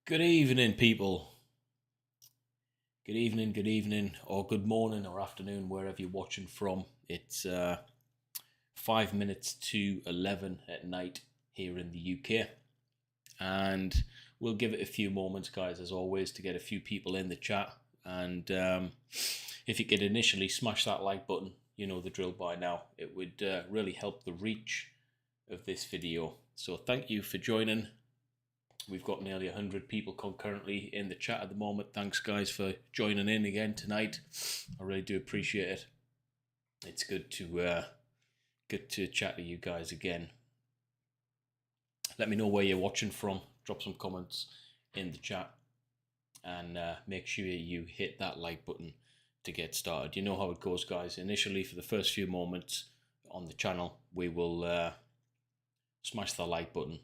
Good evening, people. Good evening, or good morning or afternoon, wherever you're watching from. It's 5 minutes to 11 at night here in the UK. And we'll give it a few moments, guys, as always, to get a few people in the chat. And if you could initially smash that like button, you know the drill by now. It would really help the reach of this video. So thank you for joining. We've got nearly 100 people concurrently in the chat at the moment. Thanks, guys, for joining in again tonight. I really do appreciate it. It's good to chat to you guys again. Let me know where you're watching from. Drop some comments in the chat, and make sure you hit that like button to get started. You know how it goes, guys. Initially, for the first few moments on the channel, we will smash the like button.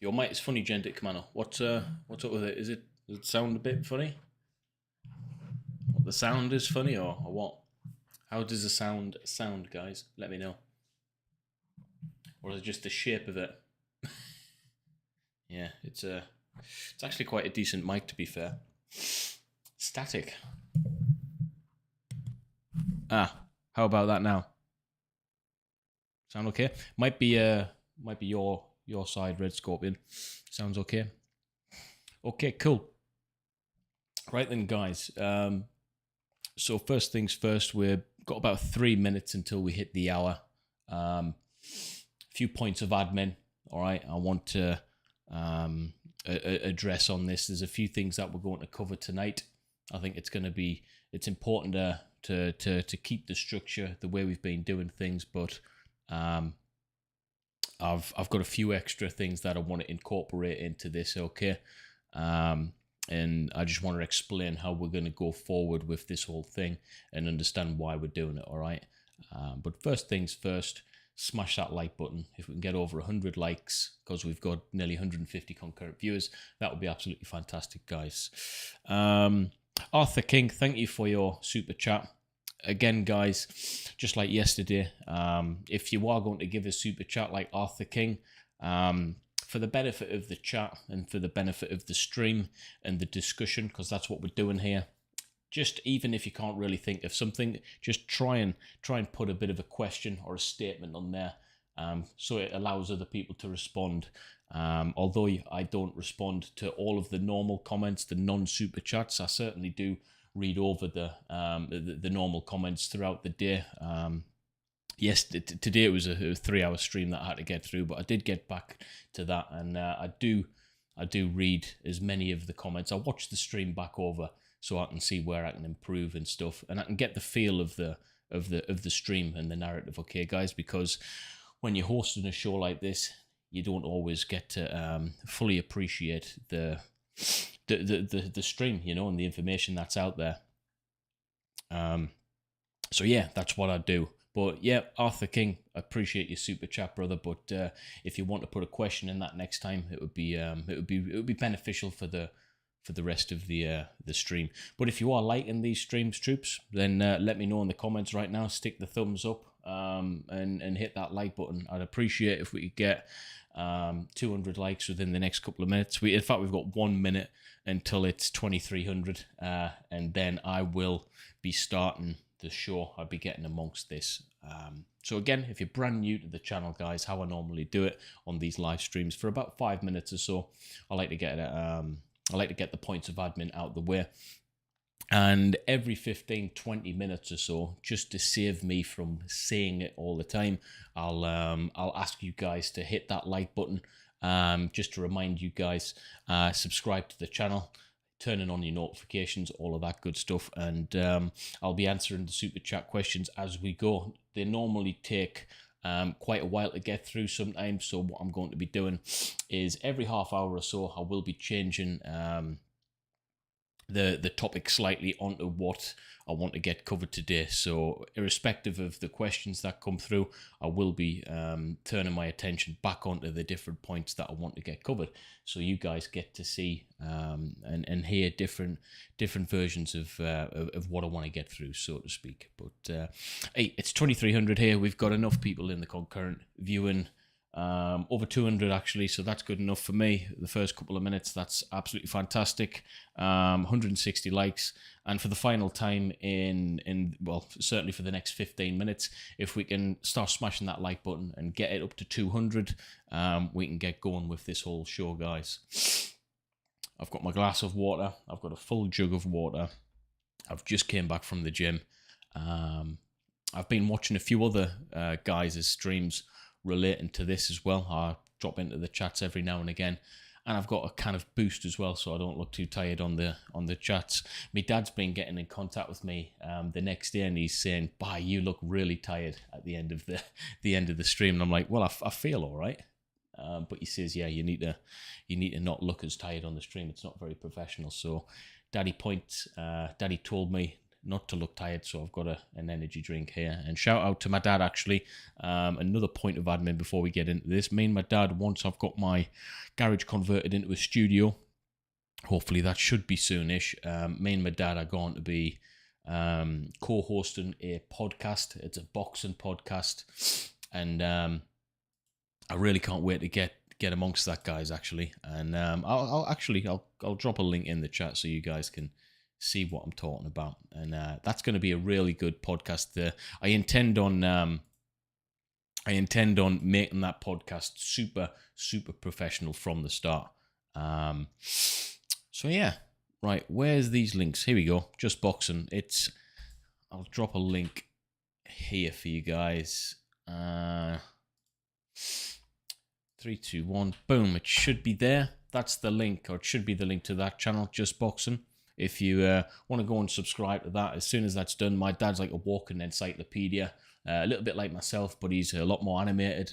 Your mic is funny, Dit Commando. What's up with it? Does it sound a bit funny? The sound is funny, or what? How does the sound, guys? Let me know. Or is it just the shape of it? Yeah, it's actually quite a decent mic, to be fair. Static. How about that now? Sound okay? Might be your side, Red Scorpion. Sounds okay. Okay, cool. Right then, guys. So first things first, we've got about 3 minutes until we hit the hour. A few points of admin. All right, I want to address on this. There's a few things that we're going to cover tonight. I think it's important to keep the structure the way we've been doing things, but I've got a few extra things that I want to incorporate into this, okay? And I just want to explain how we're going to go forward with this whole thing and understand why we're doing it, all right? But first things first, smash that like button. If we can get over 100 likes, because we've got nearly 150 concurrent viewers, that would be absolutely fantastic, guys. Arthur King, thank you for your super chat. Again, guys, just like yesterday, if you are going to give a super chat like Arthur King, for the benefit of the chat and for the benefit of the stream and the discussion, because that's what we're doing here, just even if you can't really think of something, just try and put a bit of a question or a statement on there, so it allows other people to respond. Although I don't respond to all of the normal comments, the non-super chats, I certainly do read over the normal comments throughout the day. Yes, today it was a 3-hour stream that I had to get through, but I did get back to that, and I do read as many of the comments. I watch the stream back over so I can see where I can improve and stuff, and I can get the feel of the stream and the narrative. Okay, guys, because when you're hosting a show like this, you don't always get to fully appreciate the stream, you know, and the information that's out there. So yeah, that's what I do. But yeah, Arthur King, I appreciate your super chat, brother. But if you want to put a question in that next time, it would be beneficial for the rest of the stream. But if you are liking these streams, troops, then let me know in the comments right now. Stick the thumbs up and hit that like button. I'd appreciate if we could get 200 likes within the next couple of minutes. In fact, we've got 1 minute until it's 2300, and then I will be starting the show. I'll be getting amongst this. So again, if you're brand new to the channel, guys, how I normally do it on these live streams, for about 5 minutes or so, I like to get the points of admin out the way. And every 15-20 minutes or so, just to save me from saying it all the time, I'll ask you guys to hit that like button, just to remind you guys, subscribe to the channel, turning on your notifications, all of that good stuff, and I'll be answering the super chat questions as we go. They normally take quite a while to get through sometimes, so what I'm going to be doing is every half hour or so I will be changing the topic slightly onto what I want to get covered today. So irrespective of the questions that come through, I will be turning my attention back onto the different points that I want to get covered, so you guys get to see and hear different versions of what I want to get through, so to speak. But hey, it's 2300 here. We've got enough people in the concurrent viewing Over 200 actually, so that's good enough for me. The first couple of minutes, that's absolutely fantastic. 160 likes, and for the final time in well, certainly for the next 15 minutes, if we can start smashing that like button and get it up to 200, we can get going with this whole show, guys. I've got my glass of water. I've got a full jug of water. I've just came back from the gym. I've been watching a few other guys' streams relating to this as well. I drop into the chats every now and again, and I've got a kind of boost as well, so I don't look too tired on the chats. My dad's been getting in contact with me the next day, and he's saying, "Bah, you look really tired at the end of the end of the stream." And I'm like, "Well, I feel all right." But he says, "Yeah, you need to not look as tired on the stream. It's not very professional." So, Daddy told me not to look tired, so I've got an energy drink here. And shout out to my dad, actually. Another point of admin before we get into this. Me and my dad, once I've got my garage converted into a studio, hopefully that should be soonish, me and my dad are going to be co-hosting a podcast. It's a boxing podcast, and I really can't wait to get amongst that, guys, actually. And I'll drop a link in the chat so you guys can see what I'm talking about. And that's going to be a really good podcast. I intend on making that podcast super professional from the start. So yeah, right, where's these links? Here we go. Just boxing. I'll drop a link here for you guys. 3, 2, 1, boom. It should be there. That's the link, or it should be the link to that channel, Just Boxing. If you want to go and subscribe to that, as soon as that's done, my dad's like a walking encyclopedia, a little bit like myself, but he's a lot more animated.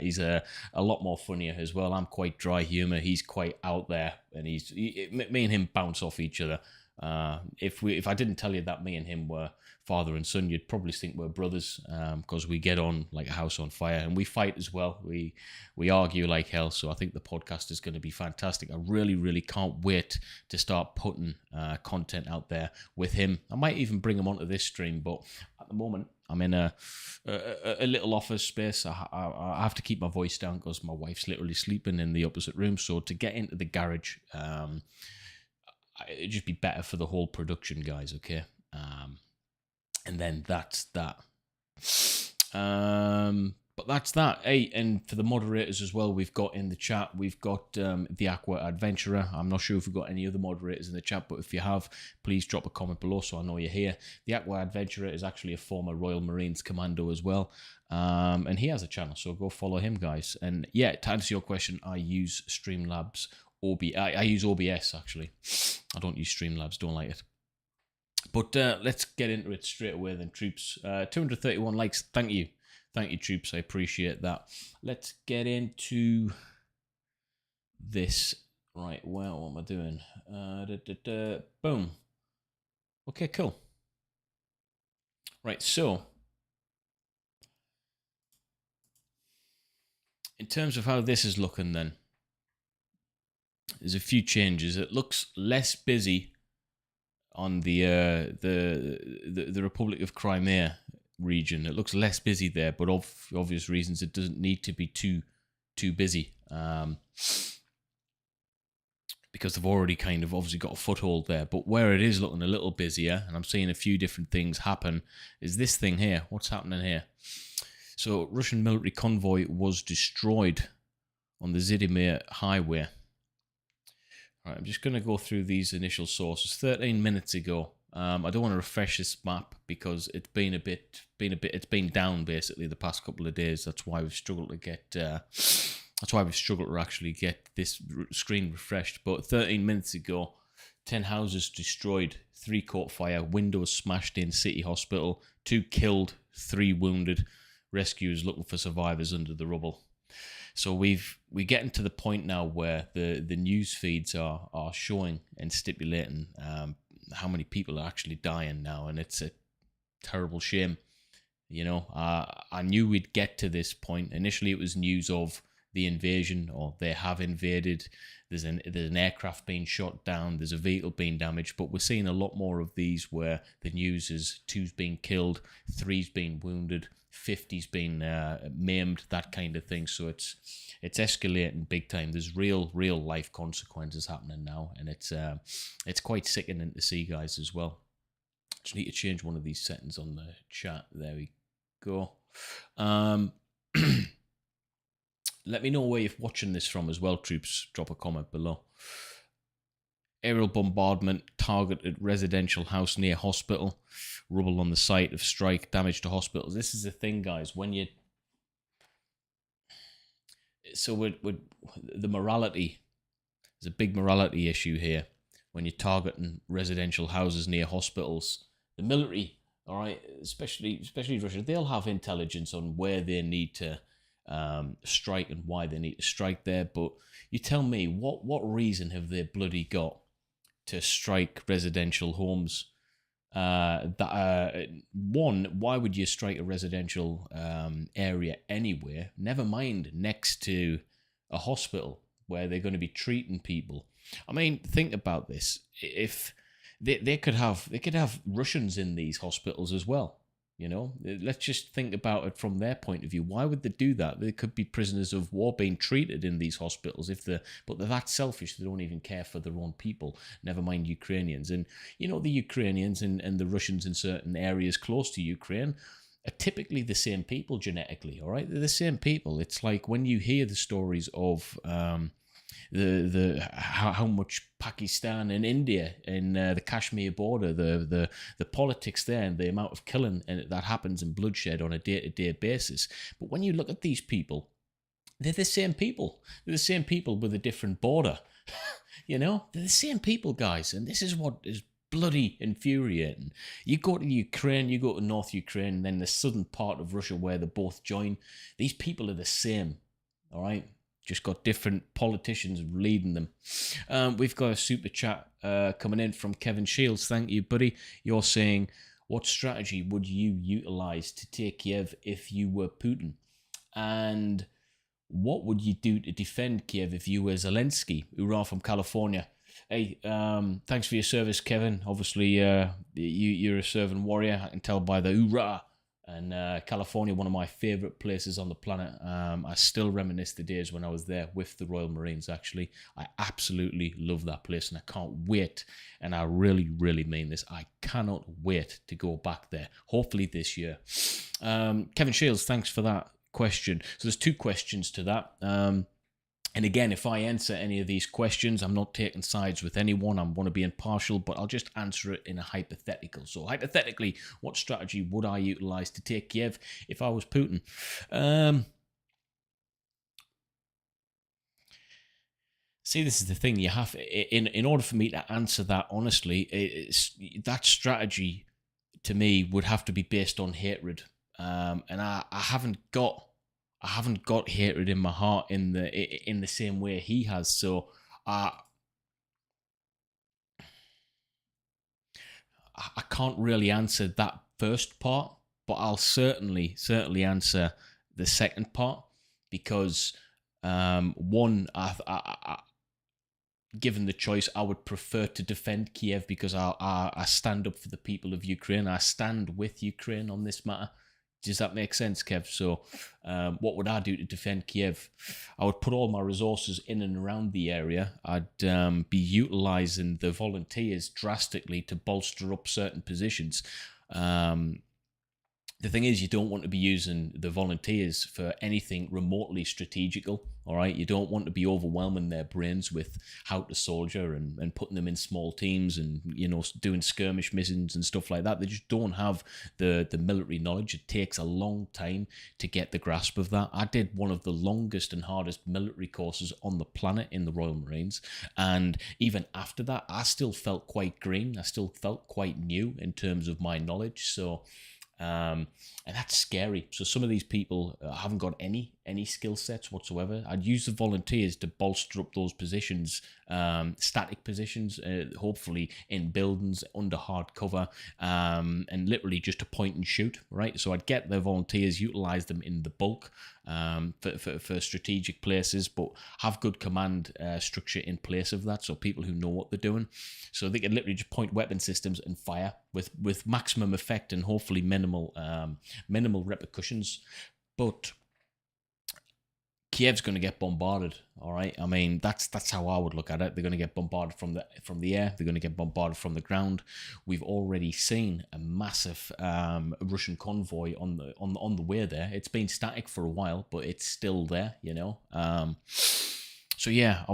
He's a lot more funnier as well. I'm quite dry humor. He's quite out there, and me and him bounce off each other. If I didn't tell you that me and him were father and son, you'd probably think we're brothers, because we get on like a house on fire, and we fight as well. We argue like hell. So I think the podcast is going to be fantastic. I really can't wait to start putting content out there with him. I might even bring him onto this stream, but at the moment I'm in a little office space. I have to keep my voice down because my wife's literally sleeping in the opposite room. So to get into the garage, it'd just be better for the whole production, guys, okay? And then that's that. But that's that. Hey, and for the moderators as well, we've got in the chat, we've got the Aqua Adventurer. I'm not sure if we've got any other moderators in the chat, but if you have, please drop a comment below so I know you're here. The Aqua Adventurer is actually a former Royal Marines commando as well. And he has a channel, so go follow him, guys. And yeah, to answer your question, I use Streamlabs. I use OBS, actually. I don't use Streamlabs, don't like it. But let's get into it straight away then, troops. 231 likes, thank you. Thank you, troops, I appreciate that. Let's get into this. Right, well, what am I doing? Boom. Okay, cool. Right, so in terms of how this is looking then, there's a few changes. It looks less busy on the Republic of Crimea region. It looks less busy there, but for obvious reasons, it doesn't need to be too busy, because they've already kind of obviously got a foothold there. But where it is looking a little busier, and I'm seeing a few different things happen, is this thing here. What's happening here? So Russian military convoy was destroyed on the Zhytomyr highway. Right, I'm just going to go through these initial sources. 13 minutes ago. I don't want to refresh this map because it's been down basically the past couple of days. That's why we've struggled to get. That's why we've struggled to actually get this screen refreshed. But 13 minutes ago, 10 houses destroyed, 3 caught fire, windows smashed in City Hospital, 2 killed, 3 wounded. Rescuers looking for survivors under the rubble. So we're getting to the point now where the news feeds are showing and stipulating how many people are actually dying now, and it's a terrible shame. You know, I knew we'd get to this point. Initially, it was news of the invasion, or they have invaded. There's an aircraft being shot down. There's a vehicle being damaged. But we're seeing a lot more of these where the news is 2's being killed, 3's being wounded, 50's being maimed, that kind of thing. So it's escalating big time. There's real life consequences happening now, and it's quite sickening to see, guys, as well. Just need to change one of these settings on the chat. There we go. Let me know where you're watching this from as well, troops. Drop a comment below. Aerial bombardment targeted residential house near hospital. Rubble on the site of strike. Damage to hospitals. This is the thing, guys. When you... So with the morality, there's a big morality issue here. When you're targeting residential houses near hospitals, the military, all right, especially Russia, they'll have intelligence on where they need to strike and why they need to strike there. But you tell me, what reason have they bloody got to strike residential homes? One, why would you strike a residential area anywhere? Never mind next to a hospital where they're going to be treating people. I mean, think about this. If they could have Russians in these hospitals as well. You know, let's just think about it from their point of view. Why would they do that? There could be prisoners of war being treated in these hospitals but they're that selfish. They don't even care for their own people, never mind Ukrainians. And, you know, the Ukrainians and the Russians in certain areas close to Ukraine are typically the same people genetically, all right? They're the same people. It's like when you hear the stories of how much Pakistan and India and the Kashmir border, the politics there and the amount of killing that happens and bloodshed on a day-to-day basis. But when you look at these people, they're the same people. They're the same people with a different border. You know, they're the same people, guys. And this is what is bloody infuriating. You go to Ukraine, you go to North Ukraine, and then the southern part of Russia where they both join. These people are the same, all right? Just got different politicians leading them. We've got a super chat coming in from Kevin Shields. Thank you, buddy. You're saying, what strategy would you utilize to take Kiev if you were Putin? And what would you do to defend Kiev if you were Zelensky? Hoorah from California. Hey, thanks for your service, Kevin. Obviously, you're a serving warrior. I can tell by the hoorah. And California, one of my favorite places on the planet. I still reminisce the days when I was there with the Royal Marines, actually. I absolutely love that place, and I can't wait. And I really, really mean this. I cannot wait to go back there, hopefully this year. Kevin Shields, thanks for that question. So there's two questions to that. And again, if I answer any of these questions, I'm not taking sides with anyone. I want to be impartial, but I'll just answer it in a hypothetical. So hypothetically, what strategy would I utilize to take Kiev if I was Putin? See, this is the thing. You have, in order for me to answer that honestly, that strategy to me would have to be based on hatred. And I haven't got hatred in my heart in the same way he has. So I can't really answer that first part, but I'll certainly answer the second part, because one, given the choice, I would prefer to defend Kiev, because I stand up for the people of Ukraine. I stand with Ukraine on this matter. Does that make sense, Kev? So what would I do to defend Kiev? I would put all my resources in and around the area. I'd be utilizing the volunteers drastically to bolster up certain positions. The thing is, you don't want to be using the volunteers for anything remotely strategical, all right? You don't want to be overwhelming their brains with how to soldier and putting them in small teams and, you know, doing skirmish missions and stuff like that. They just don't have the military knowledge. It takes a long time to get the grasp of that. I did one of the longest and hardest military courses on the planet in the Royal Marines. And even after that, I still felt quite green. I still felt quite new in terms of my knowledge. So... and And that's scary. So some of these people haven't got any skill sets whatsoever. I'd use the volunteers to bolster up those positions, static positions, hopefully in buildings under hard cover, and literally just to point and shoot, right? So I'd get the volunteers, utilize them in the bulk for strategic places, but have good command structure in place of that, so people who know what they're doing. So they can literally just point weapon systems and fire with maximum effect and hopefully minimal repercussions. But Kiev's going to get bombarded, all right? I mean, that's how I would look at it. They're going to get bombarded from the air. They're going to get bombarded from the ground. We've already seen a massive Russian convoy on the way there. It's been static for a while, but it's still there, you know. So yeah,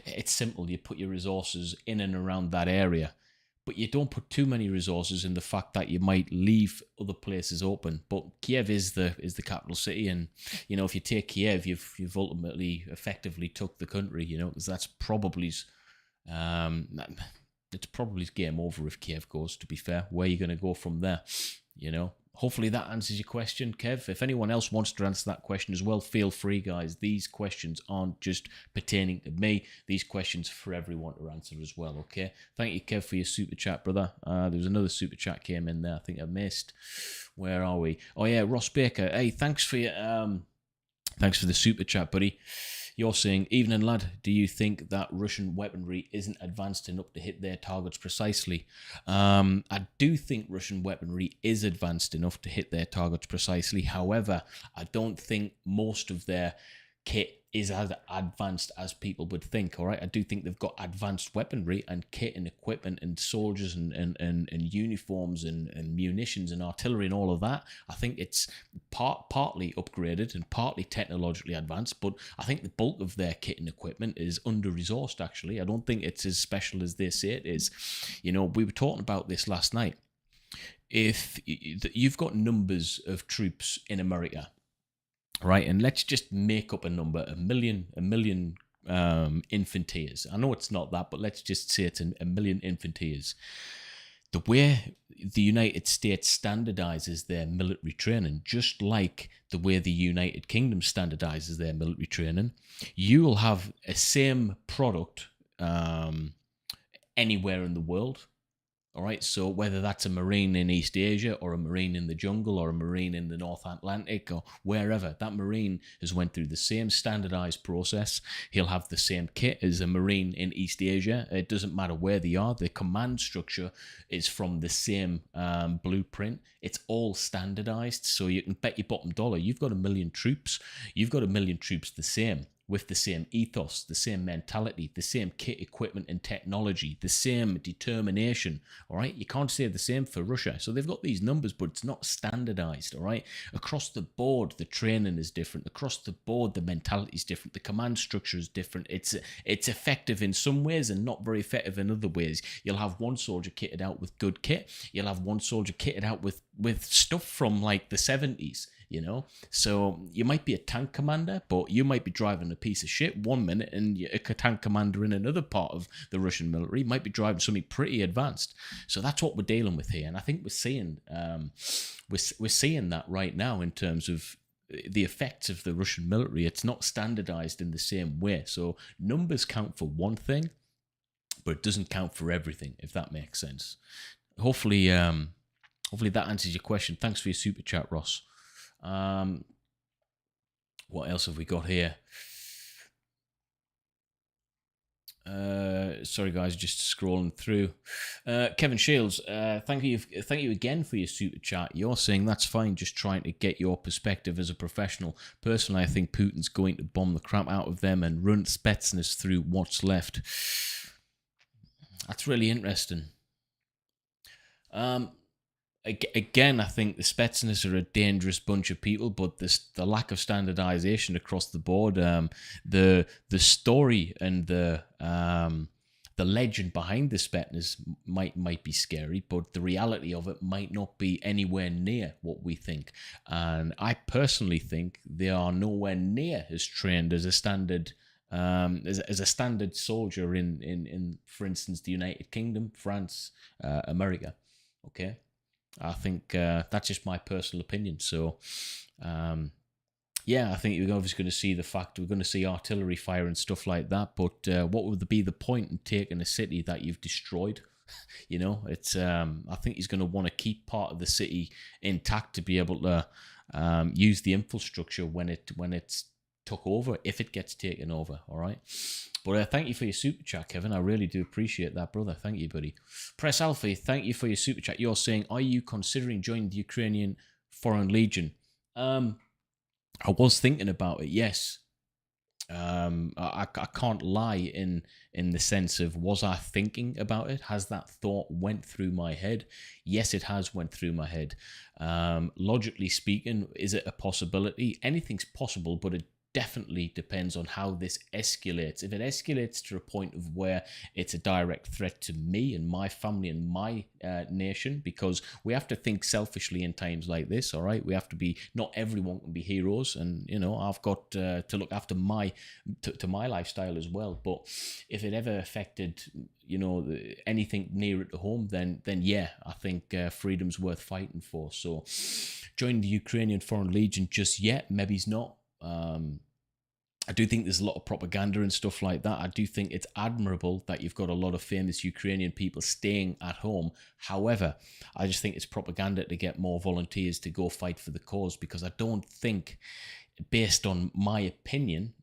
it's simple. You put your resources in and around that area, but you don't put too many resources in the fact that you might leave other places open. But Kiev is the capital city, and you know, if you take Kiev, you've ultimately effectively took the country. You know, because that's probably it's probably game over if Kiev goes. To be fair, where are you going to go from there? You know. Hopefully that answers your question, Kev. If anyone else wants to answer that question as well, feel free, guys. These questions aren't just pertaining to me. These questions are for everyone to answer as well, okay? Thank you, Kev, for your super chat, brother. There was another super chat came in there I think I missed. Where are we? Oh, yeah, Ross Baker. Hey, thanks for the super chat, buddy. You're saying, evening lad, do you think that Russian weaponry isn't advanced enough to hit their targets precisely? I do think Russian weaponry is advanced enough to hit their targets precisely. However, I don't think most of their kit is as advanced as people would think, all right? I do think they've got advanced weaponry and kit and equipment and soldiers and uniforms and munitions and artillery and all of that. I think it's partly upgraded and partly technologically advanced, but I think the bulk of their kit and equipment is under-resourced, actually. I don't think it's as special as they say it is. You know, we were talking about this last night. If you've got numbers of troops in America, right, and let's just make up a number, a million infanteers. I know it's not that, but let's just say it's a million infanteers. The way the United States standardizes their military training, just like the way the United Kingdom standardizes their military training, you will have a same product anywhere in the world. All right, so whether that's a Marine in East Asia or a Marine in the jungle or a Marine in the North Atlantic or wherever, that Marine has went through the same standardized process. He'll have the same kit as a Marine in East Asia. It doesn't matter where they are. The command structure is from the same blueprint. It's all standardized, so you can bet your bottom dollar you've got a million troops. You've got a million troops the same, with the same ethos, the same mentality, the same kit, equipment and technology, the same determination, all right? You can't say the same for Russia. So they've got these numbers, but it's not standardized, all right? Across the board, the training is different. Across the board, the mentality is different. The command structure is different. It's effective in some ways and not very effective in other ways. You'll have one soldier kitted out with good kit. You'll have one soldier kitted out with stuff from like the 70s. You know, so you might be a tank commander, but you might be driving a piece of shit one minute, and a tank commander in another part of the Russian military might be driving something pretty advanced. So that's what we're dealing with here, and I think we're seeing that right now in terms of the effects of the Russian military. It's not standardized in the same way. So numbers count for one thing, but it doesn't count for everything, if that makes sense. Hopefully that answers your question. Thanks for your super chat, Ross. What else have we got here? Sorry guys, just scrolling through. Kevin Shields, thank you again for your super chat. You're saying that's fine, just trying to get your perspective as a professional. Personally, I think Putin's going to bomb the crap out of them and run Spetsnaz through what's left. That's really interesting. Again, I think the Spetsnaz are a dangerous bunch of people, but the lack of standardization across the board, the story and the legend behind the Spetsnaz might be scary, but the reality of it might not be anywhere near what we think. And I personally think they are nowhere near as trained as a standard as a standard soldier in for instance the United Kingdom, France, America. Okay. I think that's just my personal opinion. So, yeah, I think we're obviously going to see the fact we're going to see artillery fire and stuff like that. But what would be the point in taking a city that you've destroyed? You know, it's. I think he's going to want to keep part of the city intact to be able to use the infrastructure when it's took over, if it gets taken over. All right. But thank you for your super chat, Kevin. I really do appreciate that, brother. Thank you, buddy. Press Alpha, thank you for your super chat. You're saying, are you considering joining the Ukrainian Foreign Legion? I was thinking about it, yes. I can't lie in the sense of, was I thinking about it? Has that thought went through my head? Yes, it has went through my head. Logically speaking, is it a possibility? Anything's possible, but it definitely depends on how this escalates. If it escalates to a point of where it's a direct threat to me and my family and my nation, because we have to think selfishly in times like this, all right? We have to be, not everyone can be heroes, and, you know, I've got to look after my lifestyle as well. But if it ever affected, you know, anything near it to home, then yeah, I think freedom's worth fighting for. So join the Ukrainian Foreign Legion just yet, maybe's not. I do think there's a lot of propaganda and stuff like that. I do think it's admirable that you've got a lot of famous Ukrainian people staying at home. However, I just think it's propaganda to get more volunteers to go fight for the cause, because I don't think, based on my opinion,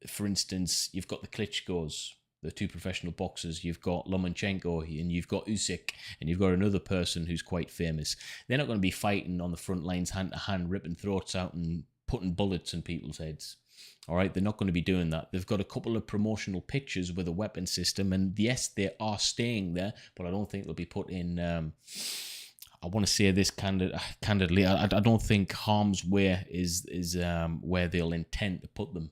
for instance, you've got the Klitschkos, the two professional boxers, you've got Lomachenko, and you've got Usyk, and you've got another person who's quite famous. They're not going to be fighting on the front lines hand to hand, ripping throats out and putting bullets in people's heads. All right, they're not going to be doing that. They've got a couple of promotional pictures with a weapon system, and yes, they are staying there, but I don't think they'll be put in. I want to say this candidly. I don't think harm's way is where they'll intend to put them.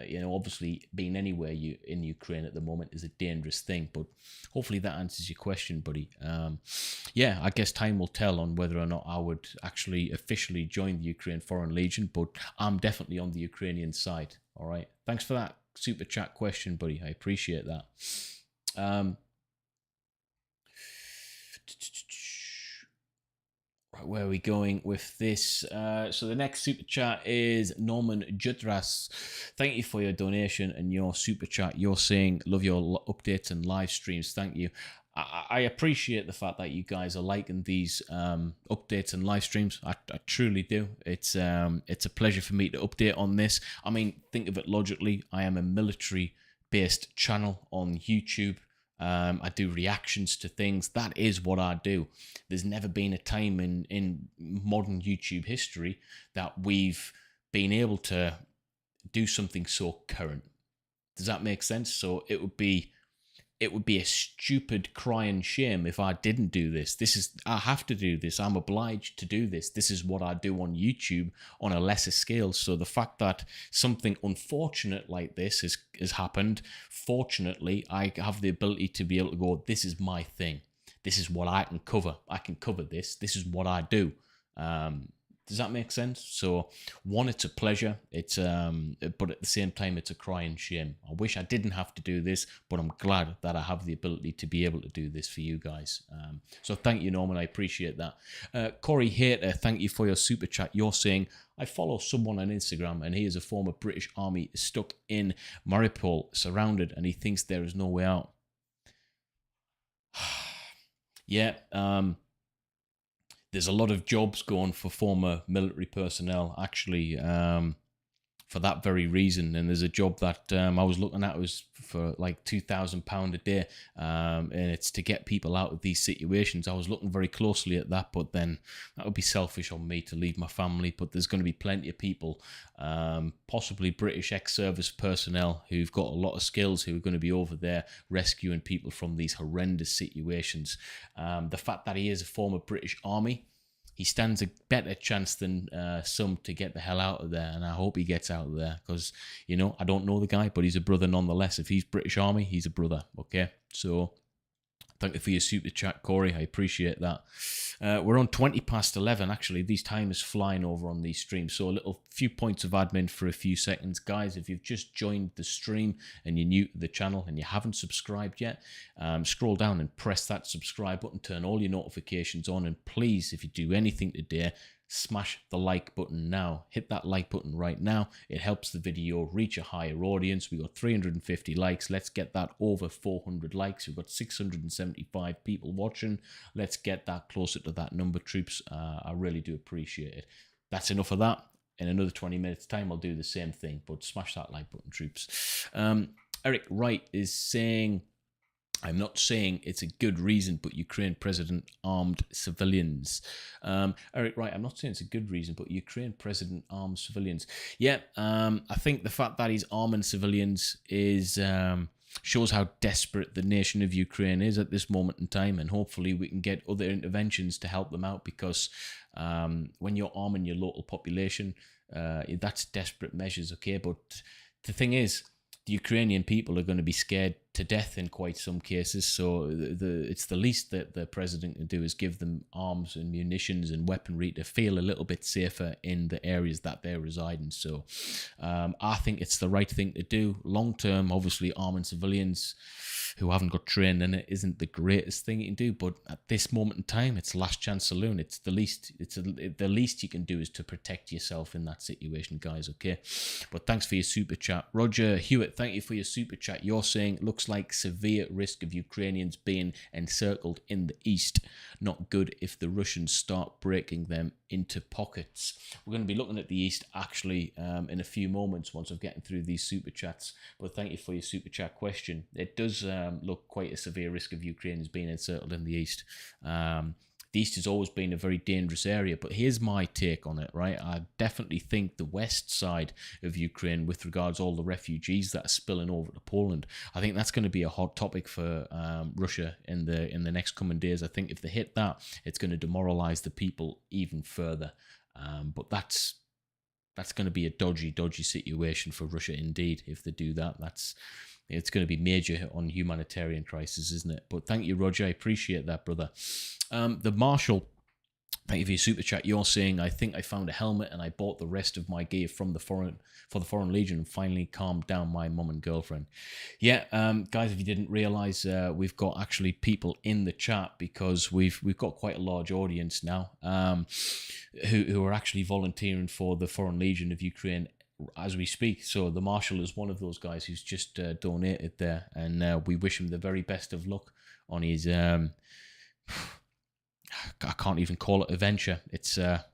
You know, obviously, being anywhere in Ukraine at the moment is a dangerous thing, but hopefully that answers your question, buddy. Yeah, I guess time will tell on whether or not I would actually officially join the Ukraine Foreign Legion, but I'm definitely on the Ukrainian side. All right. Thanks for that super chat question, buddy. I appreciate that. Right, where are we going with this? So the next super chat is Norman Jutras. Thank you for your donation and your super chat. You're saying, love your updates and live streams. Thank you. I appreciate the fact that you guys are liking these updates and live streams. I truly do. It's a pleasure for me to update on this. I mean, think of it logically. I am a military-based channel on YouTube. I do reactions to things. That is what I do. There's never been a time in modern YouTube history that we've been able to do something so current. Does that make sense? So it would be a stupid crying shame if I didn't do this. I have to do this. I'm obliged to do this. This is what I do on YouTube on a lesser scale. So the fact that something unfortunate like this has happened, fortunately, I have the ability to be able to go, this is my thing. This is what I can cover. I can cover this. This is what I do. Does that make sense? So, one, it's a pleasure. But at the same time, it's a crying shame. I wish I didn't have to do this, but I'm glad that I have the ability to be able to do this for you guys. So thank you, Norman. I appreciate that. Corey Hater, thank you for your super chat. You're saying, I follow someone on Instagram, and he is a former British Army stuck in Mariupol, surrounded, and he thinks there is no way out. Yeah. There's a lot of jobs going for former military personnel, actually, for that very reason. And there's a job that I was looking at, was for like £2,000 a day, and it's to get people out of these situations. I was looking very closely at that, but then that would be selfish on me to leave my family. But there's going to be plenty of people, possibly British ex-service personnel, who've got a lot of skills, who are going to be over there rescuing people from these horrendous situations. The fact that he is a former British Army, he stands a better chance than some to get the hell out of there, and I hope he gets out of there, because, you know, I don't know the guy, but he's a brother nonetheless. If he's British Army, he's a brother, okay? So Thank you for your super chat, Corey. I appreciate that. We're on 20 past 11. Actually, these time is flying over on these streams. So a little few points of admin for a few seconds. Guys, if you've just joined the stream and you're new to the channel and you haven't subscribed yet, scroll down and press that subscribe button. Turn all your notifications on. And please, if you do anything today, smash the like button now. Hit that like button right now. It helps the video reach a higher audience. We got 350 likes. Let's get that over 400 likes. We've got 675 people watching. Let's get that closer to that number, troops. I really do appreciate it. That's enough of that. In another 20 minutes time, I'll do the same thing, but smash that like button, troops. Eric Wright is saying, I'm not saying it's a good reason, but Ukraine president armed civilians. Eric, right, I'm not saying it's a good reason, but Ukraine president armed civilians. Yeah, I think the fact that he's arming civilians is shows how desperate the nation of Ukraine is at this moment in time, and hopefully we can get other interventions to help them out, because when you're arming your local population, that's desperate measures, okay? But the thing is, the Ukrainian people are going to be scared to death in quite some cases, so it's the least that the president can do is give them arms and munitions and weaponry to feel a little bit safer in the areas that they're residing. So I think it's the right thing to do. Long term, obviously, arming civilians who haven't got trained in it isn't the greatest thing you can do, but at this moment in time, it's last chance saloon. It's the least. The least you can do is to protect yourself in that situation, guys. Okay, but thanks for your super chat, Roger Hewitt. Thank you for your super chat. You're saying looks like severe risk of Ukrainians being encircled in the east. Not good if the Russians start breaking them into pockets. We're going to be looking at the east actually in a few moments once I've gotten through these super chats. But thank you for your super chat question. It does look quite a severe risk of Ukrainians being encircled in the east. The east has always been a very dangerous area, but here's my take on it, right? I definitely think the west side of Ukraine, with regards to all the refugees that are spilling over to Poland, I think that's going to be a hot topic for Russia in the next coming days. I think if they hit that, it's going to demoralize the people even further. But that's going to be a dodgy situation for Russia indeed if they do that. It's going to be major on humanitarian crisis, isn't it? But thank you, Roger. I appreciate that, brother. The Marshal, thank you for your super chat. You're saying, I think I found a helmet and I bought the rest of my gear for the Foreign Legion and finally calmed down my mum and girlfriend. Yeah, guys, if you didn't realize, we've got actually people in the chat, because we've got quite a large audience now who are actually volunteering for the Foreign Legion of Ukraine as we speak. So the Marshal is one of those guys who's just donated there, and we wish him the very best of luck on his I can't even call it a venture. It's a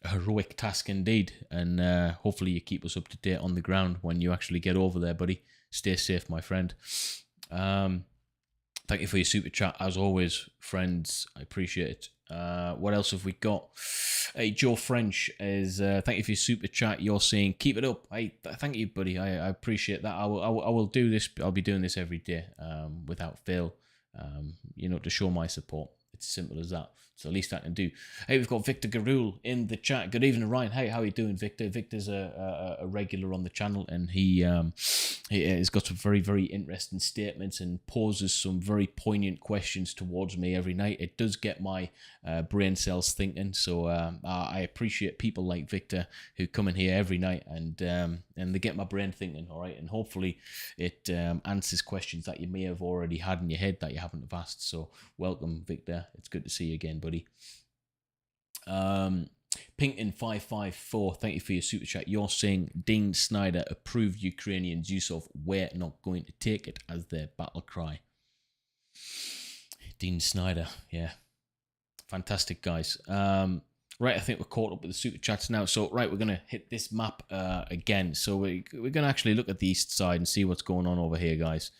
heroic task indeed, and hopefully you keep us up to date on the ground when you actually get over there, buddy. Stay safe, my friend. Thank you for your super chat as always, friends. I appreciate it. What else have we got? Hey, Joe French is thank you for your super chat. You're saying keep it up. Hey, thank you, buddy. I appreciate that. I will do this. I'll be doing this every day without fail. To show my support. It's as simple as that. It's the least I can do. Hey, we've got Victor Garul in the chat. Good evening, Ryan. Hey, how are you doing, Victor? Victor's a regular on the channel, and he has got some very, very interesting statements and poses some very poignant questions towards me every night. It does get my brain cells thinking. So I appreciate people like Victor who come in here every night and they get my brain thinking. All right, and hopefully it answers questions that you may have already had in your head that you haven't have asked. So welcome, Victor. It's good to see you again, buddy. Pinkton554, thank you for your super chat. You're saying Dean Snyder approved Ukrainians' use of "we're not going to take it" as their battle cry. Dean Snyder, yeah. Fantastic, guys. Right, I think we're caught up with the super chats now. So, right, we're going to hit this map again. So we're going to actually look at the east side and see what's going on over here, guys.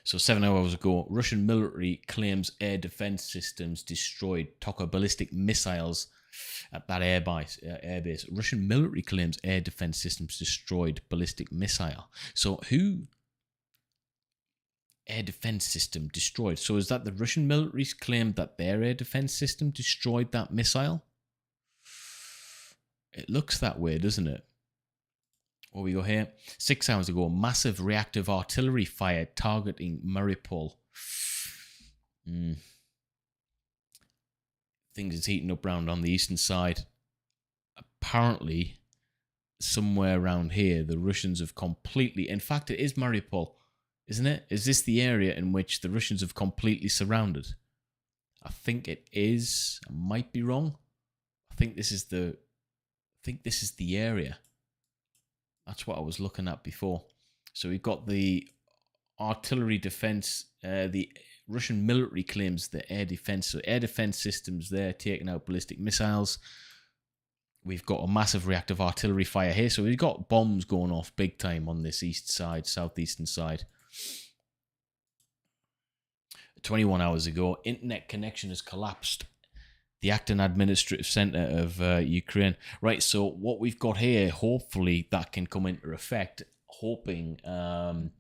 So 7 hours ago, Russian military claims air defense systems destroyed Toka ballistic missiles at that airbase. Russian military claims air defense systems destroyed ballistic missile. So who? Air defense system destroyed. So is that the Russian military's claimed that their air defense system destroyed that missile? It looks that way, doesn't it? What we got here? 6 hours ago, massive reactive artillery fire targeting Mariupol. Things is heating up round on the eastern side. Apparently, somewhere around here, the Russians have completely... In fact, it is Mariupol, isn't it? Is this the area in which the Russians have completely surrounded? I think it is. I might be wrong. I think this is the area. That's what I was looking at before. So we've got the artillery defense. The Russian military claims the air defense. So air defense systems there taking out ballistic missiles. We've got a massive reactive artillery fire here. So we've got bombs going off big time on this east side, southeastern side. 21 hours ago, internet connection has collapsed. The acting administrative centre of Ukraine. Right, so what we've got here, hopefully that can come into effect. Hoping Elon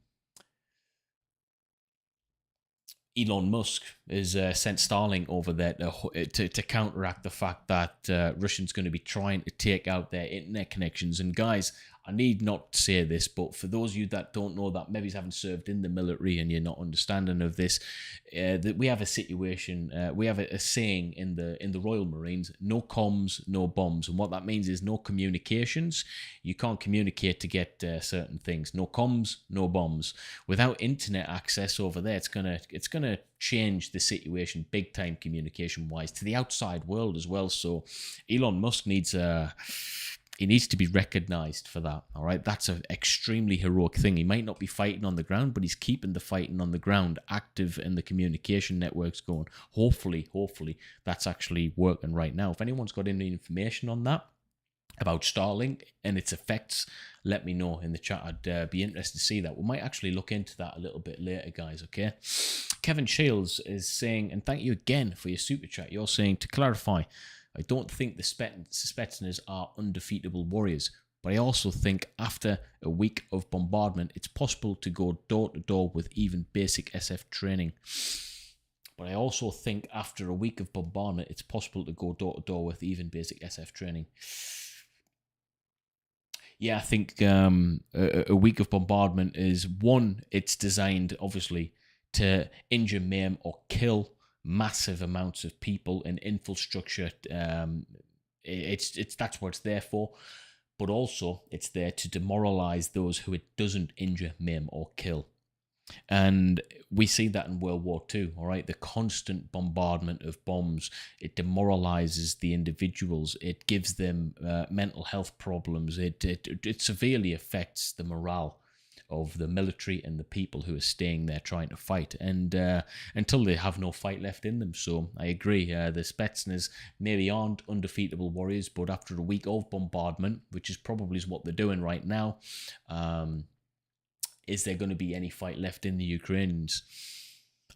Musk has sent Starlink over there to counteract the fact that Russians going to be trying to take out their internet connections. And guys, I need not say this, but for those of you that don't know, that maybe haven't served in the military and you're not understanding of this, that we have a situation, we have a saying in the Royal Marines: no comms, no bombs. And what that means is no communications. You can't communicate to get certain things. No comms, no bombs. Without internet access over there, it's gonna change the situation big time communication wise to the outside world as well. So Elon Musk needs he needs to be recognized for that. All right, that's an extremely heroic thing. He might not be fighting on the ground, but he's keeping the fighting on the ground active and the communication networks going. Hopefully that's actually working right now. If anyone's got any information on that about Starlink and its effects, let me know in the chat. I'd be interested to see that. We might actually look into that a little bit later, guys, okay? Kevin Shields is saying, and thank you again for your super chat, you're saying, to clarify, I don't think the Spetsnaz are undefeatable warriors, but I also think after a week of bombardment, it's possible to go door to door with even basic SF training. But I also think after a week of bombardment, it's possible to go door to door with even basic SF training. Yeah, I think a week of bombardment is one, it's designed obviously to injure, maim, or kill massive amounts of people and infrastructure. It's that's what it's there for, but also it's there to demoralize those who it doesn't injure, maim, or kill. And we see that in World War II, all right? The constant bombardment of bombs, it demoralizes the individuals. It gives them mental health problems. It severely affects the morale of the military and the people who are staying there trying to fight, and until they have no fight left in them. So I agree, the Spetsnaz maybe aren't undefeatable warriors, but after a week of bombardment, which is probably what they're doing right now, is there going to be any fight left in the Ukrainians?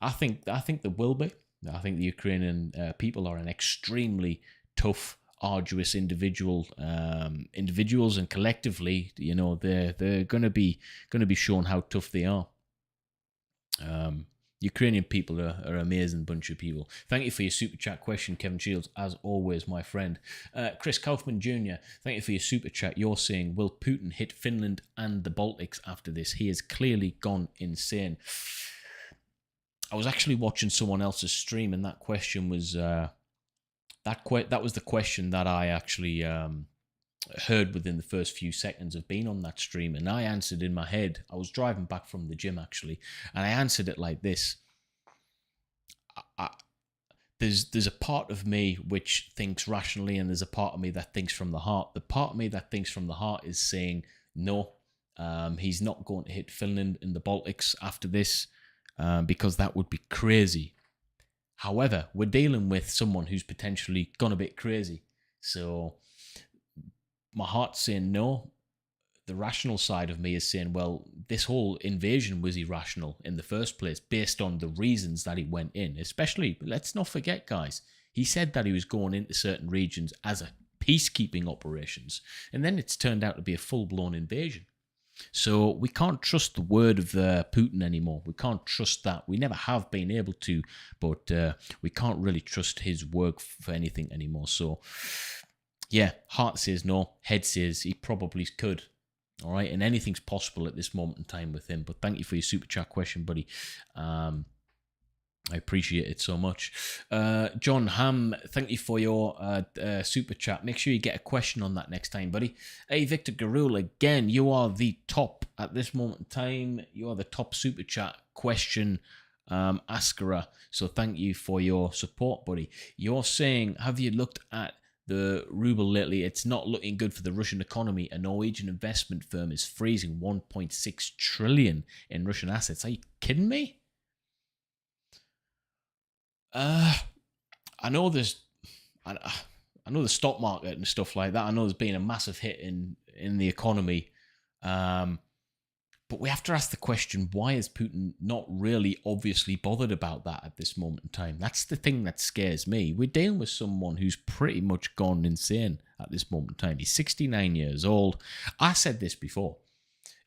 I think there will be. I think the Ukrainian people are an extremely tough, arduous individuals, and collectively, you know, they're going to be shown how tough they are. Ukrainian people are an amazing bunch of people. Thank you for your super chat question, Kevin Shields, as always, my friend. Chris Kaufman Jr., thank you for your super chat. You're saying, will Putin hit Finland and the Baltics after this? He has clearly gone insane. I was actually watching someone else's stream, and that question was that was the question that I actually heard within the first few seconds of being on that stream, and I answered in my head. I was driving back from the gym actually, and I answered it like this. There's a part of me which thinks rationally, and there's a part of me that thinks from the heart. The part of me that thinks from the heart is saying no, he's not going to hit Finland and the Baltics after this, because that would be crazy. However, we're dealing with someone who's potentially gone a bit crazy, so my heart's saying no. The rational side of me is saying, well, this whole invasion was irrational in the first place based on the reasons that he went in. Especially, let's not forget, guys, he said that he was going into certain regions as a peacekeeping operations, and then it's turned out to be a full-blown invasion. So we can't trust the word of Putin anymore. We can't trust that. We never have been able to, but we can't really trust his work for anything anymore. So yeah, heart says no, head says he probably could. All right, and anything's possible at this moment in time with him. But thank you for your super chat question, buddy. I appreciate it so much. John Ham, thank you for your super chat. Make sure you get a question on that next time, buddy. Hey, Victor Garul, again, you are the top at this moment in time. You are the top super chat question asker. So thank you for your support, buddy. You're saying, have you looked at the ruble lately? It's not looking good for the Russian economy. A Norwegian investment firm is freezing 1.6 trillion in Russian assets. Are you kidding me? I know there's, I know the stock market and stuff like that. I know there's been a massive hit in the economy, but we have to ask the question: why is Putin not really obviously bothered about that at this moment in time? That's the thing that scares me. We're dealing with someone who's pretty much gone insane at this moment in time. He's 69 years old. I said this before.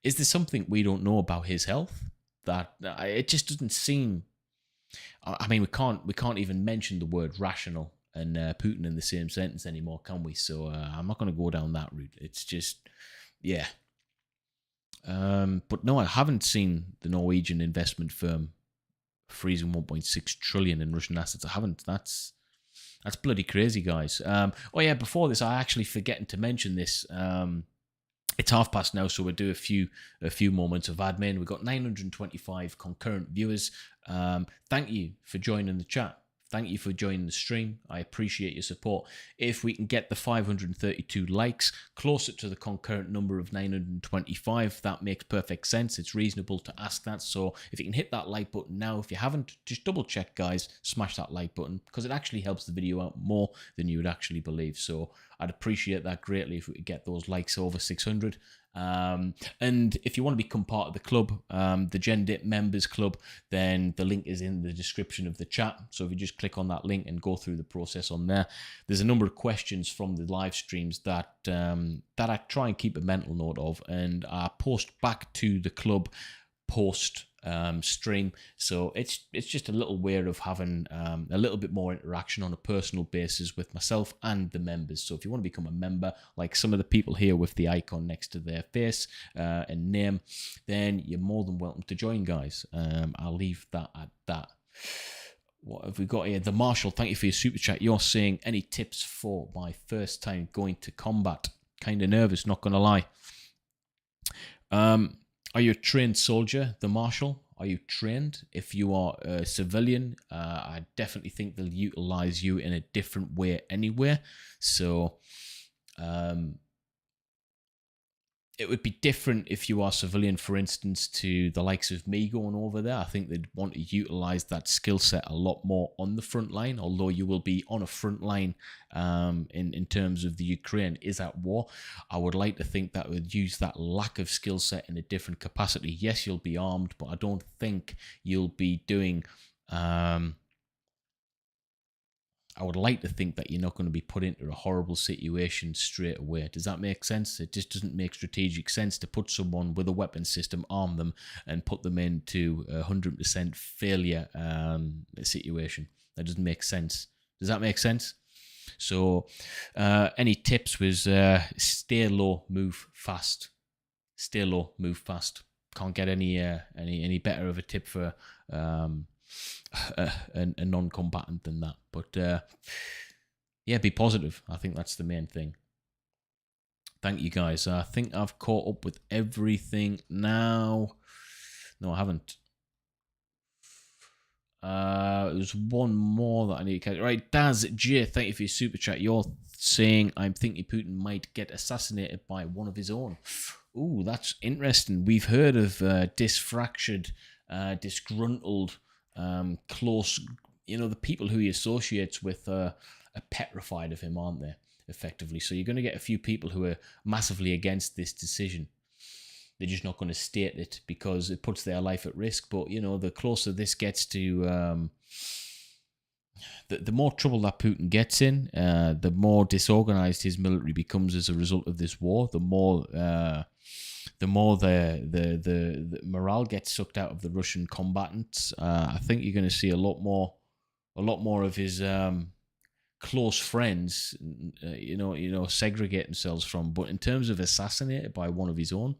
Is there something we don't know about his health? That it just doesn't seem. I mean, we can't even mention the word rational and Putin in the same sentence anymore, can we? So I'm not going to go down that route. It's just, yeah. But no, I haven't seen the Norwegian investment firm freezing 1.6 trillion in Russian assets. I haven't. That's bloody crazy, guys. Oh yeah, before this, I actually forgetting to mention this. It's past now, so we'll do a few moments of admin. We've got 925 concurrent viewers. Thank you for joining the chat. Thank you for joining the stream. I appreciate your support. If we can get the 532 likes closer to the concurrent number of 925, that makes perfect sense. It's reasonable to ask that. So if you can hit that like button now, if you haven't, just double check, guys, smash that like button, because it actually helps the video out more than you would actually believe. So I'd appreciate that greatly if we could get those likes over 600. And if you want to become part of the club, the GenDip members club, then the link is in the description of the chat. So if you just click on that link and go through the process on there, there's a number of questions from the live streams that I try and keep a mental note of, and I post back to the club post stream. So it's just a little way of having a little bit more interaction on a personal basis with myself and the members. So if you want to become a member, like some of the people here with the icon next to their face and name, then you're more than welcome to join, guys. I'll leave that at that. What have we got here? The Marshal, thank you for your super chat. You're saying, any tips for my first time going to combat? Kind of nervous, not gonna lie. Are you a trained soldier, the Marshal? Are you trained? If you are a civilian, I definitely think they'll utilize you in a different way anywhere. So it would be different if you are civilian, for instance, to the likes of me going over there. I think they'd want to utilize that skill set a lot more on the front line, although you will be on a front line in terms of the Ukraine is at war. I would like to think that would use that lack of skill set in a different capacity. Yes, you'll be armed, but I don't think you'll be doing... I would like to think that you're not going to be put into a horrible situation straight away. Does that make sense? It just doesn't make strategic sense to put someone with a weapon system, arm them, and put them into a 100% failure situation. That doesn't make sense. Does that make sense? So any tips was stay low, move fast. Stay low, move fast. Can't get any better of a tip for... a non-combatant than that. But yeah, be positive. I think that's the main thing. Thank you, guys. I think I've caught up with everything now. No, I haven't. There's one more that I need to catch. Right, Daz J, thank you for your super chat. You're saying, I'm thinking Putin might get assassinated by one of his own. Ooh, that's interesting. We've heard of disfractured, disgruntled, close, the people who he associates with are petrified of him, aren't they, effectively? So you're going to get a few people who are massively against this decision. They're just not going to state it because it puts their life at risk. But, the closer this gets to... The more trouble that Putin gets in, the more disorganized his military becomes as a result of this war, the more the morale gets sucked out of the Russian combatants. I think you're going to see a lot more of his close friends, segregate themselves from. But in terms of assassinated by one of his own,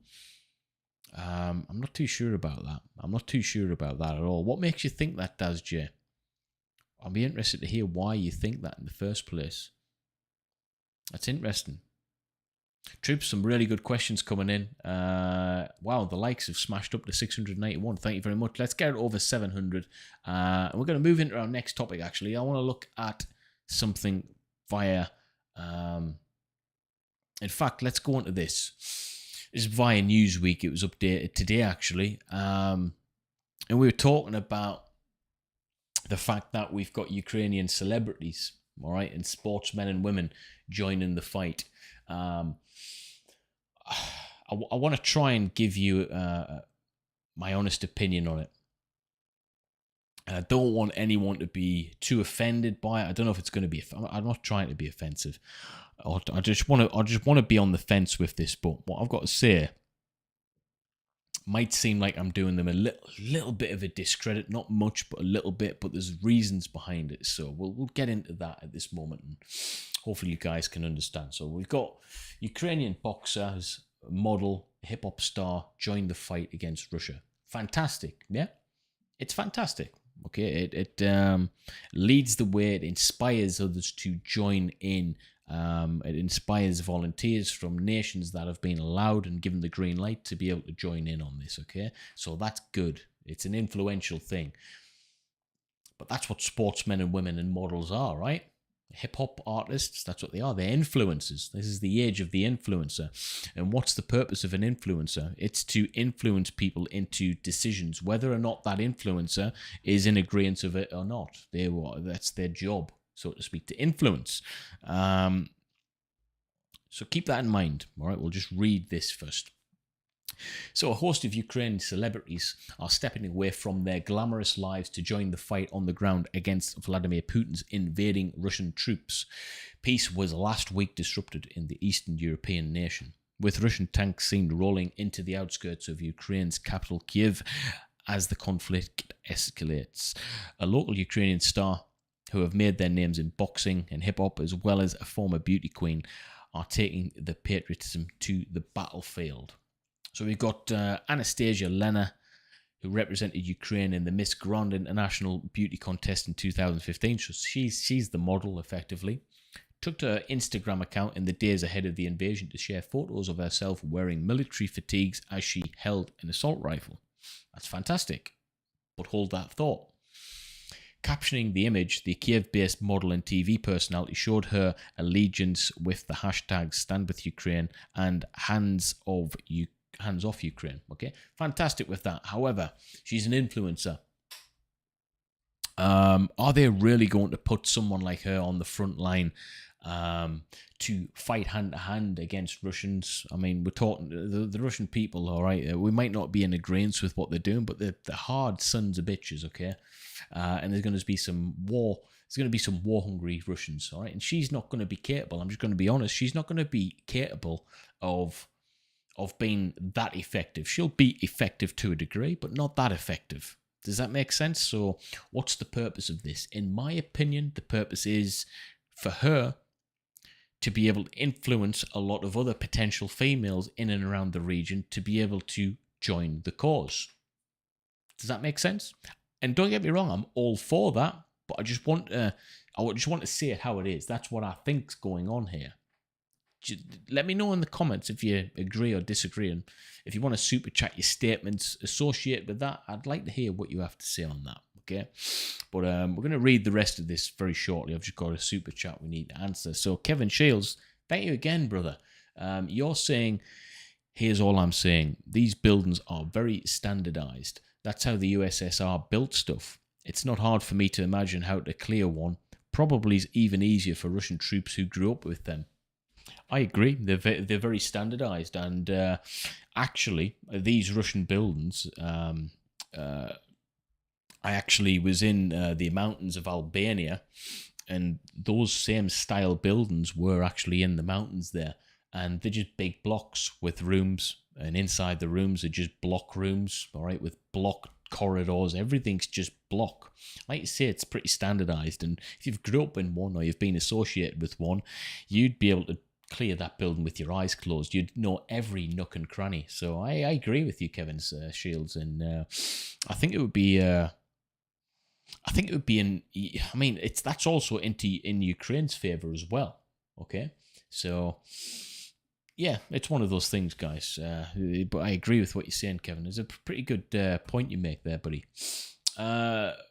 I'm not too sure about that. I'm not too sure about that at all. What makes you think that, Daz J? I'll be interested to hear why you think that in the first place. That's interesting. Troops, some really good questions coming in. Wow, the likes have smashed up to 691. Thank you very much. Let's get it over 700. And we're going to move into our next topic, actually. I want to look at something via... in fact, let's go into this. This is via Newsweek. It was updated today, actually. And we were talking about the fact that we've got Ukrainian celebrities, all right, and sportsmen and women joining the fight. I want to try and give you my honest opinion on it. I don't want anyone to be too offended by it. I don't know if it's going to be. I'm not trying to be offensive. I just want to be on the fence with this. But what I've got to say might seem like I'm doing them a little bit of a discredit. Not much, but a little bit. But there's reasons behind it. So we'll get into that at this moment, and hopefully you guys can understand. So we've got Ukrainian boxers, model, hip hop star joined the fight against Russia. Fantastic, yeah, it's fantastic. Okay, it leads the way. It inspires others to join in. It inspires volunteers from nations that have been allowed and given the green light to be able to join in on this. Okay, so that's good. It's an influential thing. But that's what sportsmen and women and models are, right? Hip-hop artists, that's what they are. They're influencers. This is the age of the influencer. And what's the purpose of an influencer? It's to influence people into decisions, whether or not that influencer is in agreement of it or not. That's their job, so to speak, to influence. So keep that in mind. All right, we'll just read this first. So a host of Ukrainian celebrities are stepping away from their glamorous lives to join the fight on the ground against Vladimir Putin's invading Russian troops. Peace was last week disrupted in the Eastern European nation, with Russian tanks seen rolling into the outskirts of Ukraine's capital Kiev as the conflict escalates. A local Ukrainian star who have made their names in boxing and hip-hop, as well as a former beauty queen, are taking the patriotism to the battlefield. So we've got Anastasia Lena, who represented Ukraine in the Miss Grand International Beauty Contest in 2015. So she's the model, effectively. Took to her Instagram account in the days ahead of the invasion to share photos of herself wearing military fatigues as she held an assault rifle. That's fantastic. But hold that thought. Captioning the image, the Kiev-based model and TV personality showed her allegiance with the hashtags Stand With Ukraine and Hands Off Ukraine. Okay, fantastic with that. However, she's an influencer. Are they really going to put someone like her on the front line to fight hand to hand against Russians? I mean, we're talking the Russian people, all right. We might not be in agreement with what they're doing, but they're hard sons of bitches, okay. And there's going to be some war. There's going to be some war-hungry Russians, all right. And she's not going to be capable. I'm just going to be honest. She's not going to be capable of being that effective. She'll be effective to a degree, but not that effective. Does that make sense? So what's the purpose of this? In my opinion, the purpose is for her to be able to influence a lot of other potential females in and around the region to be able to join the cause. Does that make sense? And don't get me wrong, I'm all for that, but I just want to say it how it is. That's what I think's going on here. Let me know in the comments if you agree or disagree, and if you want to super chat your statements associated with that, I'd like to hear what you have to say on that. Okay, but we're going to read the rest of this very shortly. I've just got a super chat we need to answer. So Kevin Shields, thank you again, brother. You're saying, here's all I'm saying: these buildings are very standardized. That's how the USSR built stuff. It's not hard for me to imagine how to clear one. Probably is even easier for Russian troops who grew up with them. I agree. They're very standardized, and actually, these Russian buildings. I actually was in the mountains of Albania, and those same style buildings were actually in the mountains there, and they're just big blocks with rooms, and inside the rooms are just block rooms, all right, with block corridors, everything's just block. Like you say, it's pretty standardized, and if you've grew up in one or you've been associated with one, you'd be able to clear that building with your eyes closed. You'd know every nook and cranny. So I agree with you, Kevin Shields, and I think it would be I mean, that's also in Ukraine's favor as well. Okay, so yeah, it's one of those things, guys. But I agree with what you're saying, Kevin. It's a pretty good point you make there, buddy.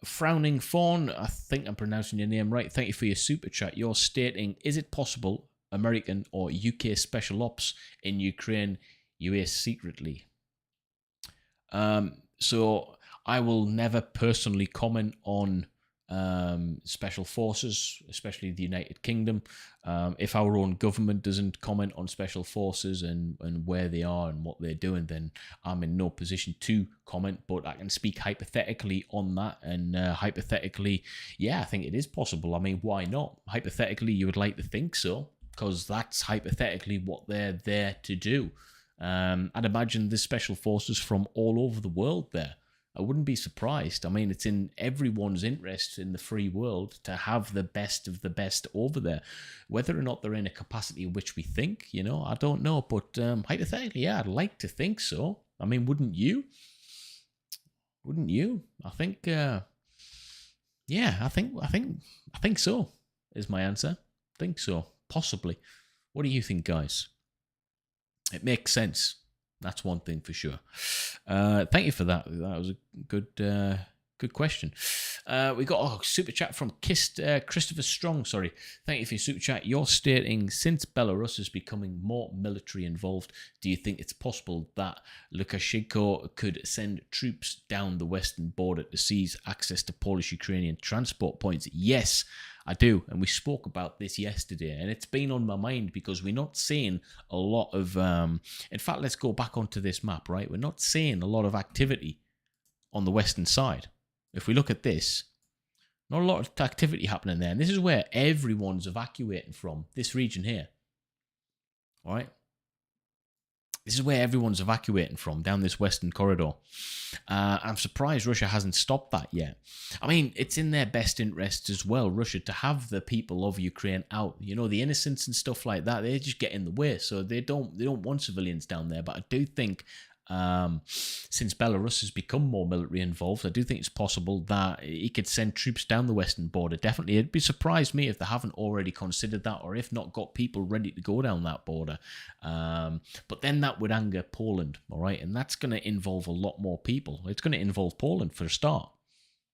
Frowning Fawn, I think I'm pronouncing your name right. Thank you for your super chat. You're stating, is it possible American or UK special ops in Ukraine, US secretly? So I will never personally comment on special forces, especially the United Kingdom. If our own government doesn't comment on special forces and where they are and what they're doing, then I'm in no position to comment, but I can speak hypothetically on that. And hypothetically, yeah, I think it is possible. I mean, why not? Hypothetically, you would like to think so, because that's hypothetically what they're there to do. I'd imagine there's special forces from all over the world there. I wouldn't be surprised. I mean, it's in everyone's interest in the free world to have the best of the best over there. Whether or not they're in a capacity in which we think, I don't know. But hypothetically, yeah, I'd like to think so. I mean, wouldn't you? Wouldn't you? I think, yeah, I think so is my answer. I think so. Possibly. What do you think, guys? It makes sense. That's one thing for sure. Thank you for that. That was a good question. We got a super chat from Christopher Strong. Sorry. Thank you for your super chat. You're stating, since Belarus is becoming more military involved, do you think it's possible that Lukashenko could send troops down the western border to seize access to Polish-Ukrainian transport points? Yes, I do, and we spoke about this yesterday, and it's been on my mind because we're not seeing a lot of... in fact, let's go back onto this map, right? We're not seeing a lot of activity on the western side. If we look at this, not a lot of activity happening there, and this is where everyone's evacuating from, this region here. All right? This is where everyone's evacuating from, down this western corridor. I'm surprised Russia hasn't stopped that yet. I mean, it's in their best interest as well, Russia, to have the people of Ukraine out. The innocents and stuff like that, they just get in the way. So they don't want civilians down there. But I do think, since Belarus has become more military involved, I do think it's possible that he could send troops down the western border. Definitely, it'd be surprised me if they haven't already considered that, or if not got people ready to go down that border. But then that would anger Poland, all right, and that's going to involve a lot more people. It's going to involve Poland for a start.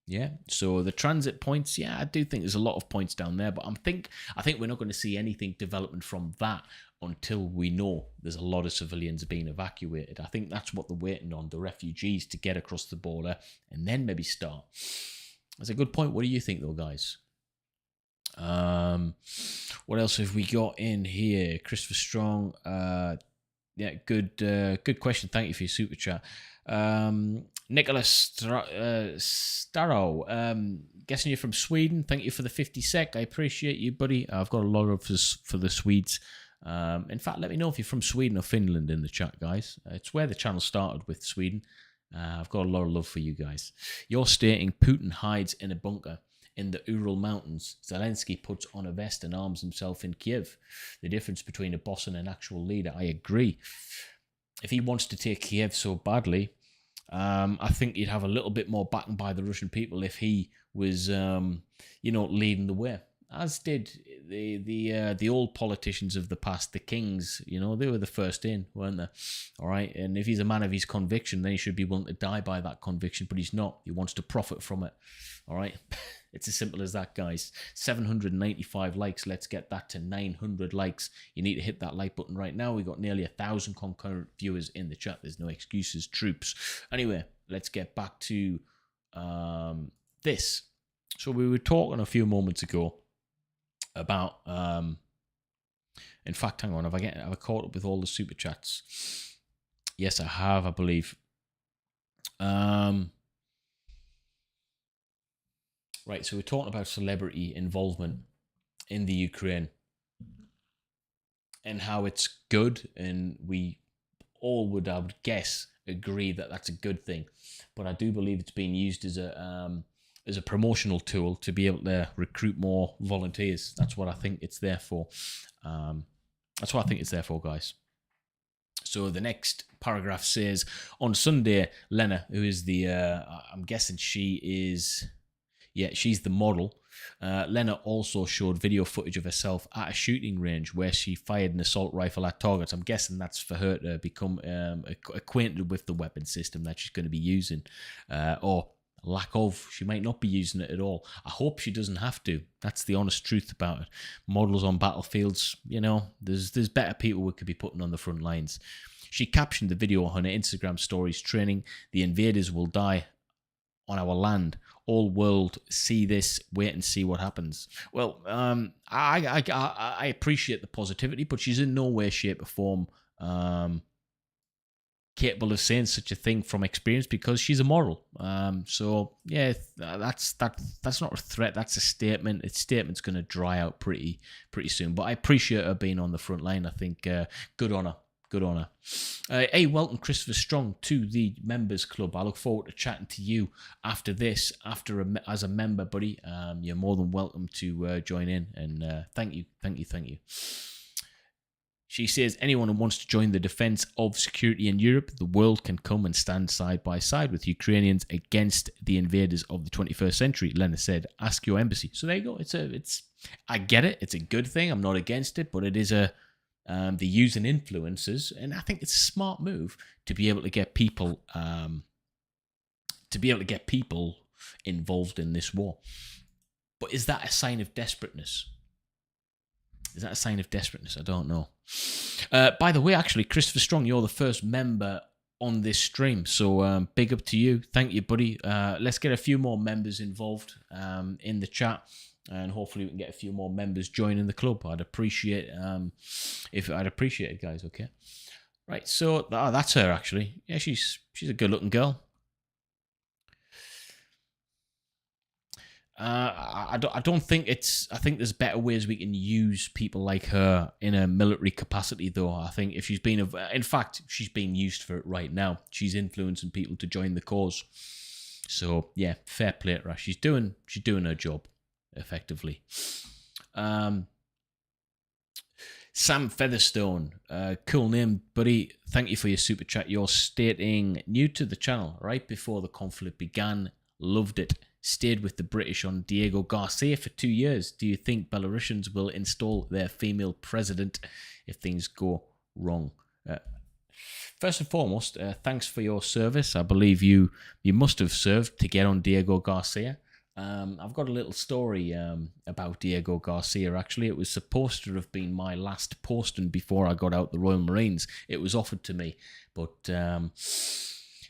Yeah, so the transit points, yeah, I do think there's a lot of points down there, but I think we're not going to see anything development from that until we know there's a lot of civilians being evacuated. I think that's what they're waiting on, the refugees to get across the border and then maybe start. That's a good point. What do you think, though, guys? What else have we got in here? Christopher Strong. Yeah, good question. Thank you for your super chat. Nicholas Starrow, guessing you're from Sweden. Thank you for the 50 sec. I appreciate you, buddy. I've got a lot of this for the Swedes. In fact, let me know if you're from Sweden or Finland in the chat, guys. It's where the channel started, with Sweden. I've got a lot of love for you guys. You're stating Putin hides in a bunker in the Ural Mountains. Zelensky puts on a vest and arms himself in Kiev. The difference between a boss and an actual leader. I agree. If he wants to take Kiev so badly, I think he'd have a little bit more backing by the Russian people if he was, leading the way. As did the old politicians of the past, the kings. They were the first in, weren't they? All right, and if he's a man of his conviction, then he should be willing to die by that conviction. But he's not. He wants to profit from it. All right, it's as simple as that, guys. 795 likes. Let's get that to 900 likes. You need to hit that like button right now. We got nearly 1,000 concurrent viewers in the chat. There's no excuses, troops. Anyway, let's get back to this. So we were talking a few moments ago about, in fact, hang on, have I caught up with all the super chats? Yes, I have, I believe. Right, so we're talking about celebrity involvement in the Ukraine and how it's good, and we all would, I would guess, agree that that's a good thing, but I do believe it's being used as a promotional tool to be able to recruit more volunteers. That's what I think it's there for. That's what I think it's there for, guys. So the next paragraph says, on Sunday, Lena, who is the, I'm guessing she is, yeah, she's the model. Lena also showed video footage of herself at a shooting range where she fired an assault rifle at targets. I'm guessing that's for her to become acquainted with the weapon system that she's going to be using, or lack of. She might not be using it at all. I hope she doesn't have to. That's the honest truth about it. Models on battlefields, you know, there's better people we could be putting on the front lines. She captioned the video on her Instagram stories, training, "The invaders will die on our land. All world see this. Wait and see what happens." Well, I appreciate the positivity, but she's in no way, shape, or form capable of saying such a thing from experience, because she's a model. So yeah, that's not a threat. That's a statement. Its statement's going to dry out pretty soon. But I appreciate her being on the front line. I think good on her. Good on her. Hey, welcome Christopher Strong to the members club. I look forward to chatting to you after this, as a member, buddy. You're more than welcome to join in, and thank you. She says, anyone who wants to join the defense of security in Europe, the world can come and stand side by side with Ukrainians against the invaders of the 21st century. Lena said, ask your embassy. So there you go. I get it. It's a good thing. I'm not against it, but it is the using influencers, and I think it's a smart move to be able to get people involved in this war. But is that a sign of desperateness? I don't know. By the way, actually, Christopher Strong, you're the first member on this stream, so big up to you. Thank you, buddy. Let's get a few more members involved in the chat, and hopefully we can get a few more members joining the club. I'd appreciate it, guys. Okay, right. So that's her, actually. Yeah, she's a good-looking girl. I don't think it's. I think there's better ways we can use people like her in a military capacity, though. I think if she's been, in fact, she's being used for it right now. She's influencing people to join the cause. So yeah, fair play to her. She's doing her job effectively. Sam Featherstone, cool name, buddy. Thank you for your super chat. You're stating new to the channel right before the conflict began. Loved it. Stayed with the British on Diego Garcia for 2 years. Do you think Belarusians will install their female president if things go wrong? First and foremost, thanks for your service. I believe you must have served to get on Diego Garcia. I've got a little story about Diego Garcia, actually. It was supposed to have been my last posting before I got out the Royal Marines. It was offered to me, but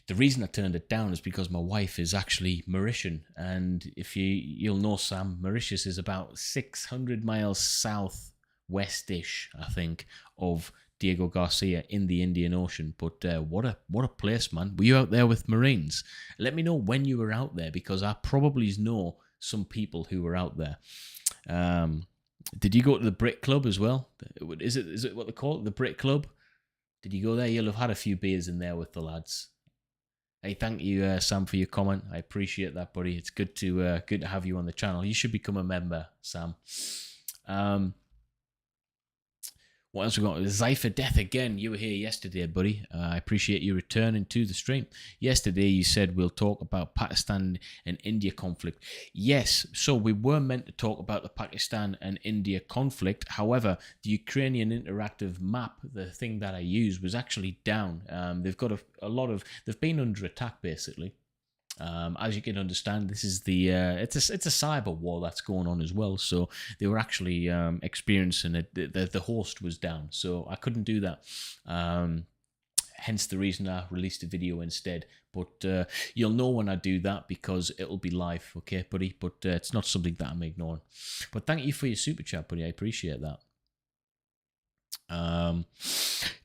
the reason I turned it down is because my wife is actually Mauritian, and if you'll know, Sam, Mauritius is about 600 miles southwest-ish, I think, of Diego Garcia in the Indian Ocean. But what a place, man. Were you out there with Marines? Let me know when you were out there, because I probably know some people who were out there. Did you go to the Brit Club as well? Is it what they call it, the Brit Club? Did you go there? You'll have had a few beers in there with the lads. Hey, thank you, Sam, for your comment. I appreciate that, buddy. It's good to have you on the channel. You should become a member, Sam. What else we got? Zypher Death again. You were here yesterday, buddy. I appreciate you returning to the stream. Yesterday, you said we'll talk about Pakistan and India conflict. Yes, so we were meant to talk about the Pakistan and India conflict. However, the Ukrainian interactive map, the thing that I use, was actually down. They've got they've been under attack, basically. As you can understand, this is it's a cyber war that's going on as well. So they were actually experiencing it. The host was down, so I couldn't do that. Hence the reason I released a video instead. But you'll know when I do that, because it'll be live, okay, buddy? But it's not something that I'm ignoring. But thank you for your super chat, buddy. I appreciate that.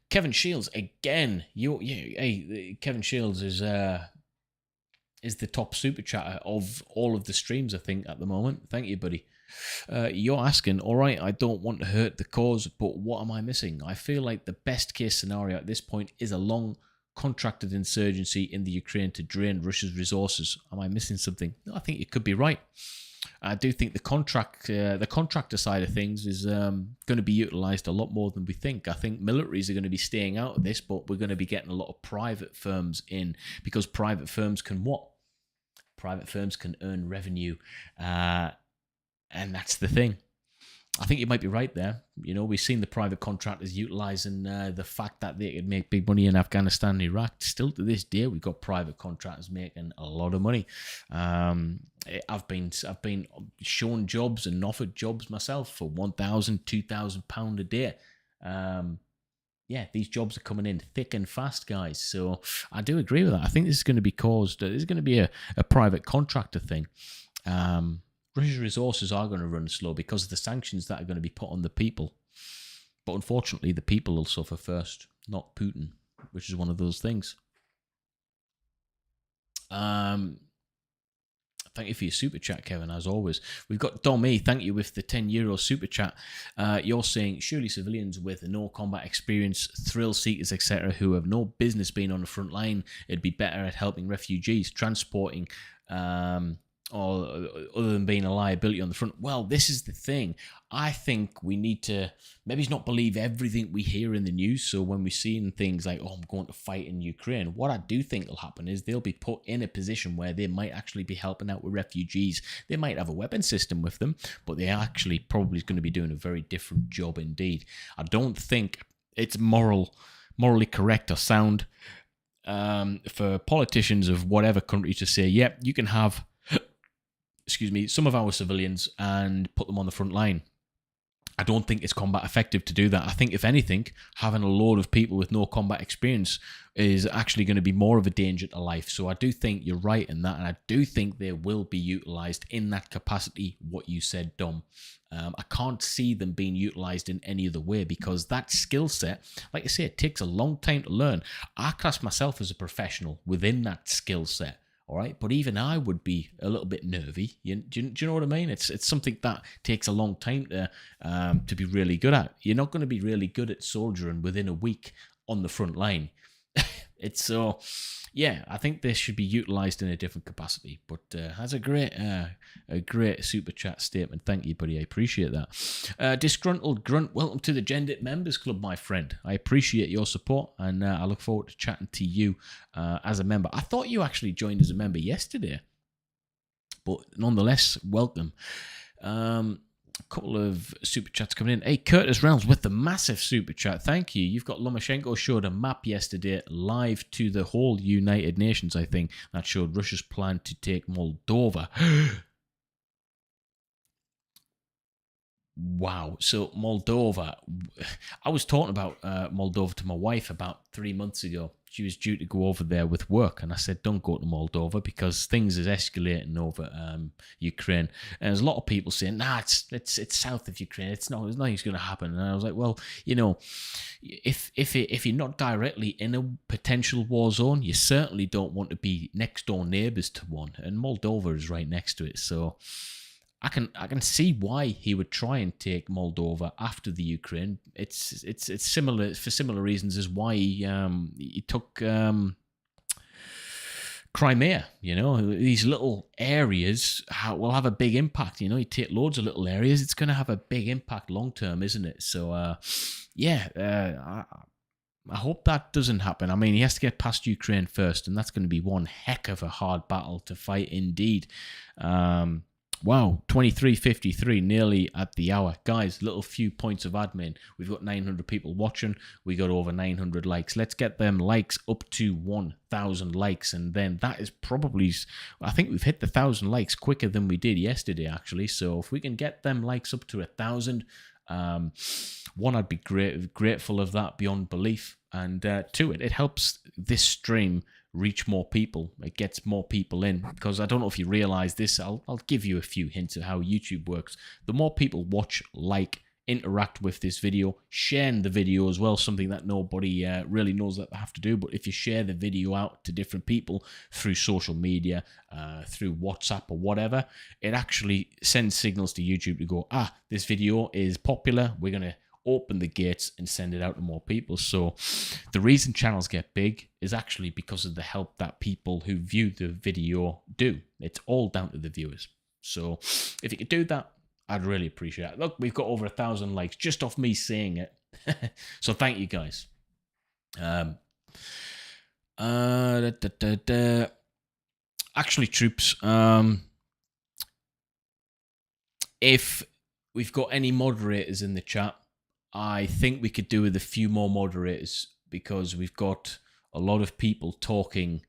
Kevin Shields again. Hey, Kevin Shields is the top super chatter of all of the streams, I think, at the moment. Thank you, buddy. You're asking, all right, I don't want to hurt the cause, but what am I missing? I feel like the best case scenario at this point is a long contracted insurgency in the Ukraine to drain Russia's resources. Am I missing something? No, I think you could be right. I do think the contractor side of things is going to be utilized a lot more than we think. I think militaries are going to be staying out of this, but we're going to be getting a lot of private firms in, because private firms can what? Private firms can earn revenue, and that's the thing. I think you might be right there. You know, we've seen the private contractors utilising the fact that they could make big money in Afghanistan and Iraq. Still to this day, we've got private contractors making a lot of money. I've been shown jobs and offered jobs myself for £1,000, £2,000 a day. Yeah, these jobs are coming in thick and fast, guys. So I do agree with that. I think this is going to be caused. This is going to be a private contractor thing. Russia's resources are going to run slow because of the sanctions that are going to be put on the people. But unfortunately, the people will suffer first, not Putin, which is one of those things. Thank you for your super chat, Kevin, as always. We've got Dom E. Thank you with the €10 super chat. You're saying, surely civilians with no combat experience, thrill seekers, etc., who have no business being on the front line, it'd be better at helping refugees, transporting, or other than being a liability on the front. Well, this is the thing. I think we need to maybe not believe everything we hear in the news. So when we're seeing things like, oh, I'm going to fight in Ukraine, what I do think will happen is they'll be put in a position where they might actually be helping out with refugees. They might have a weapon system with them, but they actually probably going to be doing a very different job indeed. I don't think it's morally correct or sound for politicians of whatever country to say, yep, you can have some of our civilians and put them on the front line. I don't think it's combat effective to do that. I think, if anything, having a load of people with no combat experience is actually going to be more of a danger to life. So I do think you're right in that, and I do think they will be utilised in that capacity, what you said, Dom. I can't see them being utilised in any other way, because that skill set, like I say, it takes a long time to learn. I class myself as a professional within that skill set. All right, but even I would be a little bit nervy. Do you know what I mean? It's something that takes a long time to be really good at. You're not going to be really good at soldiering within a week on the front line. Yeah, I think this should be utilised in a different capacity. But has a great super chat statement. Thank you, buddy. I appreciate that. Disgruntled Grunt, welcome to the Gendit Members Club, my friend. I appreciate your support, and I look forward to chatting to you as a member. I thought you actually joined as a member yesterday, but nonetheless, welcome. A couple of super chats coming in. Hey, Curtis Reynolds with the massive super chat. Thank you. You've got Lomachenko showed a map yesterday live to the whole United Nations, I think, that showed Russia's plan to take Moldova. Wow. So Moldova, I was talking about Moldova to my wife about 3 months ago. She was due to go over there with work, and I said, don't go to Moldova because things is escalating over Ukraine. And there's a lot of people saying, nah, it's south of Ukraine. There's nothing's going to happen. And I was like, well, you know, if you're not directly in a potential war zone, you certainly don't want to be next door neighbours to one. And Moldova is right next to it. So I can see why he would try and take Moldova after the Ukraine. It's similar for similar reasons as why he took Crimea. You know, these little areas will have a big impact. You know, you take loads of little areas, it's going to have a big impact long term, isn't it? So I hope that doesn't happen. I mean, he has to get past Ukraine first, and that's going to be one heck of a hard battle to fight indeed. Wow, 23:53, nearly at the hour. Guys, little few points of admin. We've got 900 people watching. We got over 900 likes. Let's get them likes up to 1,000 likes. And then that is probably, I think we've hit the 1,000 likes quicker than we did yesterday, actually. So if we can get them likes up to 1,000, one, I'd be grateful of that beyond belief. And two, it helps this stream reach more people. It gets more people in, because I don't know if you realize this. I'll give you a few hints of how YouTube works. The more people watch, like, interact with this video, sharing the video as well, something that nobody really knows that they have to do. But if you share the video out to different people through social media, through WhatsApp or whatever, it actually sends signals to YouTube to go, this video is popular. We're going to open the gates and send it out to more people. So the reason channels get big is actually because of the help that people who view the video do. It's all down to the viewers. So if you could do that, I'd really appreciate it. Look, we've got over 1,000 likes just off me saying it. So thank you guys. Actually, troops, if we've got any moderators in the chat, I think we could do with a few more moderators, because we've got a lot of people talking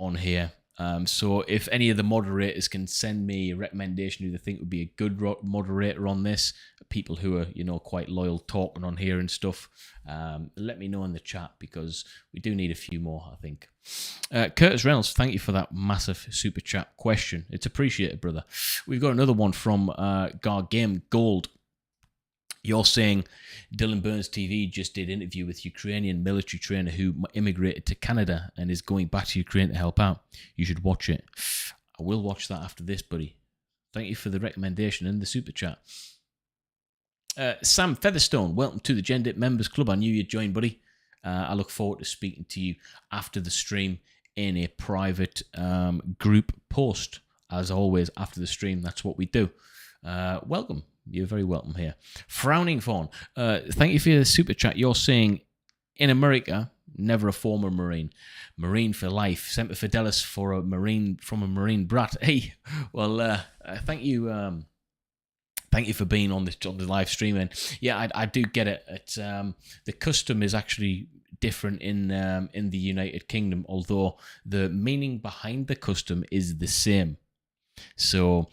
on here. So if any of the moderators can send me a recommendation who they think would be a good moderator on this, people who are, quite loyal talking on here and stuff, let me know in the chat, because we do need a few more, I think. Curtis Reynolds, thank you for that massive super chat question. It's appreciated, brother. We've got another one from Gargame Gold. You're saying Dylan Burns TV just did an interview with Ukrainian military trainer who immigrated to Canada and is going back to Ukraine to help out. You should watch it. I will watch that after this, buddy. Thank you for the recommendation and the super chat. Sam Featherstone, welcome to the Gendit Members Club. I knew you'd join, buddy. I look forward to speaking to you after the stream in a private group post. As always, after the stream, that's what we do. Welcome. You're very welcome here. Frowning Fawn, thank you for your super chat. You're saying, in America, never a former Marine. Marine for life. Semper Fidelis for a Marine, from a Marine brat. Hey, well, thank you. Thank you for being on the live stream. And yeah, I do get it. It's, the custom is actually different in the United Kingdom, although the meaning behind the custom is the same. So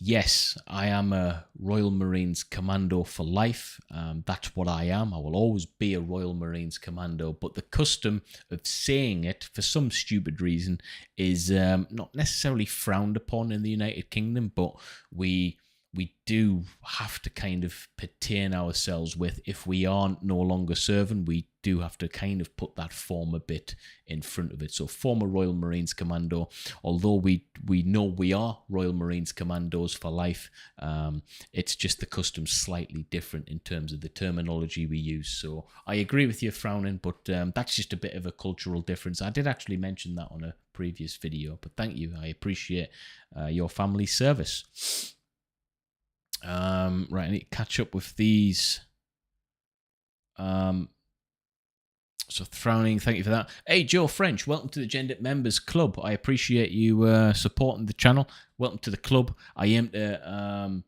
yes, I am a Royal Marines Commando for life. That's what I am. I will always be a Royal Marines Commando. But the custom of saying it, for some stupid reason, is not necessarily frowned upon in the United Kingdom. But we do have to kind of pertain ourselves with, if we aren't no longer serving, we do have to kind of put that former bit in front of it. So former Royal Marines Commando, although we know we are Royal Marines Commandos for life, it's just the custom's slightly different in terms of the terminology we use. So I agree with you, Frowning, but that's just a bit of a cultural difference. I did actually mention that on a previous video, but thank you. I appreciate your family service. Right, I need to catch up with these. So Frowning, thank you for that. Hey, Joe French, welcome to the Gendit Members Club. I appreciate you supporting the channel. Welcome to the club. I aim to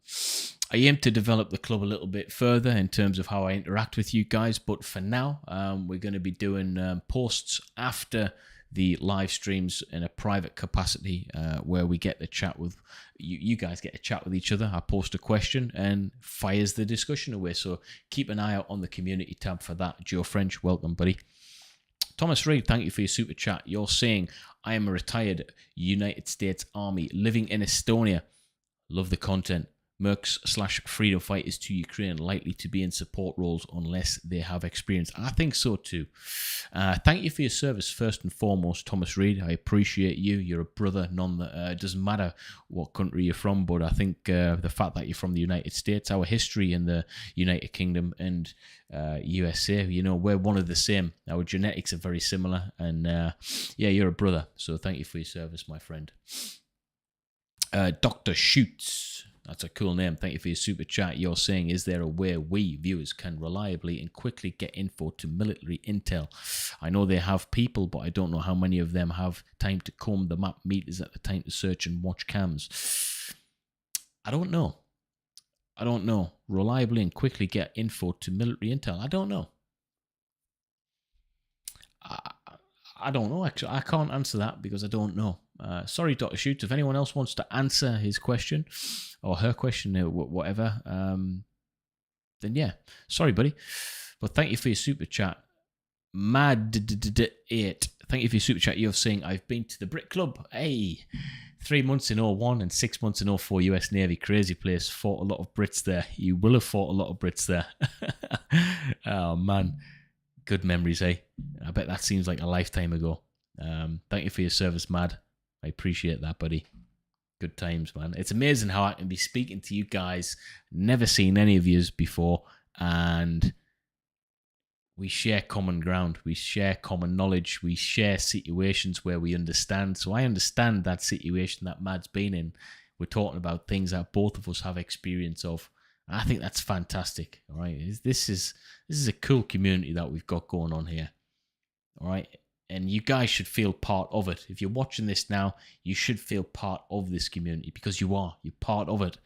develop the club a little bit further in terms of how I interact with you guys. But for now, we're going to be doing posts after the live streams in a private capacity, where we get to chat with you guys, get to chat with each other. I post a question and fires the discussion away. So keep an eye out on the community tab for that. Joe French, welcome, buddy. Thomas Reed, thank you for your super chat. You're saying, I am a retired United States Army living in Estonia. Love the content. Mercs/freedom fighters to Ukraine likely to be in support roles unless they have experience. I think so too. Thank you for your service first and foremost, Thomas Reed. I appreciate you. You're a brother. It doesn't matter what country you're from, but I think the fact that you're from the United States, our history in the United Kingdom and USA, we're one of the same. Our genetics are very similar, and yeah, you're a brother. So thank you for your service, my friend. Dr. Shoots. That's a cool name. Thank you for your super chat. You're saying, is there a way we, viewers, can reliably and quickly get info to military intel? I know they have people, but I don't know how many of them have time to comb the map meters at the time to search and watch cams. I don't know. Reliably and quickly get info to military intel. I don't know. I don't know, actually. I can't answer that because I don't know. Sorry, Dr. Shoots. If anyone else wants to answer his question or her question or whatever, then yeah. Sorry, buddy. But thank you for your super chat. Mad8. Thank you for your super chat. You're saying, I've been to the Brit Club. Hey, 3 months in 01 and 6 months in 04 US Navy. Crazy place. Fought a lot of Brits there. You will have fought a lot of Brits there. Oh, man. Good memories, eh? I bet that seems like a lifetime ago. Thank you for your service, Mad. I appreciate that, buddy. Good times, man. It's amazing how I can be speaking to you guys, never seen any of yous before, and we share common ground. We share common knowledge. We share situations where we understand. So I understand that situation that Mad's been in. We're talking about things that both of us have experience of. I think that's fantastic. All right, this is a cool community that we've got going on here. All right, and you guys should feel part of it. If you're watching this now, you should feel part of this community because you are. You're part of it.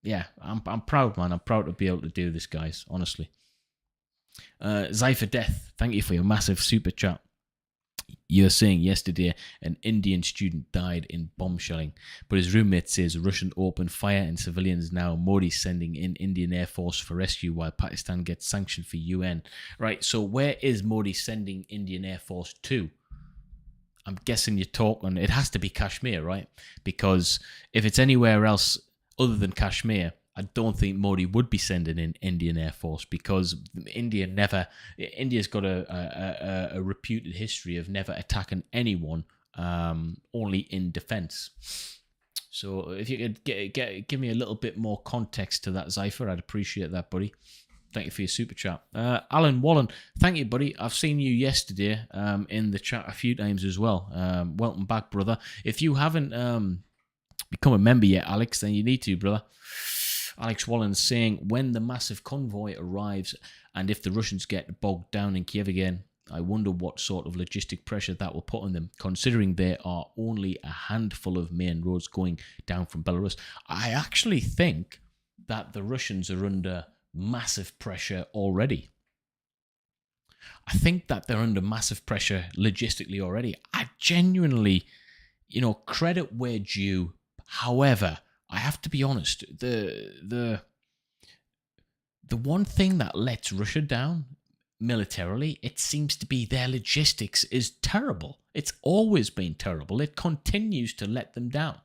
Yeah, I'm proud, man. I'm proud to be able to do this, guys. Honestly. Zypher Death, thank you for your massive super chat. You're saying yesterday an Indian student died in bomb shelling, but his roommate says Russian opened fire and civilians now. Modi sending in Indian Air Force for rescue while Pakistan gets sanctioned for UN. Right, so where is Modi sending Indian Air Force to? I'm guessing you're talking, it has to be Kashmir, right? Because if it's anywhere else other than Kashmir, I don't think Modi would be sending in Indian Air Force because India's got a reputed history of never attacking anyone, only in defense. So if you could give me a little bit more context to that, Zypher, I'd appreciate that, buddy. Thank you for your super chat. Alan Wallen, thank you, buddy. I've seen you yesterday in the chat a few times as well. Welcome back, brother. If you haven't become a member yet, Alex, then you need to, brother. Alex Wallen's saying, when the massive convoy arrives and if the Russians get bogged down in Kiev again, I wonder what sort of logistic pressure that will put on them, considering there are only a handful of main roads going down from Belarus. I actually think that the Russians are under massive pressure already. I think that they're under massive pressure logistically already. I genuinely, credit where due. However, I have to be honest, the one thing that lets Russia down militarily, it seems to be their logistics is terrible. It's always been terrible. It continues to let them down.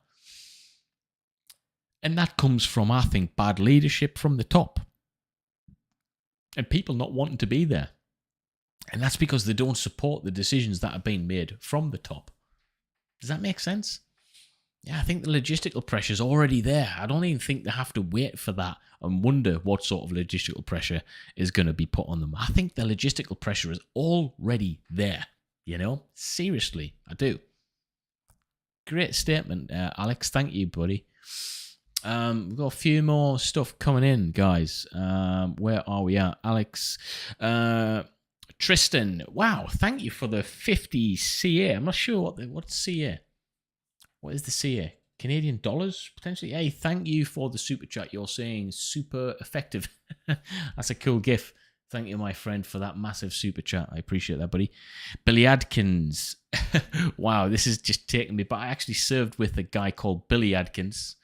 And that comes from, I think, bad leadership from the top. And people not wanting to be there. And that's because they don't support the decisions that are being made from the top. Does that make sense? Yeah, I think the logistical pressure is already there. I don't even think they have to wait for that and wonder what sort of logistical pressure is going to be put on them. I think the logistical pressure is already there, Seriously, I do. Great statement, Alex. Thank you, buddy. We've got a few more stuff coming in, guys. Where are we at? Alex. Tristan. Wow, thank you for the 50 CA. I'm not sure what's CA. What is the CA? Canadian dollars, potentially? Hey, thank you for the super chat. You're saying super effective. That's a cool gif. Thank you, my friend, for that massive super chat. I appreciate that, buddy. Billy Adkins. Wow, this is just taking me back. I actually served with a guy called Billy Adkins,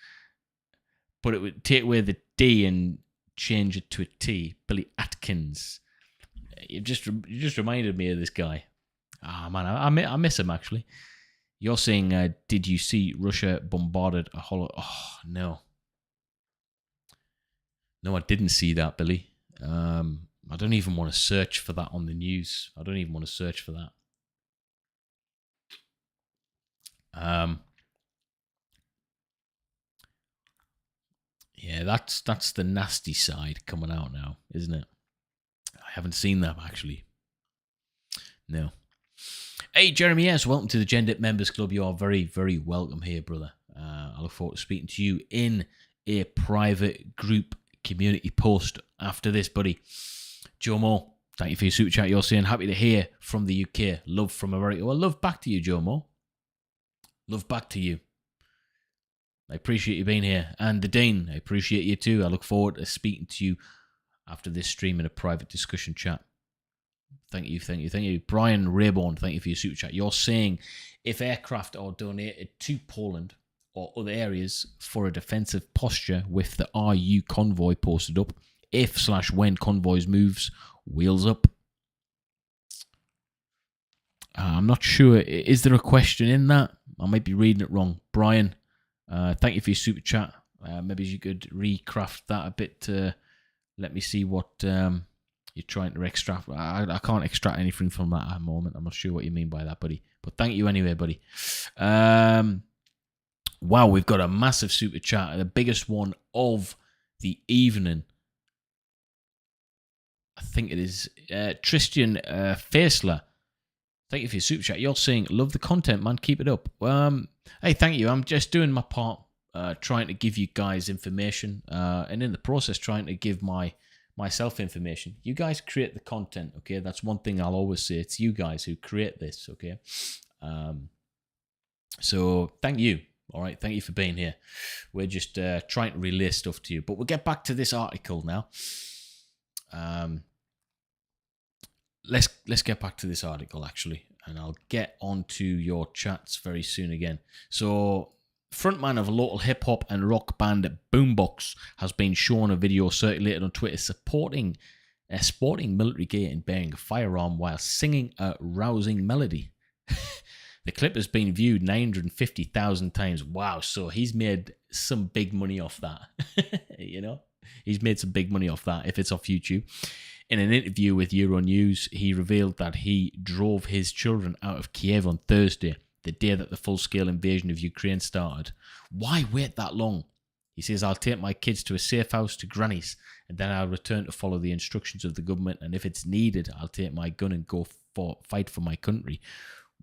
but it would take away the D and change it to a T. Billy Atkins. You just reminded me of this guy. Ah, man, I miss him, actually. You're saying, did you see Russia bombarded a hollow? Oh, no. No, I didn't see that, Billy. I don't even want to search for that on the news. I don't even want to search for that. Yeah, that's the nasty side coming out now, isn't it? I haven't seen that, actually. No. Hey, Jeremy, yes, welcome to the Gendip Members Club. You are very, very welcome here, brother. I look forward to speaking to you in a private group community post after this, buddy. Joe Moore, thank you for your super chat. You're saying, happy to hear from the UK. Love from America. Well, love back to you, Joe Moore. Love back to you. I appreciate you being here. And the Dean, I appreciate you too. I look forward to speaking to you after this stream in a private discussion chat. Thank you. Brian Rayborn, thank you for your super chat. You're saying if aircraft are donated to Poland or other areas for a defensive posture with the RU convoy posted up, if/when convoys moves, wheels up. I'm not sure. Is there a question in that? I might be reading it wrong. Brian, thank you for your super chat. Maybe you could recraft that a bit to let me see what you're trying to extract. I can't extract anything from that at the moment. I'm not sure what you mean by that, buddy. But thank you anyway, buddy. Wow, we've got a massive super chat, the biggest one of the evening. I think it is Tristan Faisler. Thank you for your super chat. You're saying, love the content, man. Keep it up. Hey, thank you. I'm just doing my part, trying to give you guys information, and in the process, trying to give myself information. You guys create the content, okay? That's one thing I'll always say. It's you guys who create this, okay? So thank you. All right, thank you for being here. We're just trying to relay stuff to you, but we'll get back to this article now. Let's get back to this article actually, and I'll get onto your chats very soon again. So, frontman of a local hip hop and rock band Boombox has been shown a video circulated on Twitter sporting military gear and bearing a firearm while singing a rousing melody. The clip has been viewed 950,000 times. Wow, so he's made some big money off that. You know, he's made some big money off that if it's off YouTube. In an interview with Euronews, he revealed that he drove his children out of Kiev on Thursday, the day that the full-scale invasion of Ukraine started. Why wait that long? He says, I'll take my kids to a safe house to granny's, and then I'll return to follow the instructions of the government, and if it's needed, I'll take my gun and go fight for my country.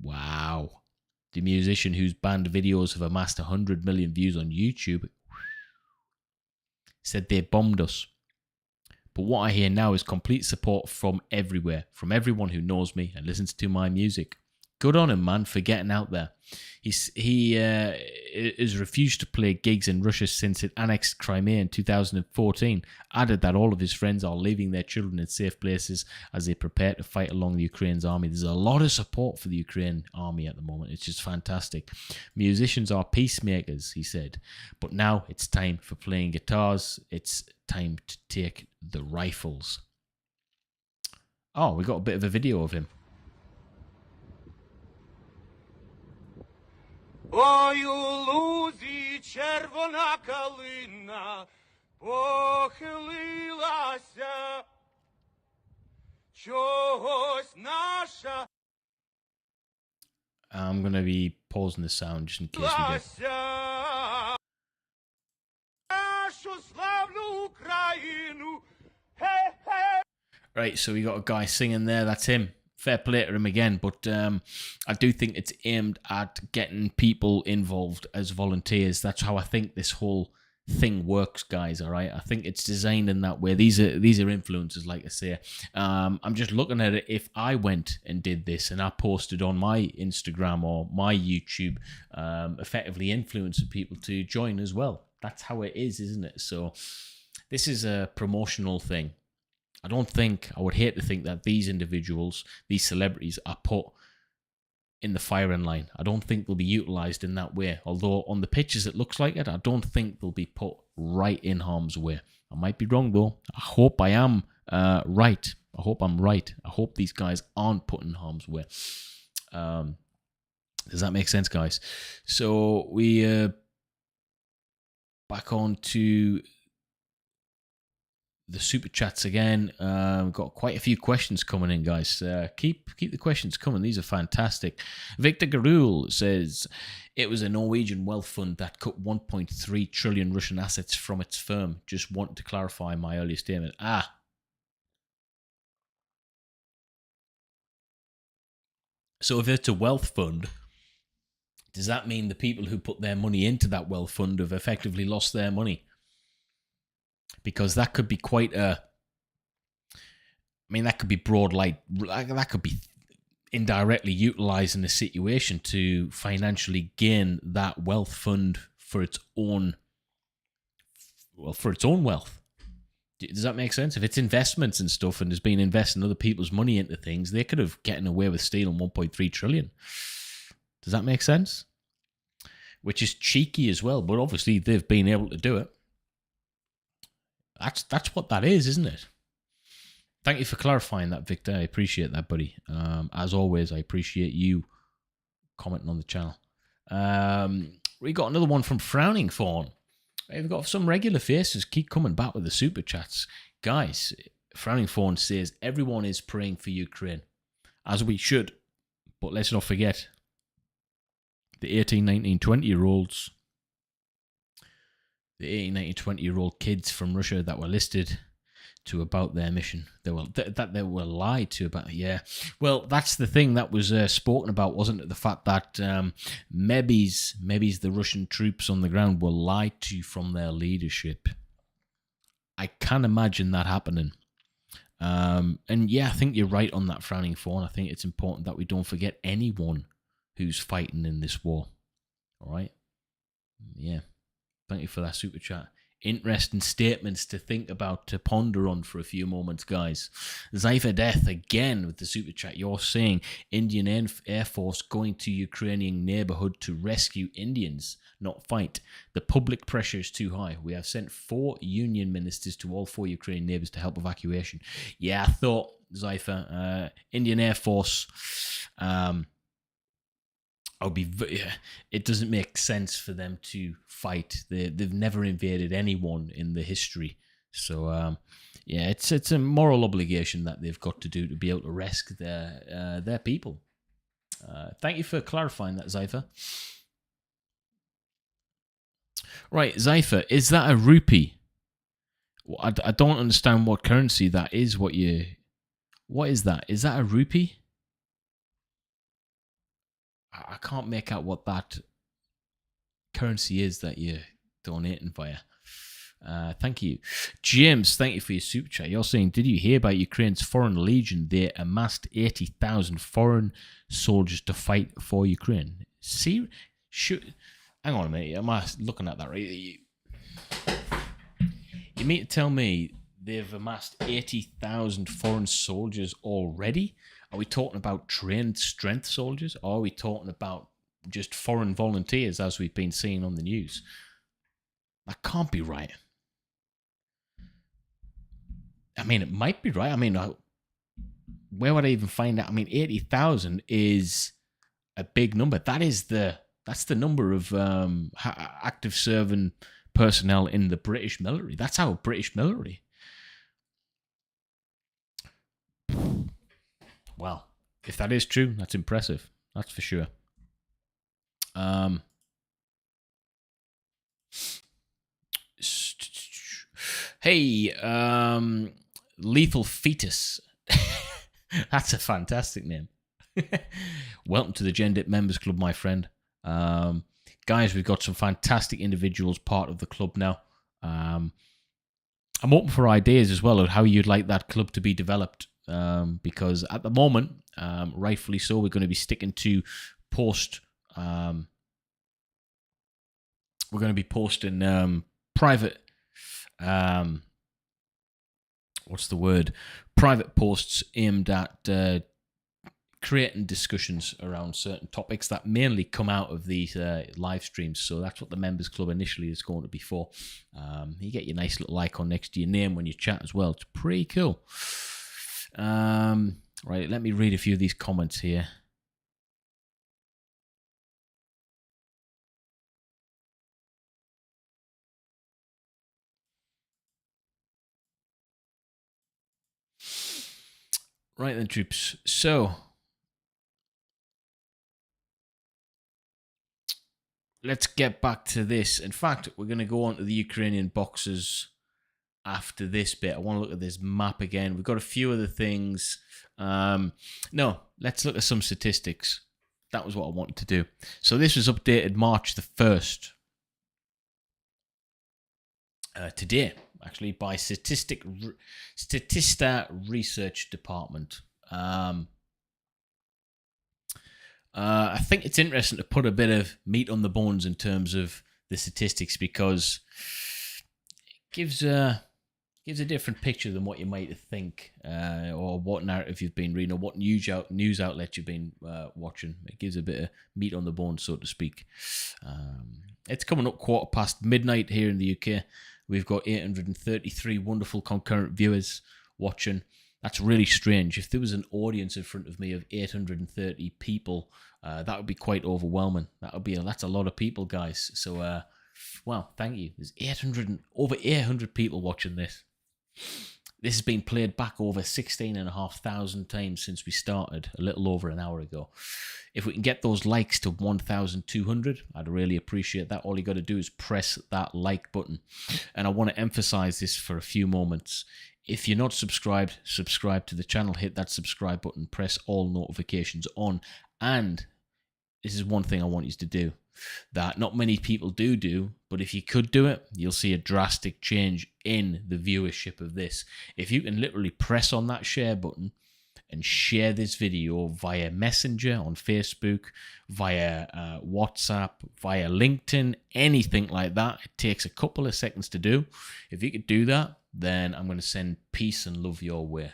Wow. The musician, whose band videos have amassed 100 million views on YouTube, said they bombed us. But what I hear now is complete support from everywhere, from everyone who knows me and listens to my music. Good on him, man, for getting out there. He has refused to play gigs in Russia since it annexed Crimea in 2014. Added that all of his friends are leaving their children in safe places as they prepare to fight along the Ukraine's army. There's a lot of support for the Ukraine army at the moment. It's just fantastic. Musicians are peacemakers, he said. But now it's time for playing guitars. It's time to take the rifles. Oh, we got a bit of a video of him. Ой, у лузі червона калина похилилася, чогось наша. I'm going to be pausing the sound just in case we get... Нашу славну Україну, хе-хе. Right, so we got a guy singing there. That's him. Fair play to him again, but I do think it's aimed at getting people involved as volunteers. That's how I think this whole thing works, guys. All right, I think it's designed in that way. These are influencers, like I say. I'm just looking at it. If I went and did this and I posted on my Instagram or my YouTube, effectively influencing people to join as well. That's how it is, isn't it? So this is a promotional thing. I would hate to think that these individuals, these celebrities, are put in the firing line. I don't think they'll be utilised in that way. Although on the pictures it looks like it, I don't think they'll be put right in harm's way. I might be wrong though. I hope I am right. I hope I'm right. I hope these guys aren't put in harm's way. Does that make sense, guys? So we back on to the super chats again. We've got quite a few questions coming in, guys. Keep the questions coming. These are fantastic. Victor Garul says, it was a Norwegian wealth fund that cut 1.3 trillion Russian assets from its firm. Just wanted to clarify my earlier statement. So if it's a wealth fund, does that mean the people who put their money into that wealth fund have effectively lost their money? Because that could be quite that could be broad light. That could be indirectly utilizing the situation to financially gain that wealth fund for its own wealth. Does that make sense? If it's investments and stuff and there's been investing other people's money into things, they could have gotten away with stealing 1.3 trillion. Does that make sense? Which is cheeky as well, but obviously they've been able to do it. That's what that is, isn't it? Thank you for clarifying that, Victor. I appreciate that, buddy. As always, I appreciate you commenting on the channel. We got another one from Frowning Fawn. We've got some regular faces keep coming back with the super chats. Guys, Frowning Fawn says, everyone is praying for Ukraine, as we should. But let's not forget, the 18, 19, 20-year-olds, the 18, 19, 20-year-old kids from Russia that were listed to about their mission. They were lied to about. Yeah, well, that's the thing that was spoken about, wasn't it? The fact that maybe the Russian troops on the ground were lied to from their leadership. I can imagine that happening. And yeah, I think you're right on that, Frowning Fawn. I think it's important that we don't forget anyone who's fighting in this war. All right? Yeah. Thank you for that super chat. Interesting statements to think about, to ponder on for a few moments, guys. Zypher Death, again, with the super chat. You're saying Indian Air Force going to Ukrainian neighborhood to rescue Indians, not fight. The public pressure is too high. We have sent 4 union ministers to all 4 Ukrainian neighbors to help evacuation. Yeah, I thought, Zypher, Indian Air Force... it doesn't make sense for them to fight. They've never invaded anyone in the history. So, yeah, it's a moral obligation that they've got to do to be able to rescue their people. Thank you for clarifying that, Zypher. Right, Zypher, is that a rupee? Well, I don't understand what currency that is. What is that? Is that a rupee? I can't make out what that currency is that you're donating via. Thank you. James, thank you for your super chat. You're saying, did you hear about Ukraine's Foreign Legion? They amassed 80,000 foreign soldiers to fight for Ukraine. See, hang on a minute. Am I looking at that right? You mean to tell me they've amassed 80,000 foreign soldiers already? Are we talking about trained strength soldiers? Or are we talking about just foreign volunteers, as we've been seeing on the news? That can't be right. I mean, it might be right. I mean, where would I even find out? I mean, 80,000 is a big number. That's the number of active serving personnel in the British military. That's our British military. Well, if that is true, that's impressive. That's for sure. Hey, Lethal Fetus. That's a fantastic name. Welcome to the Gendip Members Club, my friend. Guys, we've got some fantastic individuals part of the club now. I'm open for ideas as well of how you'd like that club to be developed. Because at the moment, rightfully so, we're going to be sticking to post. We're going to be posting private. What's the word? Private posts aimed at creating discussions around certain topics that mainly come out of these live streams. So that's what the Members Club initially is going to be for. You get your nice little icon next to your name when you chat as well. It's pretty cool. Right, let me read a few of these comments here. Right then, troops. So, let's get back to this. In fact, we're going to go on to the Ukrainian boxers after this bit. I want to look at this map again. We've got a few other things. No, let's look at some statistics. That was what I wanted to do. So this was updated March the 1st. Today, actually, by Statista Research Department. I think it's interesting to put a bit of meat on the bones in terms of the statistics, because it gives a different picture than what you might think, or what narrative you've been reading, or what news outlet you've been watching. It gives a bit of meat on the bones, so to speak. It's coming up midnight here in the UK. We've got 833 wonderful concurrent viewers watching. That's really strange. If there was an audience in front of me of 830 people, that would be quite overwhelming. That's a lot of people, guys. So, well, thank you. There's over 800 people watching this. This has been played back over 16,500 times since we started a little over an hour ago. If we can get those likes to 1,200, I'd really appreciate that. All you got to do is press that like button. And I want to emphasize this for a few moments. If you're not subscribed, subscribe to the channel, hit that subscribe button, press all notifications on. And this is one thing I want you to do that not many people do, but if you could do it, you'll see a drastic change in the viewership of this. If you can literally press on that share button and share this video via Messenger on Facebook, via WhatsApp, via LinkedIn, anything like that, it takes a couple of seconds to do. If you could do that, then I'm going to send peace and love your way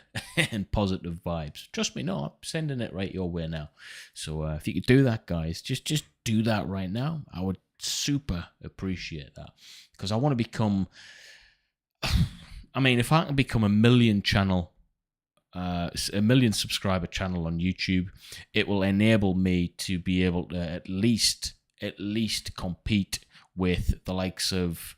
and positive vibes. Trust me, no, I'm sending it right your way now. So if you could do that, guys, just do that right now. I would super appreciate that, because I want to become, I mean, if I can become a million subscriber channel on YouTube, it will enable me to be able to at least compete with the likes of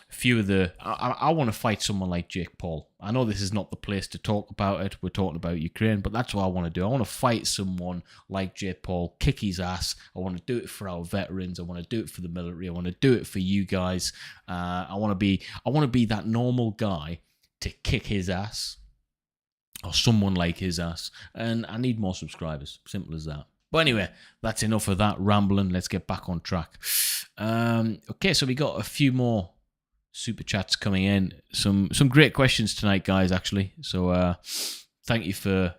few of the, I want to fight someone like Jake Paul. I know this is not the place to talk about it. We're talking about Ukraine, but that's what I want to do. I want to fight someone like Jake Paul, kick his ass. I want to do it for our veterans. I want to do it for the military. I want to do it for you guys. I want to be that normal guy to kick his ass, or someone like his ass. And I need more subscribers. Simple as that. But anyway, that's enough of that rambling. Let's get back on track. Okay, so we got a few more super chats coming in. Some great questions tonight, guys, actually. So thank you for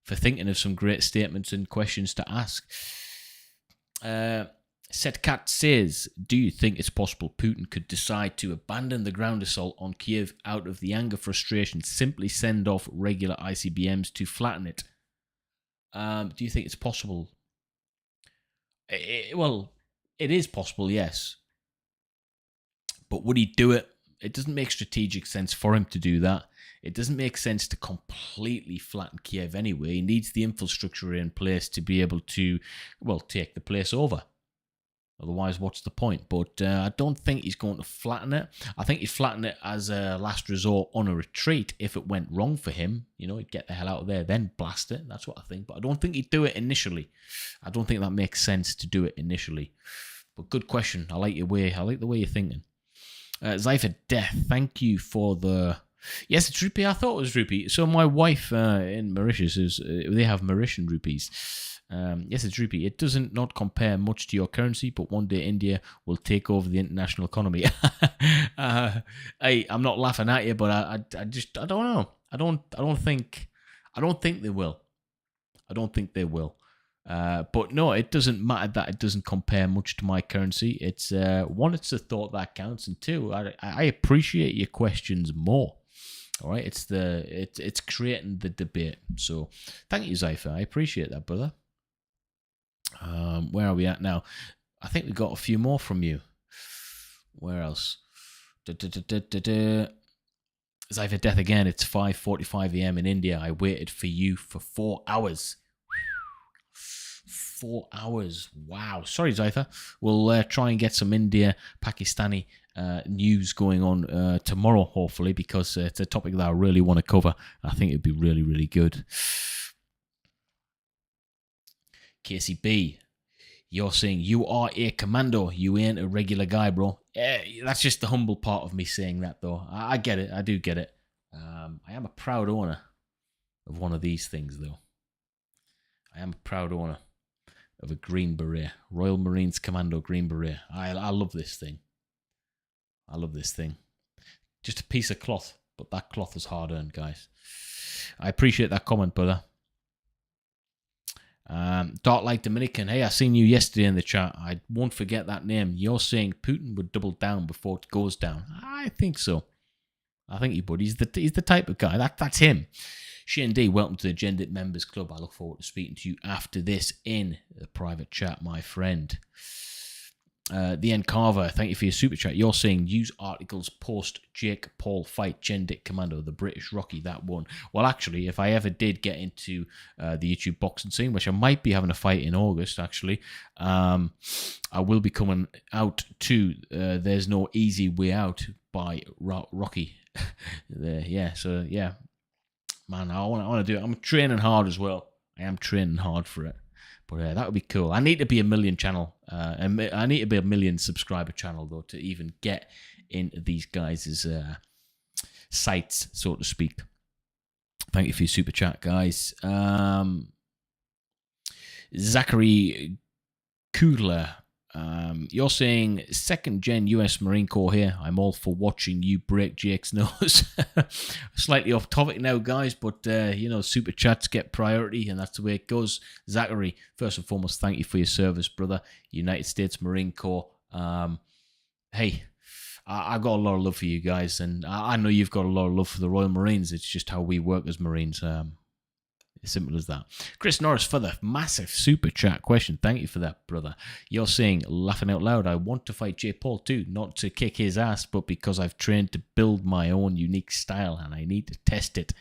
thinking of some great statements and questions to ask. Setcat says, do you think it's possible Putin could decide to abandon the ground assault on Kiev out of the anger, frustration, simply send off regular ICBMs to flatten it? Do you think it's possible? Well, it is possible, yes. But would he do it? It doesn't make strategic sense for him to do that. It doesn't make sense to completely flatten Kiev anyway. He needs the infrastructure in place to be able to, well, take the place over. Otherwise, what's the point? But I don't think he's going to flatten it. I think he'd flatten it as a last resort on a retreat if it went wrong for him. You know, he'd get the hell out of there, then blast it. That's what I think. But I don't think he'd do it initially. I don't think that makes sense to do it initially. But good question. I like the way you're thinking. Zypher Death, thank you for the... Yes, it's rupee. I thought it was rupee. So my wife in Mauritius, they have Mauritian rupees. Yes, it's rupee. It doesn't not compare much to your currency, but one day India will take over the international economy. I'm not laughing at you, but I don't know. I don't think they will. I don't think they will. But no, it doesn't matter that it doesn't compare much to my currency. It's one, it's the thought that counts, and two, I appreciate your questions more. All right, it's creating the debate. So thank you, Zypher. I appreciate that, brother. Where are we at now? I think we got a few more from you. Where else? Zypher Death again. It's 5:45 a.m. in India. I waited for you for 4 hours. 4 hours. Wow. Sorry, Zypher. We'll try and get some India, Pakistani news going on tomorrow, hopefully, because it's a topic that I really want to cover. I think it'd be really, really good. KCB, you're saying you are a commando. You ain't a regular guy, bro. That's just the humble part of me saying that, though. I get it. I do get it. I am a proud owner of one of these things, though. I am a proud owner of a Green Beret. Royal Marines Commando Green Beret. I love this thing. I love this thing. Just a piece of cloth, but that cloth is hard-earned, guys. I appreciate that comment, brother. Dark Like Dominican. Hey, I seen you yesterday in the chat. I won't forget that name. You're saying Putin would double down before it goes down. I think so. I think he would. He's the type of guy. That's him. Shane D, welcome to the Gendit Members Club. I look forward to speaking to you after this in the private chat, my friend. The End Carver, thank you for your super chat. You're saying news articles post Jake Paul fight Dit Commando, the British Rocky, that one. Well, actually, if I ever did get into the YouTube boxing scene, which I might be having a fight in August, actually, I will be coming out to There's No Easy Way Out by Rocky. Yeah, so yeah, man, I want to do it. I'm training hard as well. I am training hard for it. But that would be cool. I need to be a million channel. I need to be a million subscriber channel though to even get in these guys' sites, so to speak. Thank you for your super chat, guys. Zachary Kudler, you're saying second gen US Marine Corps here. I'm all for watching you break Jake's nose. Slightly off topic now, guys, but super chats get priority, and that's the way it goes. Zachary, first and foremost, thank you for your service, brother. United States Marine Corps. Hey, I got a lot of love for you guys, and I know you've got a lot of love for the Royal Marines. It's just how we work as Marines. As simple as that. Chris Norris for the massive super chat question. Thank you for that, brother. You're saying, laughing out loud, I want to fight J. Paul too, not to kick his ass, but because I've trained to build my own unique style and I need to test it.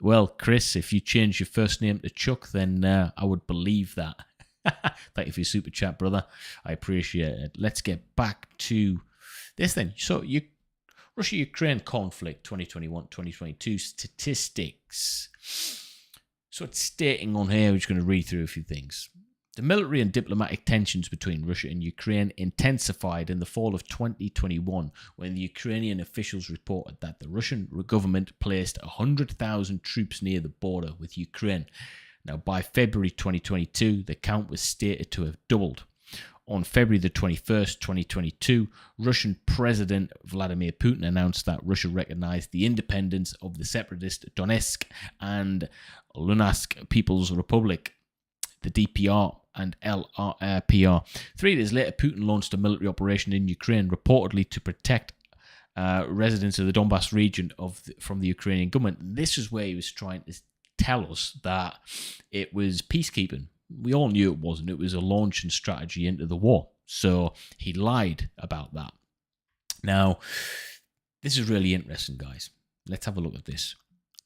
Well, Chris, if you change your first name to Chuck, then I would believe that. Thank you for your super chat, brother. I appreciate it. Let's get back to this then. So, Russia-Ukraine conflict 2021-2022 statistics. So it's stating on here, we're just going to read through a few things. The military and diplomatic tensions between Russia and Ukraine intensified in the fall of 2021 when the Ukrainian officials reported that the Russian government placed 100,000 troops near the border with Ukraine. Now, by February 2022, the count was stated to have doubled. On February the 21st, 2022, Russian President Vladimir Putin announced that Russia recognized the independence of the separatist Donetsk and Luhansk People's Republic, the DPR and LRPR. 3 days later, Putin launched a military operation in Ukraine, reportedly to protect residents of the Donbass region from the Ukrainian government. This is where he was trying to tell us that it was peacekeeping. We all knew it wasn't. It was a launching strategy into the war. So he lied about that. Now, this is really interesting, guys. Let's have a look at this.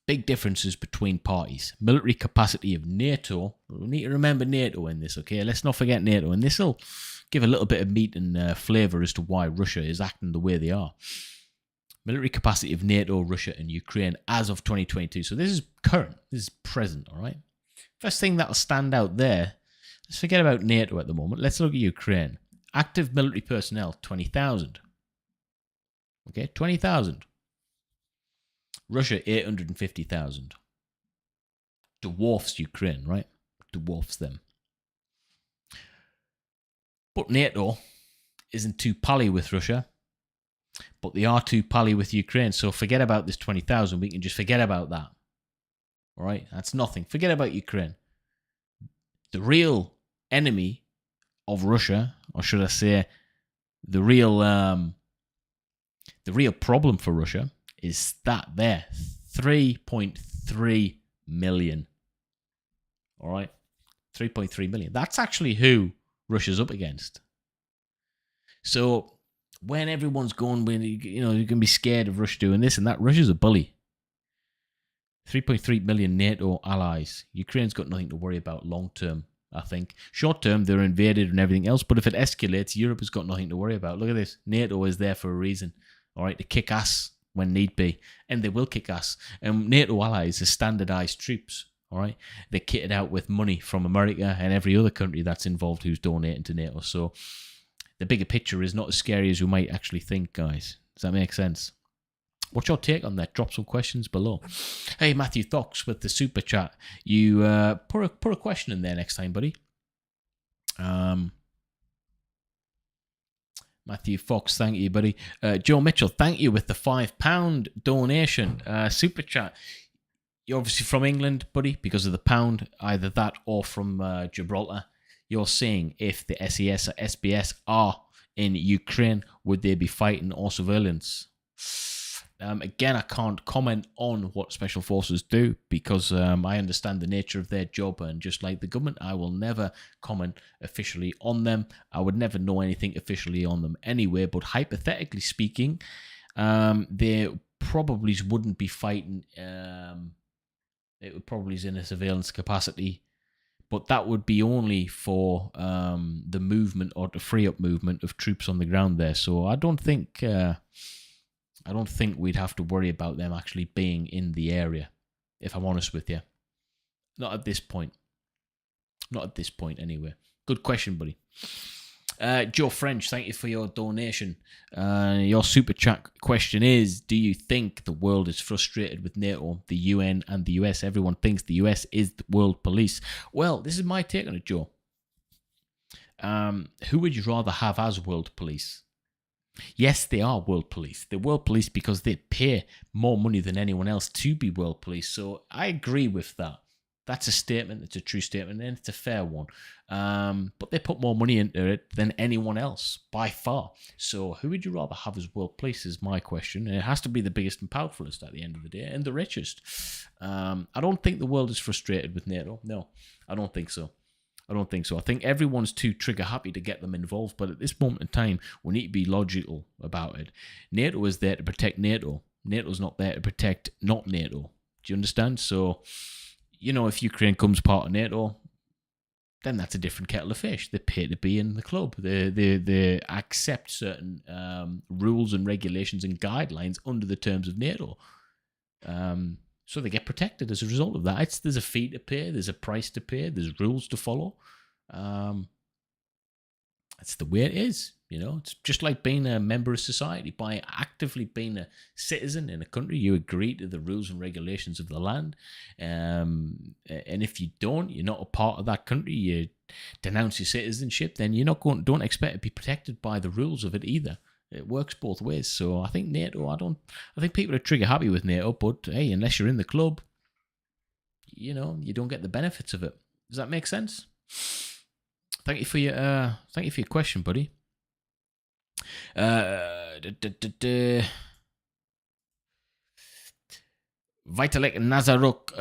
Big differences between parties. Military capacity of NATO. We need to remember NATO in this, okay? Let's not forget NATO. And this will give a little bit of meat and flavour as to why Russia is acting the way they are. Military capacity of NATO, Russia and Ukraine as of 2022. So this is current. This is present, all right? First thing that'll stand out there, let's forget about NATO at the moment. Let's look at Ukraine. Active military personnel, 20,000. Okay, 20,000. Russia, 850,000. Dwarfs Ukraine, right? Dwarfs them. But NATO isn't too pally with Russia. But they are too pally with Ukraine. So forget about this 20,000. We can just forget about that. All right, that's nothing. Forget about Ukraine. The real enemy of Russia, or should I say, the real problem for Russia is that there, 3.3 million. All right, 3.3 million. That's actually who Russia's up against. So when everyone's going, you can be scared of Russia doing this and that. Russia's a bully. 3.3 million NATO allies. Ukraine's got nothing to worry about long term, I think. Short term, they're invaded and everything else, but if it escalates, Europe has got nothing to worry about. Look at this. NATO is there for a reason, all right, to kick ass when need be, and they will kick ass. And NATO allies are standardized troops, all right? They're kitted out with money from America and every other country that's involved who's donating to NATO. So the bigger picture is not as scary as you might actually think, guys. Does that make sense? What's your take on that? Drop some questions below. Hey, Matthew Thox with the super chat. You put a question in there next time, buddy. Matthew Fox, thank you, buddy. Joe Mitchell, thank you with the £5 donation. Super chat. You're obviously from England, buddy, because of the pound. Either that or from Gibraltar. You're saying if the SES or SBS are in Ukraine, would they be fighting or surveillance? Again, I can't comment on what special forces do because I understand the nature of their job, and just like the government, I will never comment officially on them. I would never know anything officially on them anyway, but hypothetically speaking, they probably wouldn't be fighting. It would probably be in a surveillance capacity, but that would be only for the movement or to free up movement of troops on the ground there. So I don't think I don't think we'd have to worry about them actually being in the area, if I'm honest with you. Not at this point. Not at this point, anyway. Good question, buddy. Joe French, thank you for your donation. Your super chat question is, do you think the world is frustrated with NATO, the UN, and the US? Everyone thinks the US is the world police. Well, this is my take on it, Joe. Who would you rather have as world police? Yes, they are world police. They're world police because they pay more money than anyone else to be world police. So I agree with that. That's a statement. It's a true statement, and it's a fair one. But they put more money into it than anyone else, by far. So who would you rather have as world police is my question. And it has to be the biggest and powerfulest at the end of the day, and the richest. I don't think the world is frustrated with NATO. No, I don't think so. I don't think so. I think everyone's too trigger happy to get them involved. But at this moment in time, we need to be logical about it. NATO is there to protect NATO. NATO's not there to protect not NATO. Do you understand? So, you know, if Ukraine comes part of NATO, then that's a different kettle of fish. They pay to be in the club. They accept certain rules and regulations and guidelines under the terms of NATO. So they get protected as a result of that. There's a fee to pay. There's a price to pay. There's rules to follow. That's the way it is. You know, it's just like being a member of society. By actively being a citizen in a country, you agree to the rules and regulations of the land. And if you don't, you're not a part of that country, you denounce your citizenship, then you're not don't expect to be protected by the rules of it either. It works both ways. So I think NATO, I think people are trigger happy with NATO, but hey, unless you're in the club, you know, you don't get the benefits of it. Does that make sense? Thank you for your question, buddy. Vitalik Nazaruk,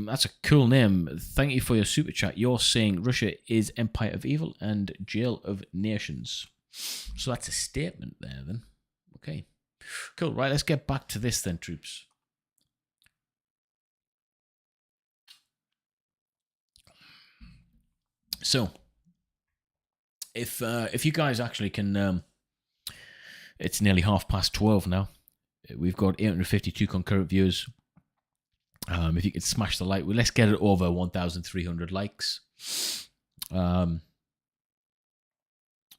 that's a cool name. Thank you for your super chat. You're saying Russia is empire of evil and jail of nations. So that's a statement there then. Okay. Cool. Right, let's get back to this then, troops. So, if you guys actually can, it's nearly 12:30 now. We've got 852 concurrent viewers. If you could smash the like, well, let's get it over 1,300 likes.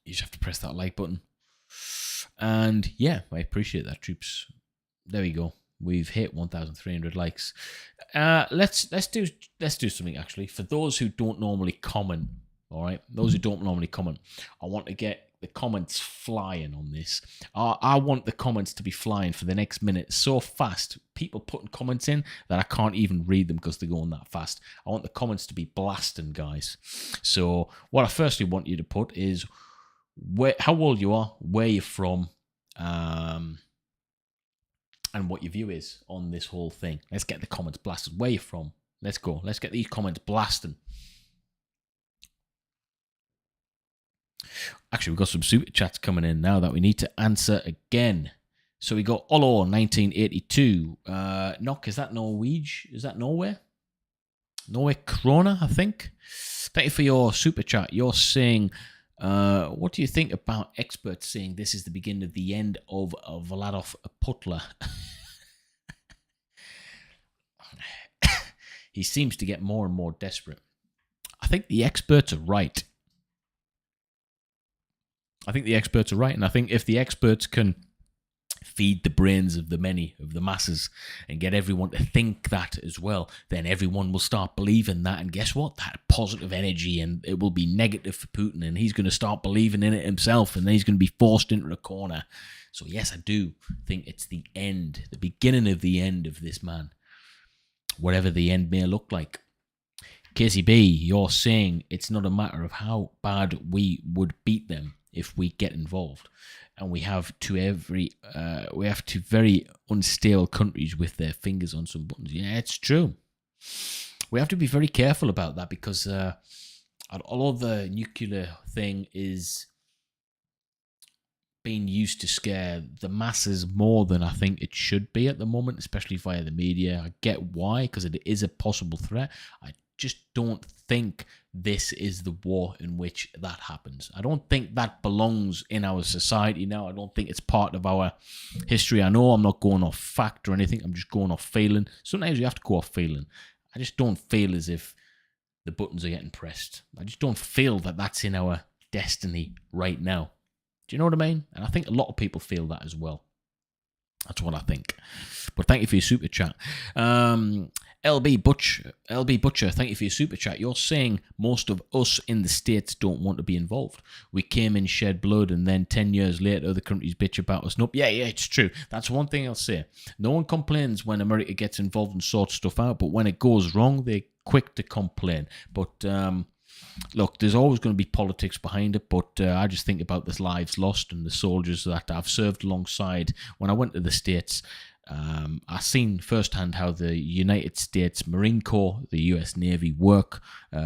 You just have to press that like button. And yeah, I appreciate that, troops. There we go. We've hit 1,300 likes. Let's do something actually. For those who don't normally comment, all right, those who don't normally comment, I want to get the comments flying on this. I want the comments to be flying for the next minute so fast. People putting comments in that I can't even read them because they're going that fast. I want the comments to be blasting, guys. So what I firstly want you to put is how old you are, where you're from, and what your view is on this whole thing. Let's get the comments blasted. Where you're from. Let's go. Let's get these comments blasting. Actually, we've got some super chats coming in now that we need to answer again. So we got Olo 1982. Nok, is that Norway? Is that Norway? Norway Krona, I think. Thank you for your super chat. You're saying, what do you think about experts saying this is the beginning of the end of Vladov Putler? He seems to get more and more desperate. I think the experts are right. And I think if the experts can feed the brains of the many, of the masses, and get everyone to think that as well, then everyone will start believing that. And guess what? That positive energy, and it will be negative for Putin, and he's going to start believing in it himself, and then he's going to be forced into a corner. So yes, I do think it's the end, the beginning of the end of this man, whatever the end may look like. KCB, you're saying it's not a matter of how bad we would beat them if we get involved, and we have two very unstable countries with their fingers on some buttons. Yeah, it's true. We have to be very careful about that because although the nuclear thing is being used to scare the masses more than I think it should be at the moment, especially via the media. I get why, because it is a possible threat. I just don't think this is the war in which that happens. I don't think that belongs in our society now. I don't think it's part of our history. I know I'm not going off fact or anything. I'm just going off feeling. Sometimes you have to go off feeling. I just don't feel as if the buttons are getting pressed. I just don't feel that that's in our destiny right now. Do you know what I mean? And I think a lot of people feel that as well. That's what I think. But thank you for your super chat. LB Butcher, thank you for your super chat. You're saying most of us in the States don't want to be involved. We came in, shed blood, and then 10 years later, other countries bitch about us. Nope, yeah, it's true. That's one thing I'll say. No one complains when America gets involved and sorts stuff out, but when it goes wrong, they're quick to complain. But look, there's always going to be politics behind it, but I just think about the lives lost and the soldiers that I've served alongside. When I went to the States, I've seen firsthand how the United States Marine Corps, the US Navy work,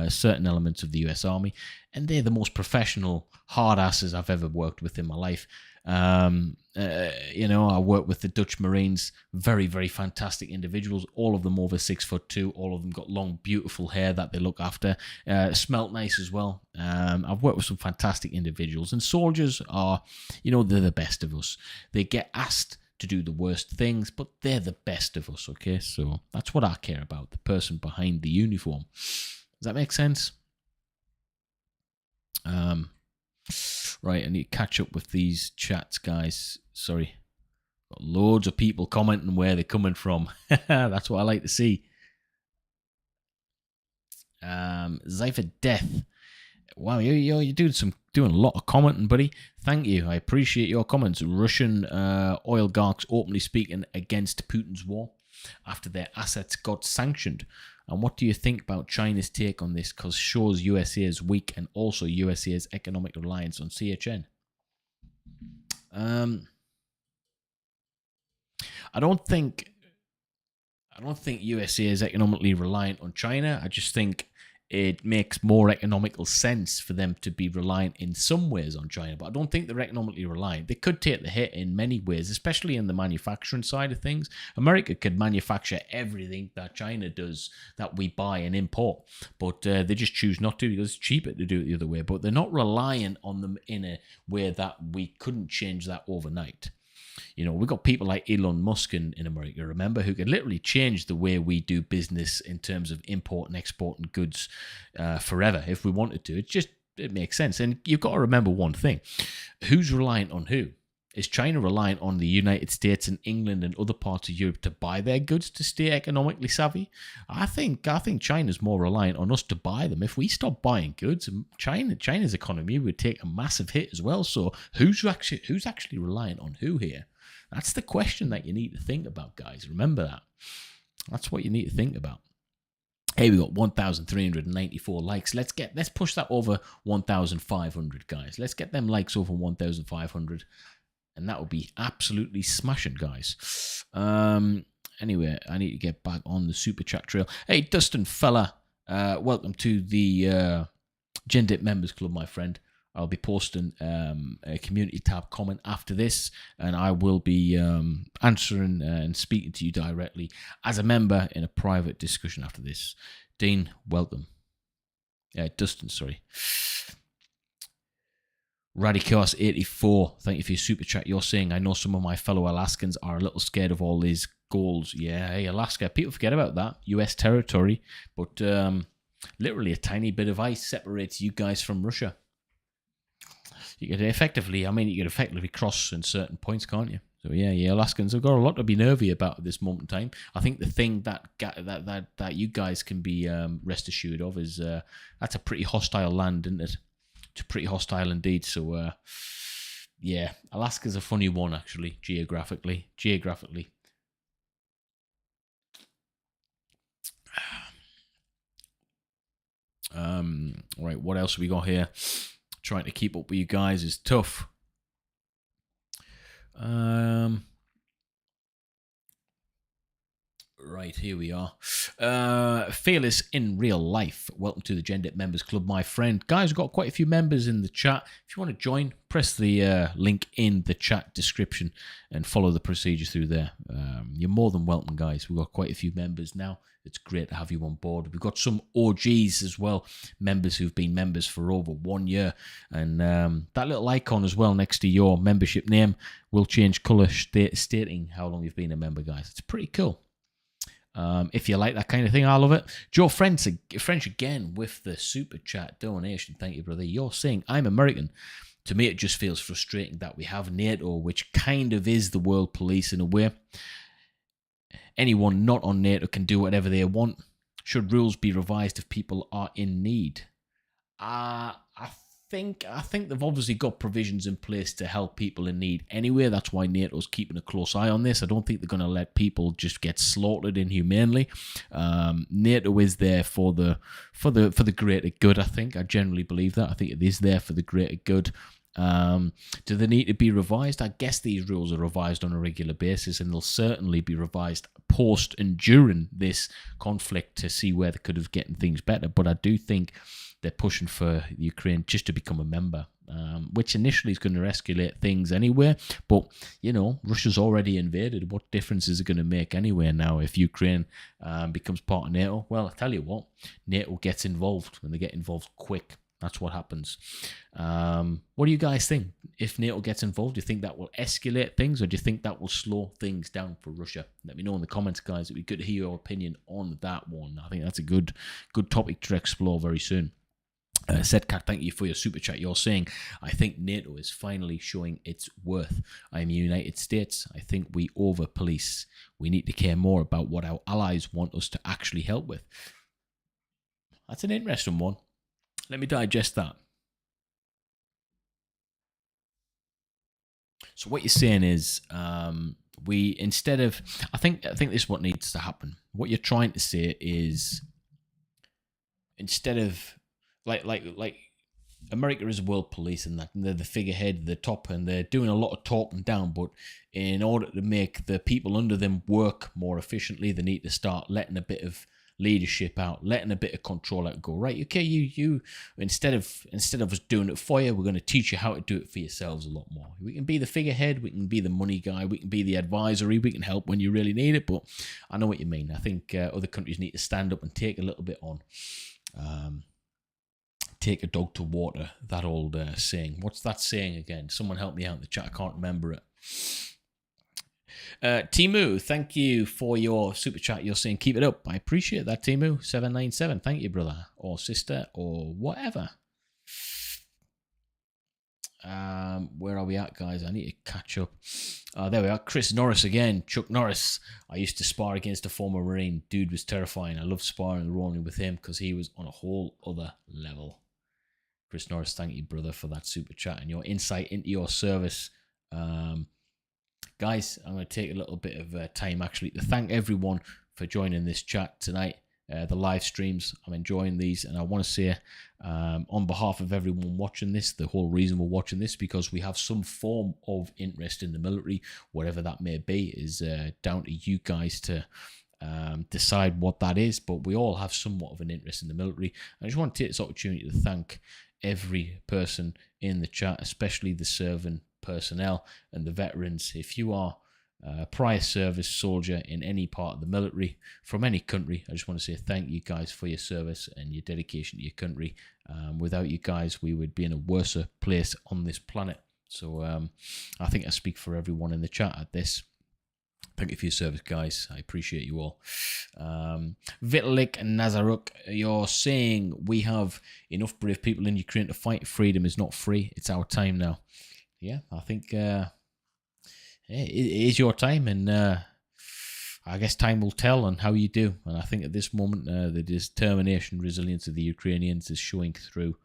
certain elements of the US Army, and they're the most professional hard asses I've ever worked with in my life. I worked with the Dutch Marines, very, very fantastic individuals, all of them over 6'2", all of them got long, beautiful hair that they look after, smelt nice as well. I've worked with some fantastic individuals, and soldiers are, they're the best of us. They get asked to do the worst things, but they're the best of us, okay? So that's what I care about, the person behind the uniform. Does that make sense? Right, I need to catch up with these chats, guys. Sorry. Got loads of people commenting where they're coming from. That's what I like to see. Zypher Death. Wow, you're doing a lot of commenting, buddy. Thank you. I appreciate your comments. Russian oligarchs openly speaking against Putin's war after their assets got sanctioned. And what do you think about China's take on this? Because shows USA is weak and also USA's economic reliance on CHN. I don't think USA is economically reliant on China. I just think it makes more economical sense for them to be reliant in some ways on China, but I don't think they're economically reliant. They could take the hit in many ways, especially in the manufacturing side of things. America could manufacture everything that China does that we buy and import, but they just choose not to because it's cheaper to do it the other way. But they're not reliant on them in a way that we couldn't change that overnight. We've got people like Elon Musk in America, remember, who could literally change the way we do business in terms of import and exporting goods forever if we wanted to. It makes sense. And you've got to remember one thing. Who's reliant on who? Is China reliant on the United States and England and other parts of Europe to buy their goods to stay economically savvy? I think China's more reliant on us to buy them. If we stop buying goods, China's economy would take a massive hit as well. So who's actually reliant on who here? That's the question that you need to think about, guys. Remember that. That's what you need to think about. Hey, we got 1,394 likes. Let's push that over 1,500, guys. Let's get them likes over 1,500. And that would be absolutely smashing, guys. Anyway, I need to get back on the super chat trail. Hey, Dustin fella, welcome to the Gen Dip Members Club, my friend. I'll be posting a community tab comment after this, and I will be answering and speaking to you directly as a member in a private discussion after this. Dean, welcome. Dustin, sorry. Radicos84, thank you for your super chat. You're saying, I know some of my fellow Alaskans are a little scared of all these goals. Yeah, hey, Alaska, people forget about that. US territory, but literally a tiny bit of ice separates you guys from Russia. You could effectively cross in certain points, can't you? So yeah, Alaskans have got a lot to be nervy about at this moment in time. I think the thing that you guys can be rest assured of is that's a pretty hostile land, isn't it? It's pretty hostile indeed. So yeah, Alaska's a funny one actually, geographically. Right, what else have we got here? Trying to keep up with you guys is tough. Right, here we are. Fearless in real life. Welcome to the Gender Members Club, my friend. Guys, we've got quite a few members in the chat. If you want to join, press the link in the chat description and follow the procedures through there. You're more than welcome, guys. We've got quite a few members now. It's great to have you on board. We've got some OGs as well, members who've been members for over 1 year. And that little icon as well next to your membership name will change colour, stating how long you've been a member, guys. It's pretty cool. If you like that kind of thing, I love it. Joe French again with the super chat donation. Thank you, brother. You're saying, I'm American. To me, it just feels frustrating that we have NATO, which kind of is the world police in a way. Anyone not on NATO can do whatever they want. Should rules be revised if people are in need? I think they've obviously got provisions in place to help people in need anyway. That's why NATO's keeping a close eye on this. I don't think they're going to let people just get slaughtered inhumanely. NATO is there for the greater good. I think I generally believe that. I think it is there for the greater good. Do they need to be revised? I guess these rules are revised on a regular basis, and they'll certainly be revised post and during this conflict to see where they could have gotten things better. But I do think they're pushing for Ukraine just to become a member, which initially is going to escalate things anyway. But, you know, Russia's already invaded. What difference is it going to make anyway now if Ukraine becomes part of NATO? Well, I tell you what, NATO gets involved when they get involved quick. That's what happens. What do you guys think? If NATO gets involved, do you think that will escalate things, or do you think that will slow things down for Russia? Let me know in the comments, guys. It'd be good to hear your opinion on that one. I think that's a good topic to explore very soon. Sedcat, thank you for your super chat. You're saying, I think NATO is finally showing its worth. I'm United States. I think we over-police. We need to care more about what our allies want us to actually help with. That's an interesting one. Let me digest that. So what you're saying is, we instead of, I think this is what needs to happen. What you're trying to say is, instead of like America is world police and that, and they're the figurehead, the top, and they're doing a lot of talking down. But in order to make the people under them work more efficiently, they need to start letting a bit of leadership out, letting a bit of control out. Go, right, okay, you instead of us doing it for you, we're going to teach you how to do it for yourselves a lot more. We can be the figurehead, we can be the money guy, we can be the advisory, we can help when you really need it. But I know what you mean. I think other countries need to stand up and take a little bit on. Take a dog to water, that old saying. What's that saying again? Someone help me out in the chat, I can't remember it. Timu, thank you for your super chat. You're saying keep it up. I appreciate that, Timu. 797. Thank you, brother or sister or whatever. Where are we at, guys? I need to catch up. There we are. Chris Norris again. Chuck Norris. I used to spar against a former Marine. Dude was terrifying. I loved sparring and rolling with him because he was on a whole other level. Chris Norris, thank you, brother, for that super chat and your insight into your service. Guys, I'm going to take a little bit of time actually to thank everyone for joining this chat tonight. The live streams, I'm enjoying these, and I want to say on behalf of everyone watching this, the whole reason we're watching this, because we have some form of interest in the military, whatever that may be, is down to you guys to decide what that is, but we all have somewhat of an interest in the military. I just want to take this opportunity to thank every person in the chat, especially the serving personnel and the veterans. If you are a prior service soldier in any part of the military from any country, I just want to say thank you guys for your service and your dedication to your country. Without you guys, we would be in a worse place on this planet. So I think I speak for everyone in the chat at this. Thank you for your service, guys. I appreciate you all. Vitalik and Nazaruk, you're saying we have enough brave people in Ukraine to fight. Freedom is not free. It's our time now. Yeah, I think it is your time, and I guess time will tell on how you do. And I think at this moment, the determination, resilience of the Ukrainians is showing through.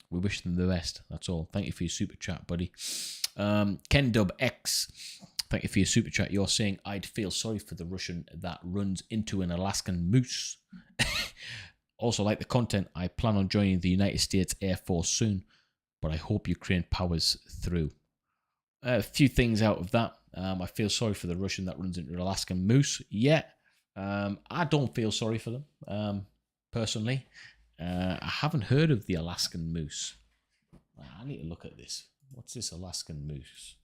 We wish them the best. That's all. Thank you for your super chat, buddy. Ken Dub X, thank you for your super chat. You're saying I'd feel sorry for the Russian that runs into an Alaskan moose. Also, like the content, I plan on joining the United States Air Force soon, but I hope Ukraine powers through. A few things out of that. I feel sorry for the Russian that runs into an Alaskan moose. Yeah, I don't feel sorry for them, personally. I haven't heard of the Alaskan moose. I need to look at this. What's this Alaskan moose?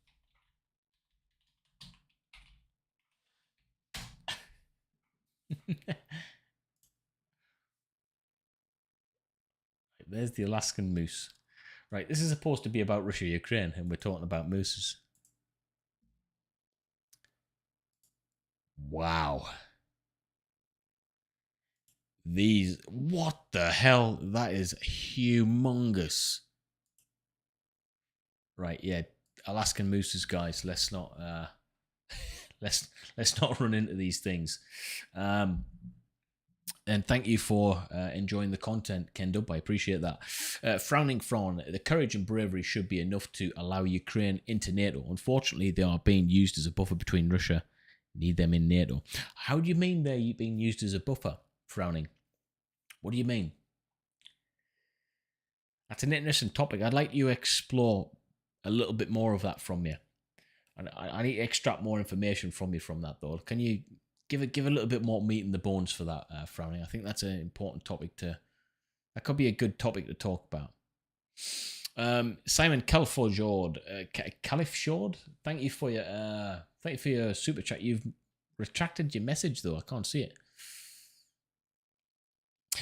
There's the Alaskan moose. Right, this is supposed to be about Russia, Ukraine, and we're talking about mooses. Wow. These, what the hell? That is humongous. Right, yeah, Alaskan mooses, guys. Let's not let's not run into these things. And thank you for enjoying the content, Ken Dub. I appreciate that. Frowning Fron, the courage and bravery should be enough to allow Ukraine into NATO. Unfortunately, they are being used as a buffer between Russia. Need them in NATO. How do you mean they're being used as a buffer, Frowning? What do you mean? That's an interesting topic. I'd like you to explore a little bit more of that from you. I need to extract more information from you from that, though. Can you give a little bit more meat in the bones for that, Frowning? I think that's an important topic to... That could be a good topic to talk about. Simon Califjord, thank you for your super chat. You've retracted your message, though. I can't see it.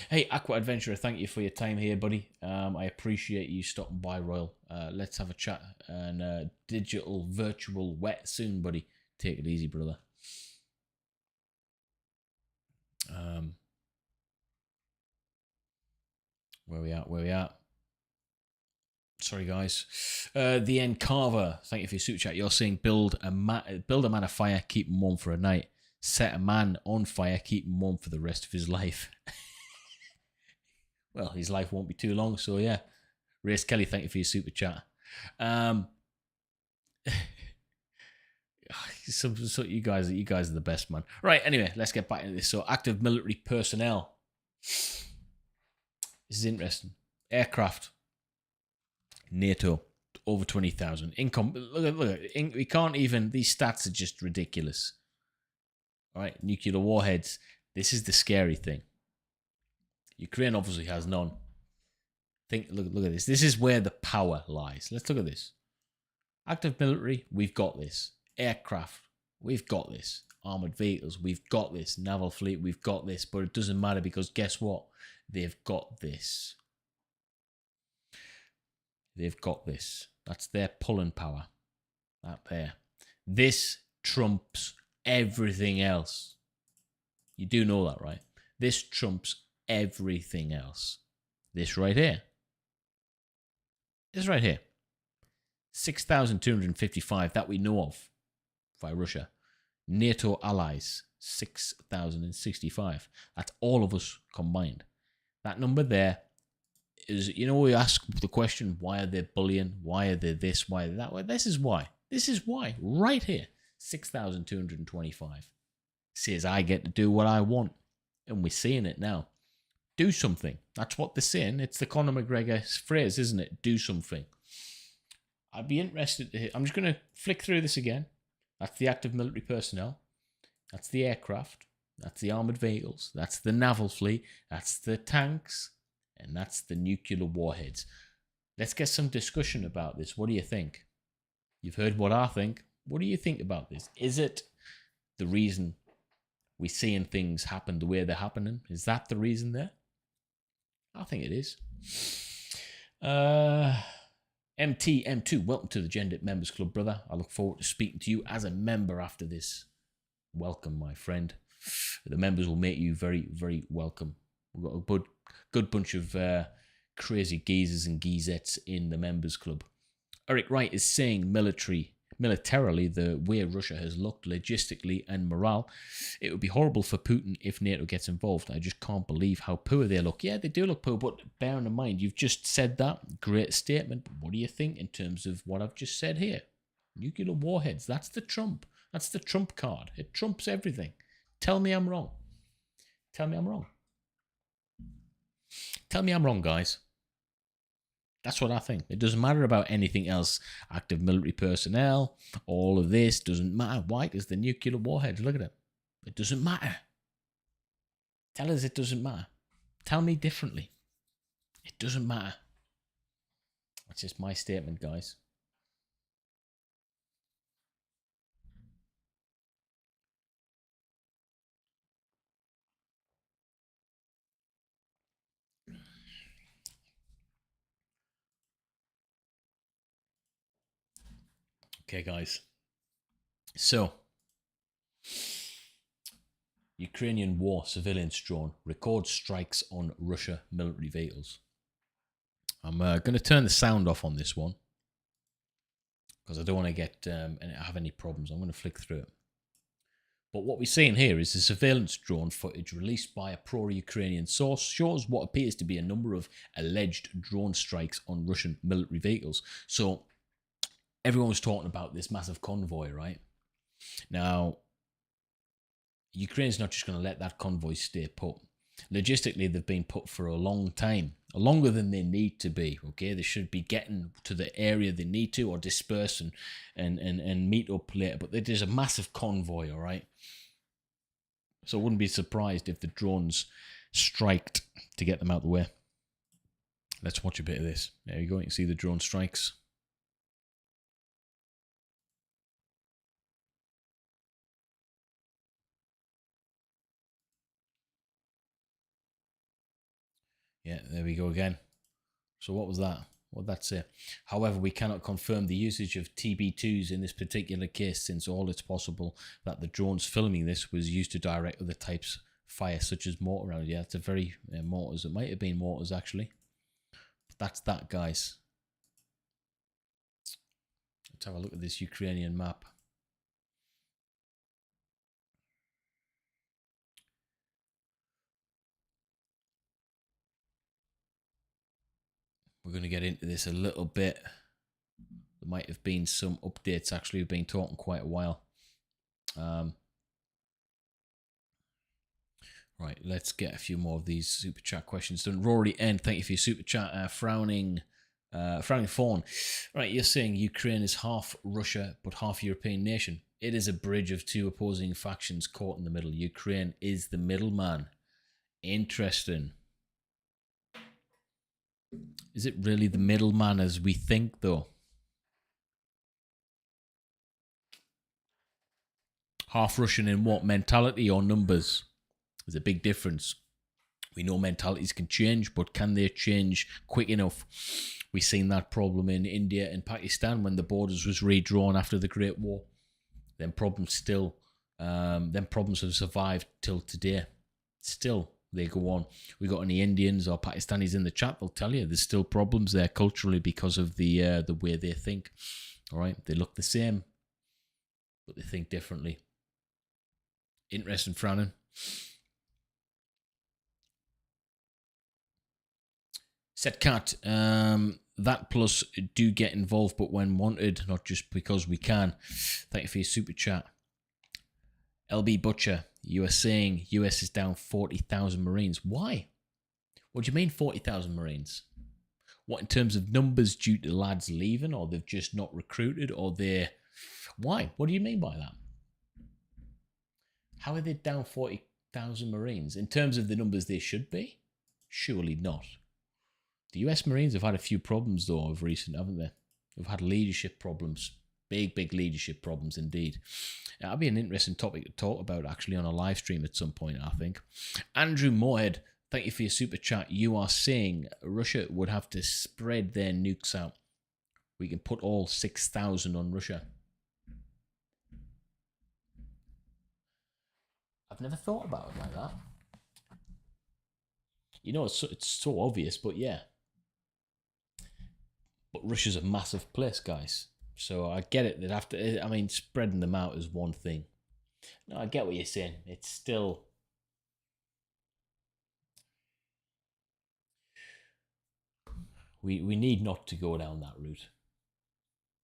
Hey, Aqua Adventurer, thank you for your time here, buddy. I appreciate you stopping by, Royal. Let's have a chat. And digital virtual wet soon, buddy. Take it easy, brother. Where we at? Sorry, guys. The End Carver, thank you for your super chat. You're saying build a man of fire, keep him warm for a night. Set a man on fire, keep him warm for the rest of his life. Well, his life won't be too long, so yeah. Race Kelly, thank you for your super chat. So you guys are the best, man. Right, anyway, let's get back into this. So, active military personnel. This is interesting. Aircraft. NATO, over 20,000. Income. Look. We can't even. These stats are just ridiculous. All right, nuclear warheads. This is the scary thing. Ukraine obviously has none. Look at this. This is where the power lies. Let's look at this. Active military, we've got this. Aircraft, we've got this. Armored vehicles, we've got this. Naval fleet, we've got this. But it doesn't matter because guess what? They've got this. They've got this. That's their pulling power. That there. This trumps everything else. You do know that, right? This trumps everything else. This right here. This right here. 6,255 that we know of by Russia. NATO allies, 6,065. That's all of us combined. That number there is, you know, we ask the question, why are they bullying? Why are they this? Why are they that? Well, this is why. This is why. Right here. 6,225. Says I get to do what I want. And we're seeing it now. Do something. That's what they're saying. It's the Conor McGregor phrase, isn't it? Do something. I'd be interested to hear. I'm just going to flick through this again. That's the active military personnel. That's the aircraft. That's the armored vehicles. That's the naval fleet. That's the tanks. And that's the nuclear warheads. Let's get some discussion about this. What do you think? You've heard what I think. What do you think about this? Is it the reason we're seeing things happen the way they're happening? Is that the reason there? I think it is. MT2, welcome to the Gender Members Club, brother. I look forward to speaking to you as a member after this. Welcome, my friend. The members will make you very, very welcome. We've got a good bunch of crazy geezers and geezettes in the members club. Eric Wright is saying militarily, the way Russia has looked logistically and morale, it would be horrible for Putin if NATO gets involved. I just can't believe how poor they look. Yeah, they do look poor, but bearing in mind, you've just said that. Great statement. But what do you think in terms of what I've just said here? Nuclear warheads, that's the trump. That's the trump card. It trumps everything. Tell me I'm wrong. Tell me I'm wrong. Tell me I'm wrong, guys. That's what I think. It doesn't matter about anything else. Active military personnel, all of this doesn't matter. Why? Because the nuclear warheads, look at it. It doesn't matter. Tell us it doesn't matter. Tell me differently. It doesn't matter. That's just my statement, guys. Okay, guys. So, Ukrainian war surveillance drone records strikes on Russia military vehicles. I'm going to turn the sound off on this one because I don't want to get have any problems. I'm going to flick through it. But what we're seeing here is the surveillance drone footage released by a pro-Ukrainian source shows what appears to be a number of alleged drone strikes on Russian military vehicles. So everyone was talking about this massive convoy, right? Now, Ukraine's not just going to let that convoy stay put. Logistically, they've been put for a long time, longer than they need to be. Okay, they should be getting to the area they need to, or disperse and meet up later. But there's a massive convoy, all right. So I wouldn't be surprised if the drones striked to get them out of the way. Let's watch a bit of this. There you go. You can see the drone strikes. Yeah, there we go again. So what was that? What did that say? However, we cannot confirm the usage of TB2s in this particular case, since all it's possible that the drones filming this was used to direct other types of fire, such as mortar rounds. Yeah, it's a very mortars. It might have been mortars, actually. But that's that, guys. Let's have a look at this Ukrainian map. We're going to get into this a little bit. There might have been some updates, actually. We've been talking quite a while. Right, let's get a few more of these super chat questions done. Rory N, thank you for your super chat. Frowning Fawn. Right, you're saying Ukraine is half Russia but half European nation. It is a bridge of two opposing factions caught in the middle. Ukraine is the middleman. Interesting. Is it really the middleman as we think, though? Half Russian in what? Mentality or numbers? There's a big difference. We know mentalities can change, but can they change quick enough? We've seen that problem in India and Pakistan when the borders was redrawn after the Great War. Them problems have survived till today. Still, they go on. We got any Indians or Pakistanis in the chat, they'll tell you there's still problems there culturally because of the way they think. All right, they look the same, but they think differently. Interesting, Frowning. Said Cat, that plus do get involved, but when wanted, not just because we can. Thank you for your super chat. LB Butcher, you are saying US is down 40,000 Marines. Why? What do you mean 40,000 Marines? What, in terms of numbers due to lads leaving, or they've just not recruited, or they're... Why? What do you mean by that? How are they down 40,000 Marines? In terms of the numbers they should be? Surely not. The US Marines have had a few problems, though, of recent, haven't they? They've had leadership problems. Big leadership problems indeed. That'll be an interesting topic to talk about, actually, on a live stream at some point, I think. Andrew Moorhead, thank you for your super chat. You are saying Russia would have to spread their nukes out. We can put all 6,000 on Russia. I've never thought about it like that. You know, it's so obvious, but yeah. But Russia's a massive place, guys. So I get it. They'd have to. I mean, spreading them out is one thing. No, I get what you're saying. It's still. We need not to go down that route.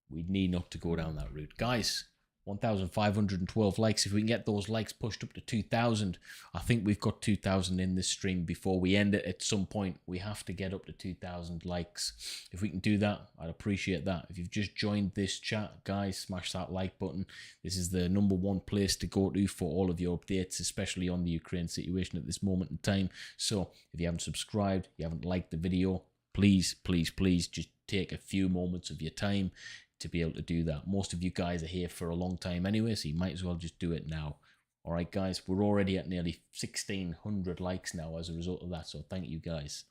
We need not to go down that route, guys. 1,512 likes. If we can get those likes pushed up to 2,000, I think we've got 2,000 in this stream before we end it. At some point, we have to get up to 2,000 likes. If we can do that, I'd appreciate that. If you've just joined this chat, guys, smash that like button. This is the #1 place to go to for all of your updates, especially on the Ukraine situation at this moment in time. So if you haven't subscribed, you haven't liked the video, please, please, please just take a few moments of your time to be able to do that. Most of you guys are here for a long time anyway, so you might as well just do it now. All right, guys, we're already at nearly 1,600 likes now as a result of that, so thank you, guys.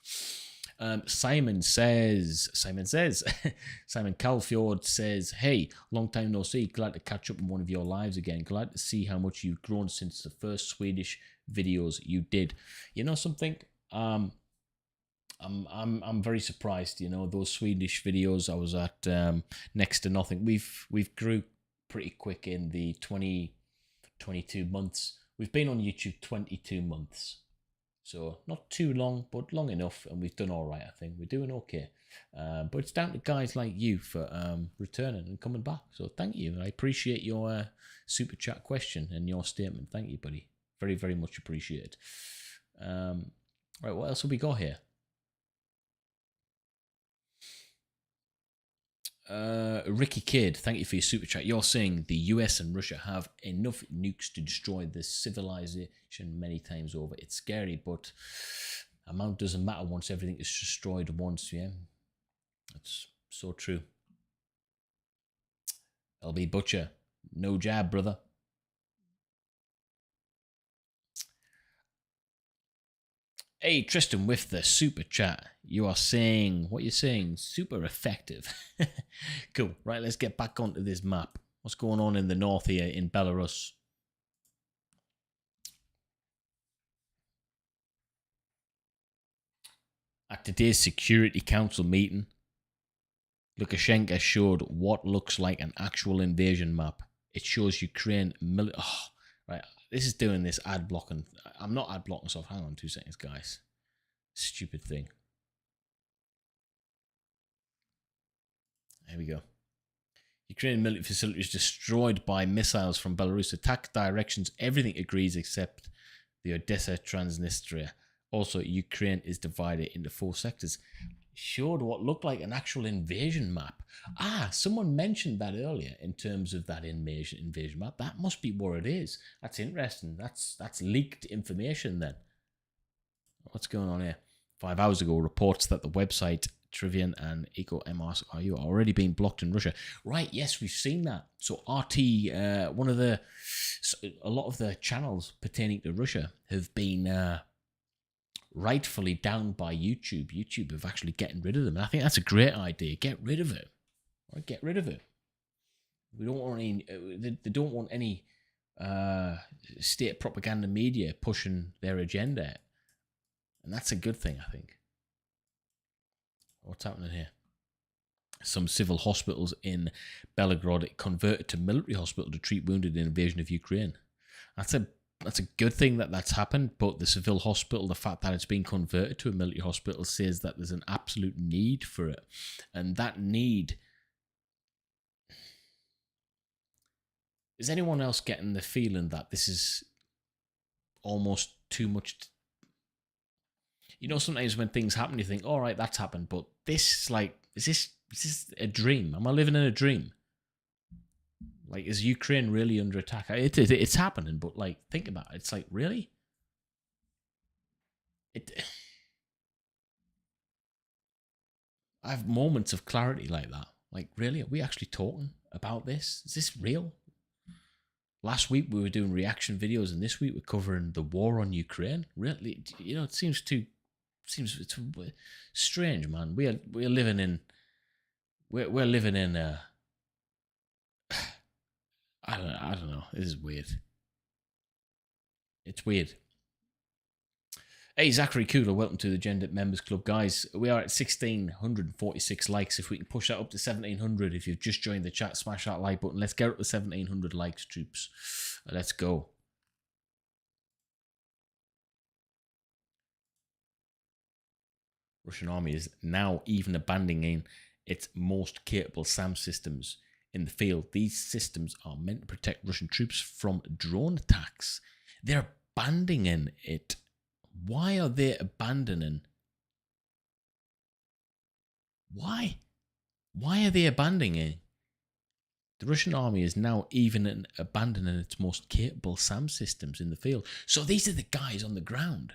Simon Calfjord says, hey, long time no see, glad to catch up on one of your lives again, glad to see how much you've grown since the first Swedish videos you did. You know something, I'm very surprised. You know, those Swedish videos I was at next to nothing. We've grew pretty quick in the 22 months. We've been on YouTube 22 months, so not too long, but long enough, and we've done all right. I think we're doing okay. But it's down to guys like you for returning and coming back. So thank you. I appreciate your super chat question and your statement. Thank you, buddy. Very, very much appreciated. Right, what else have we got here? Ricky Kidd, thank you for your super chat. You're saying the US and Russia have enough nukes to destroy this civilization many times over. It's scary, but amount doesn't matter once everything is destroyed once. Yeah, that's so true. LB Butcher, no jab, brother. Hey, Tristan, with the super chat, you are saying, what you're saying, super effective. Cool. Right, let's get back onto this map. What's going on in the north here in Belarus? At today's Security Council meeting, Lukashenko showed what looks like an actual invasion map. It shows Ukraine right, this is doing this ad blocking. I'm not ad blocking stuff. Hang on 2 seconds, guys. Stupid thing. There we go. Ukrainian military facilities destroyed by missiles from Belarus. Attack directions, everything agrees except the Odessa Transnistria. Also, Ukraine is divided into 4 sectors. Showed what looked like an actual invasion map. Ah, someone mentioned that earlier in terms of that invasion map. That must be what it is. That's interesting. That's leaked information then. What's going on here? 5 hours ago, reports that the website Trivian and EcoMRS are already being blocked in Russia. Right, yes, we've seen that. So RT, a lot of the channels pertaining to Russia have been rightfully down by YouTube. YouTube have actually getting rid of them. And I think that's a great idea. Get rid of it. Right, get rid of it. We don't want any. They don't want any state propaganda media pushing their agenda, and that's a good thing, I think. What's happening here? Some civil hospitals in Belgorod converted to military hospital to treat wounded in invasion of Ukraine. That's a good thing that that's happened, but the civil hospital, the fact that it's been converted to a military hospital says that there's an absolute need for it. And that need... Is anyone else getting the feeling that this is almost too much? You know, sometimes when things happen, you think, all right, that's happened, but this, like, is this a dream? Am I living in a dream? Like, is Ukraine really under attack? It's happening, but, like, think about it. It's like, really? I have moments of clarity like that. Like, really? Are we actually talking about this? Is this real? Last week we were doing reaction videos, and this week we're covering the war on Ukraine. Really? You know, it seems it's strange, man. We're living in I don't know. This is weird. It's weird. Hey, Zachary Cooler, welcome to the Gender Members Club. Guys, we are at 1,646 likes. If we can push that up to 1,700, if you've just joined the chat, smash that like button. Let's get up to 1,700 likes, troops. Let's go. Russian army is now even abandoning its most capable SAM systems in the field. These systems are meant to protect Russian troops from drone attacks. They're abandoning it. Why are they abandoning? Why? Why are they abandoning it? The Russian army is now even abandoning its most capable SAM systems in the field. So these are the guys on the ground.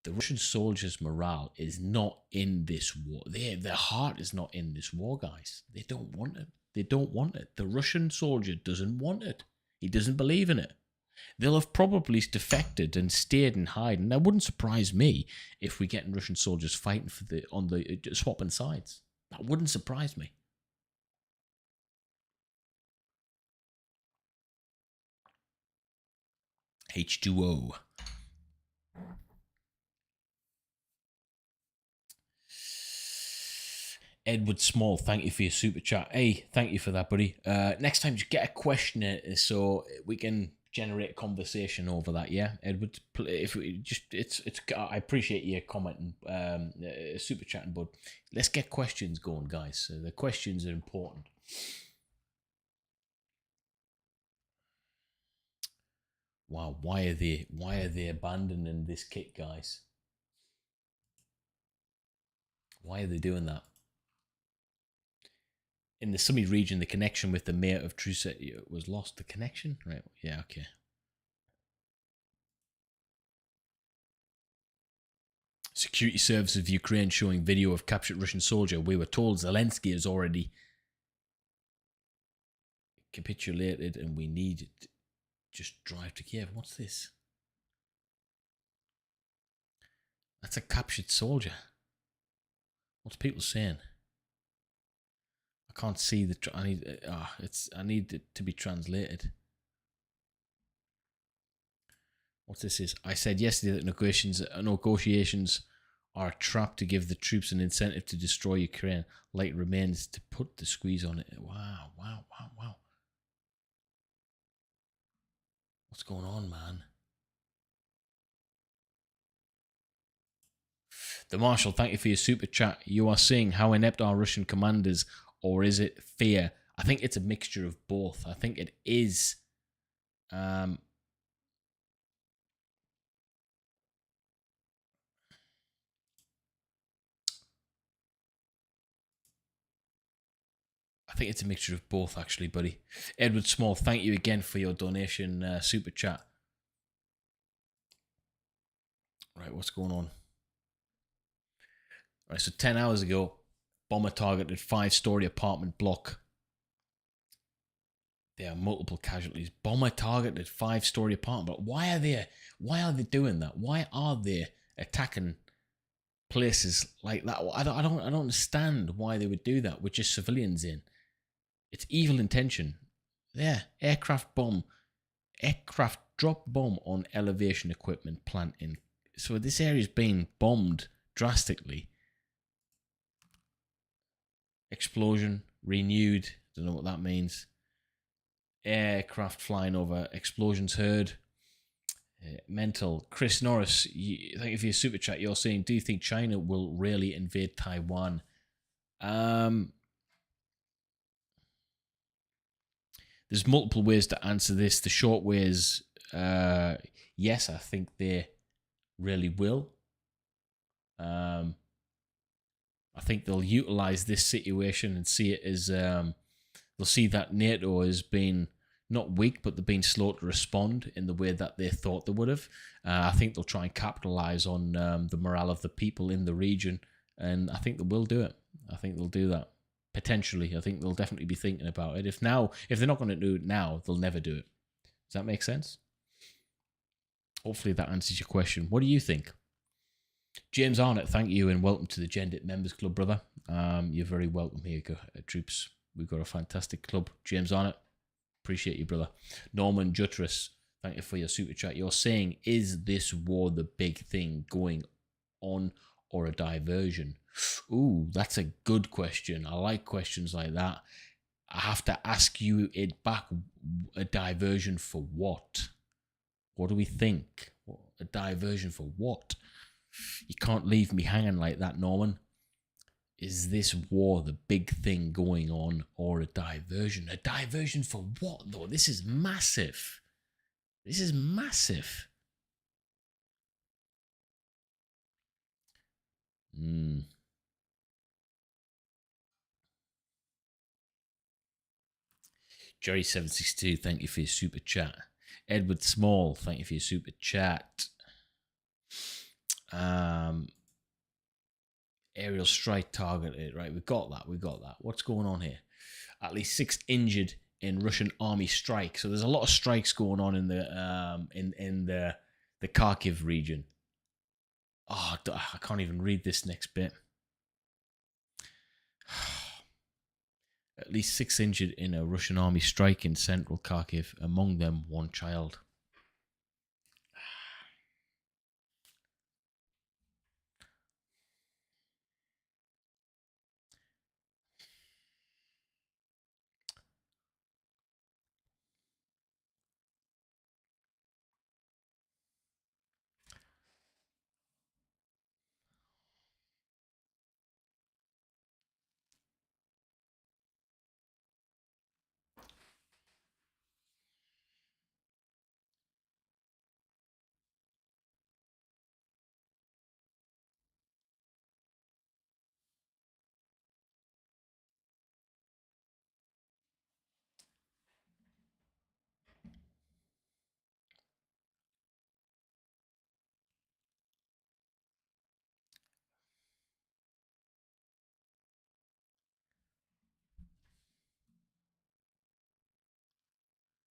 The Russian soldiers' morale is not in this war. Their heart is not in this war, guys. They don't want it. They don't want it. The Russian soldier doesn't want it. He doesn't believe in it. They'll have probably defected and stayed in hiding. That wouldn't surprise me if we get Russian soldiers fighting for on the swapping sides. That wouldn't surprise me. H2O. Edward Small, thank you for your super chat. Hey, thank you for that, buddy. Next time, just get a question so we can generate a conversation over that. Yeah, Edward. If we just, I appreciate your commenting, super chatting, bud. Let's get questions going, guys. The questions are important. Wow, why are they abandoning this kit, guys? Why are they doing that? In the Summit region, the connection with the mayor of Truset was lost. The connection? Right, yeah, okay. Security Service of Ukraine showing video of captured Russian soldier. We were told Zelensky has already capitulated and we need to just drive to Kiev. What's this? That's a captured soldier. What's people saying? I can't see the. I need it to be translated. What this is? I said yesterday that negotiations are a trap to give the troops an incentive to destroy Ukraine. Light remains to put the squeeze on it. Wow. What's going on, man? The Marshal, thank you for your super chat. You are saying how inept are Russian commanders, or is it fear? I think it's a mixture of both. I think it is. I think it's a mixture of both, actually, buddy. Edward Small, thank you again for your donation, super chat. Right, what's going on? Right, so 10 hours ago, bomber targeted 5-story apartment block. There are multiple casualties. Bomber targeted 5-story apartment block. Why are they doing that? Why are they attacking places like that? I don't understand why they would do that with just civilians in. It's evil intention. There, aircraft drop bomb on elevation equipment plant in. So this area is being bombed drastically. Explosion, renewed. Don't know what that means. Aircraft flying over. Explosions heard. Mental. Chris Norris, thank you for your super chat. You're saying, do you think China will really invade Taiwan? There's multiple ways to answer this. The short way is yes, I think they really will. I think they'll utilize this situation and see it as they'll see that NATO has been not weak, but they've been slow to respond in the way that they thought they would have. I think they'll try and capitalize on the morale of the people in the region, and I think they will do it. I think they'll do that. Potentially, I think they'll definitely be thinking about it. If they're not going to do it now, they'll never do it. Does that make sense? Hopefully that answers your question. What do you think? James Arnott, thank you and welcome to the Gendit Members Club, brother. You're very welcome here, troops. We've got a fantastic club. James Arnott, appreciate you, brother. Norman Jutras, thank you for your super chat. You're saying, is this war the big thing going on or a diversion? Ooh, that's a good question. I like questions like that. I have to ask you it back. A diversion for what? What do we think? A diversion for what? You can't leave me hanging like that, Norman. Is this war the big thing going on, or a diversion? A diversion for what, though? This is massive. This is massive. Jerry762, thank you for your super chat. Edward Small, thank you for your super chat. Aerial strike targeted. Right, we got that. What's going on here? At least 6 injured in Russian army strike. So there's a lot of strikes going on in the Kharkiv region. Oh, I can't even read this next bit. At least 6 injured in a Russian army strike in central Kharkiv, among them 1 child.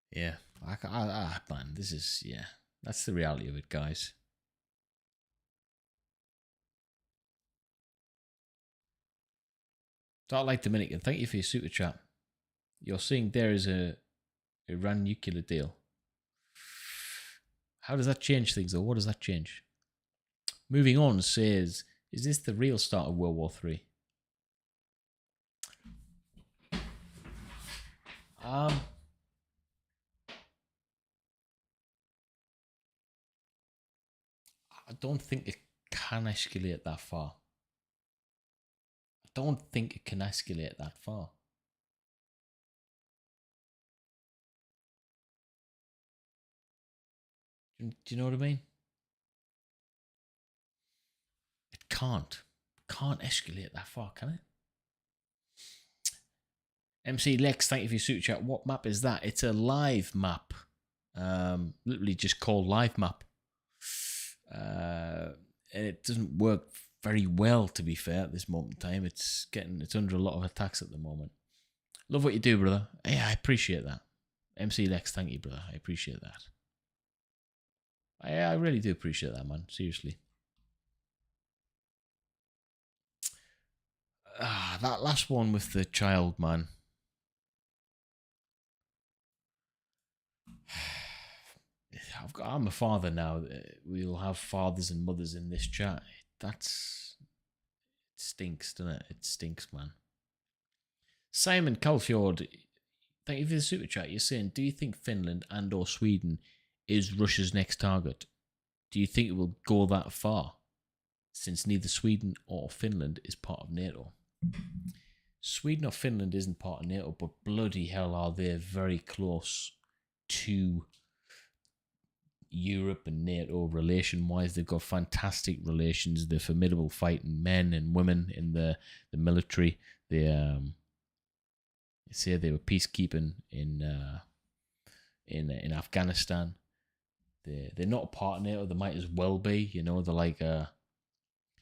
Yeah, man, this is, yeah, that's the reality of it, guys. Don't like Dominican, thank you for your super chat. You're saying there is a Iran nuclear deal. How does that change things, or what does that change? Moving on says, is this the real start of World War III? I don't think it can escalate that far. I don't think it can escalate that far. Do you know what I mean? It can't. Can't escalate that far, can it? MC Lex, thank you for your super chat. What map is that? It's a live map. Literally just called live map. And it doesn't work very well, to be fair, at this moment in time. It's under a lot of attacks at the moment. Love what you do, brother. Yeah, I appreciate that. MC Lex, thank you, brother. I appreciate that. I really do appreciate that, man. Seriously. That last one with the child, man. I'm a father now. We'll have fathers and mothers in this chat. It stinks, doesn't it? It stinks, man. Simon Calfjord, thank you for the super chat. You're saying, do you think Finland and or Sweden is Russia's next target? Do you think it will go that far? Since neither Sweden or Finland is part of NATO. Sweden or Finland isn't part of NATO, but bloody hell are they very close to Europe and NATO relation-wise. They've got fantastic relations. They're formidable fighting men and women in the military. They say they were peacekeeping in Afghanistan. They're not a part of NATO. They might as well be. You know, they're like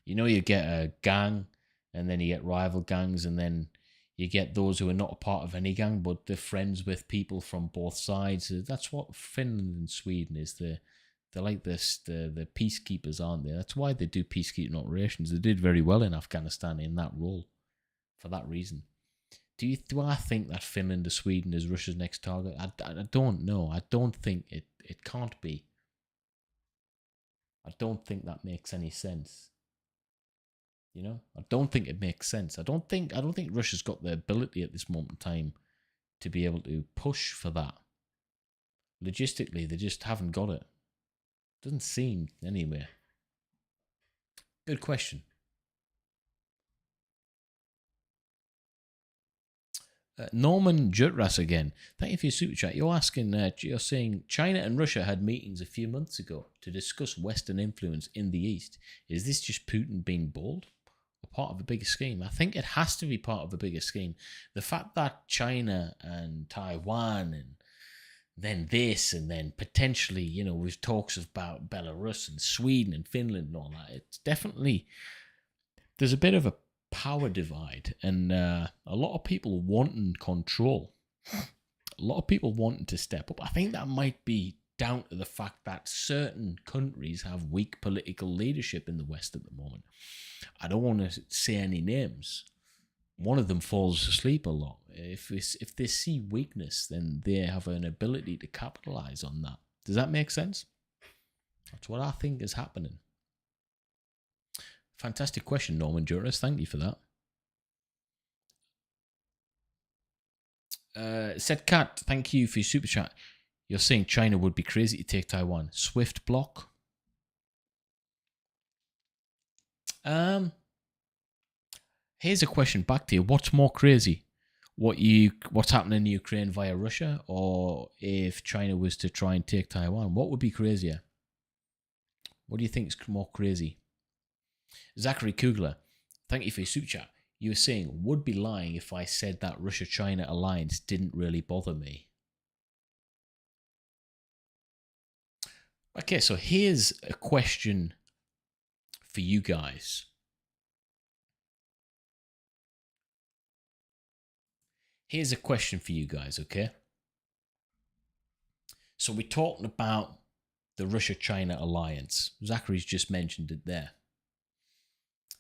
you get a gang, and then you get rival gangs, and then you get those who are not a part of any gang, but they're friends with people from both sides. That's what Finland and Sweden is. They're like this. The peacekeepers, aren't they? That's why they do peacekeeping operations. They did very well in Afghanistan in that role, for that reason. Do I think that Finland or Sweden is Russia's next target? I don't know. I don't think it can't be. I don't think that makes any sense. You know, I don't think it makes sense. I don't think Russia's got the ability at this moment in time to be able to push for that. Logistically, they just haven't got it. Doesn't seem anyway. Good question. Norman Jutras again. Thank you for your super chat. You're asking, you're saying China and Russia had meetings a few months ago to discuss Western influence in the East. Is this just Putin being bold or part of a bigger scheme? I think it has to be part of a bigger scheme. The fact that China and Taiwan and then this and then potentially, you know, with talks about Belarus and Sweden and Finland and all that, it's definitely, there's a bit of a power divide, and a lot of people wanting control, a lot of people wanting to step up. I think that might be down to the fact that certain countries have weak political leadership in the West at the moment. I don't want to say any names. One of them falls asleep a lot. If they see weakness, then they have an ability to capitalize on that. Does that make sense? That's what I think is happening. Fantastic question, Norman Juris. Thank you for that. Said Cat, thank you for your super chat. You're saying China would be crazy to take Taiwan. Swift block. Here's a question back to you. What's more crazy? What's happening in Ukraine via Russia, or if China was to try and take Taiwan? What would be crazier? What do you think is more crazy? Zachary Kugler, thank you for your super chat. You were saying, would be lying if I said that Russia-China alliance didn't really bother me. Okay, so here's a question for you guys. Here's a question for you guys, okay? So we're talking about the Russia-China alliance. Zachary's just mentioned it there.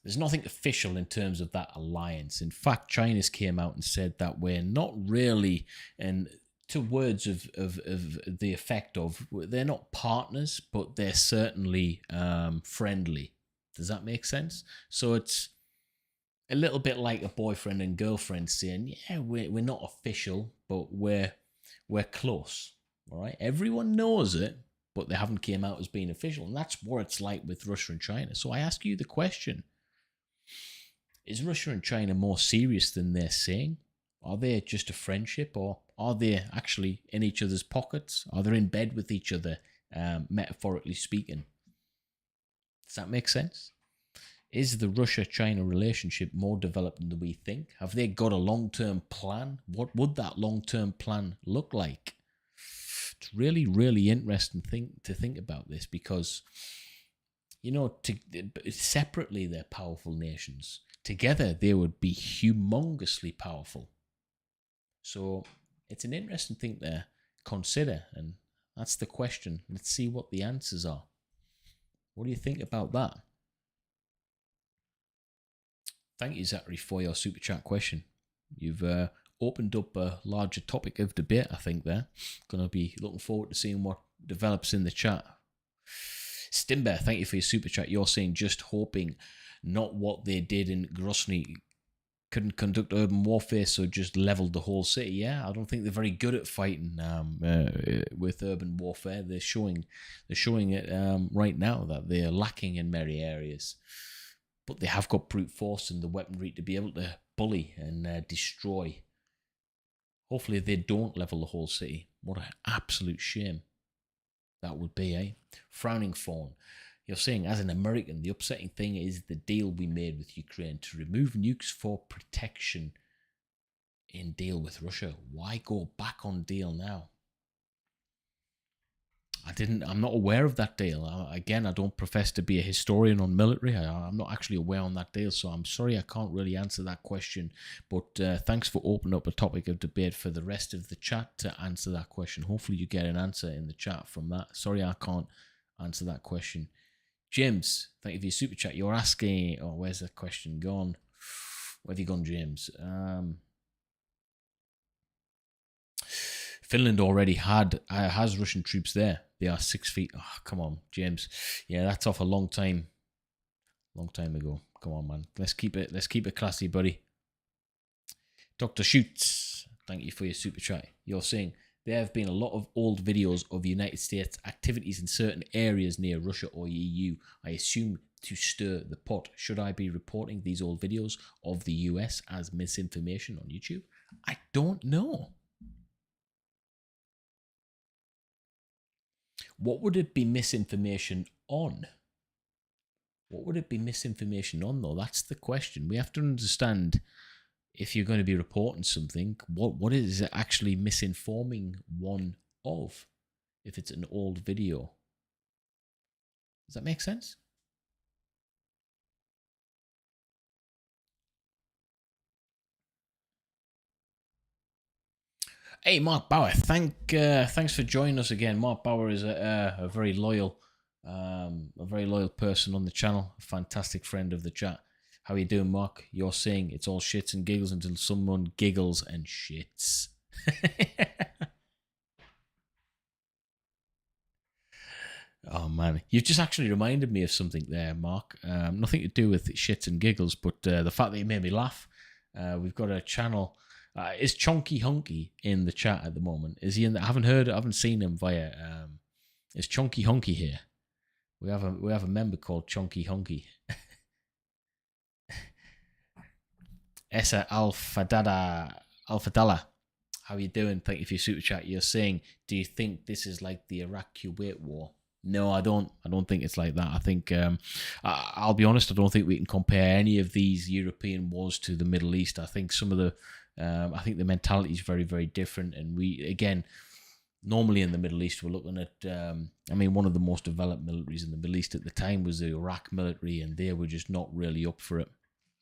There's nothing official in terms of that alliance. In fact, China's came out and said that we're not really, and to words of the effect of, they're not partners, but they're certainly friendly. Does that make sense? So it's a little bit like a boyfriend and girlfriend saying, yeah, we're not official, but we're close. All right, everyone knows it, but they haven't came out as being official, and that's what it's like with Russia and China. So I ask you the question: is Russia and China more serious than they're saying? Are they just a friendship, or are they actually in each other's pockets? Are they in bed with each other, metaphorically speaking? Does that make sense? Is the Russia-China relationship more developed than we think? Have they got a long-term plan? What would that long-term plan look like? It's really, really interesting to think about this, because, you know, separately they're powerful nations. Together they would be humongously powerful. So it's an interesting thing to consider, and that's the question. Let's see what the answers are. What do you think about that? Thank you, Zachary, for your super chat question. You've opened up a larger topic of debate, I think, there. Going to be looking forward to seeing what develops in the chat. Stimber, thank you for your super chat. You're saying just hoping not what they did in Grozny couldn't conduct urban warfare, so just leveled the whole city. Yeah, I don't think they're very good at fighting with urban warfare. They're showing it right now that they're lacking in many areas. But they have got brute force and the weaponry to be able to bully and destroy. Hopefully they don't level the whole city. What an absolute shame that would be, eh? Frowning Fawn, you're saying, as an American, the upsetting thing is the deal we made with Ukraine to remove nukes for protection in deal with Russia. Why go back on deal now? I'm not aware of that deal. Again, I don't profess to be a historian on military. I'm not actually aware on that deal, so I'm sorry I can't really answer that question. But thanks for opening up a topic of debate for the rest of the chat to answer that question. Hopefully you get an answer in the chat from that. Sorry I can't answer that question. James, thank you for your super chat. You're asking, oh, where's that question gone? Where have you gone, James? Finland already has Russian troops there. They are 6 feet. Oh, come on, James. Yeah, that's off a long time ago. Come on, man. Let's keep it classy, buddy. Dr. Schutz, thank you for your super chat. You're saying there have been a lot of old videos of United States activities in certain areas near Russia or EU. I assume to stir the pot. Should I be reporting these old videos of the US as misinformation on YouTube? I don't know. What would it be misinformation on? What would it be misinformation on, though? That's the question. We have to understand, if you're going to be reporting something, what is it actually misinforming one of, if it's an old video? Does that make sense? Hey, Mark Bauer, thanks for joining us again. Mark Bauer is a very loyal person on the channel, a fantastic friend of the chat. How are you doing, Mark? You're saying it's all shits and giggles until someone giggles and shits. Oh man, you've just actually reminded me of something there, Mark. Nothing to do with shits and giggles, but the fact that you made me laugh. We've got a channel. Is Chonky Hunky in the chat at the moment? Is he in? I haven't seen him via. Is Chonky Hunky here? We have a member called Chonky Hunky. Essa Alfadala. How you doing? Thank you for your super chat. You're saying, do you think this is like the Iraq-Kuwait war? No, I don't. I don't think it's like that. I think, I'll be honest, I don't think we can compare any of these European wars to the Middle East. I think some of the, I think the mentality is very, very different. And we, again, normally in the Middle East, we're looking at, I mean, one of the most developed militaries in the Middle East at the time was the Iraq military, and they were just not really up for it.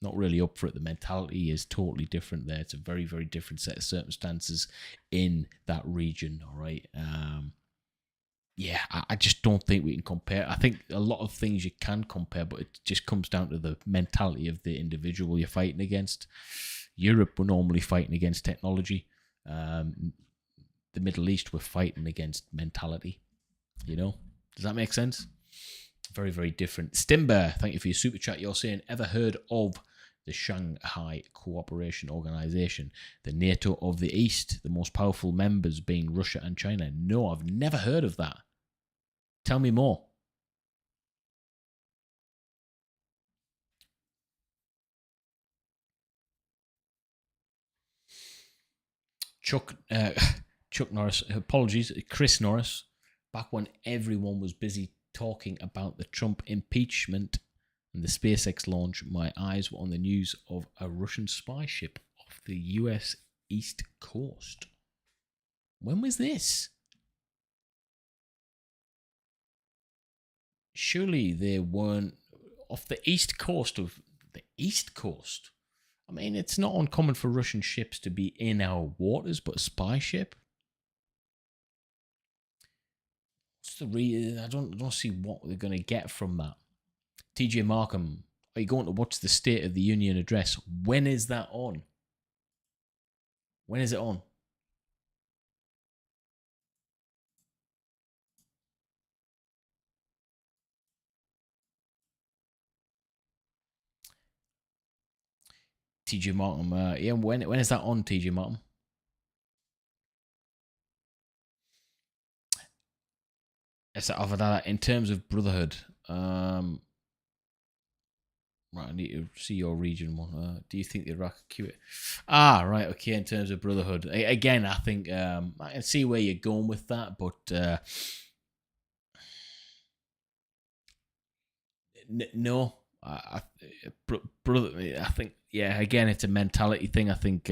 Not really up for it. The mentality is totally different there. It's a very, very different set of circumstances in that region, all right? Yeah, I just don't think we can compare. I think a lot of things you can compare, but it just comes down to the mentality of the individual you're fighting against. Europe, we're normally fighting against technology. The Middle East, we're fighting against mentality. You know? Does that make sense? Very, very different. Stimber, thank you for your super chat. You're saying, ever heard of the Shanghai Cooperation Organization, the NATO of the East, the most powerful members being Russia and China? No, I've never heard of that. Tell me more. Chuck Norris, apologies, Chris Norris, back when everyone was busy talking about the Trump impeachment and the SpaceX launch, my eyes were on the news of a Russian spy ship off the US East Coast. When was this? Surely they weren't off the east coast of the East Coast. I mean, it's not uncommon for Russian ships to be in our waters, but a spy ship? What's the reason? I don't see what they're going to get from that. TJ Markham, are you going to watch the State of the Union address? When is that on? When is it on? TJ Markham, yeah, when is that on, TJ Markham? In terms of Brotherhood, right, I need to see your region one. Do you think the Iraq Kuwait? Ah, right, okay. In terms of Brotherhood, again, I think I can see where you're going with that, but no, brother, I think, yeah. Again, it's a mentality thing. I think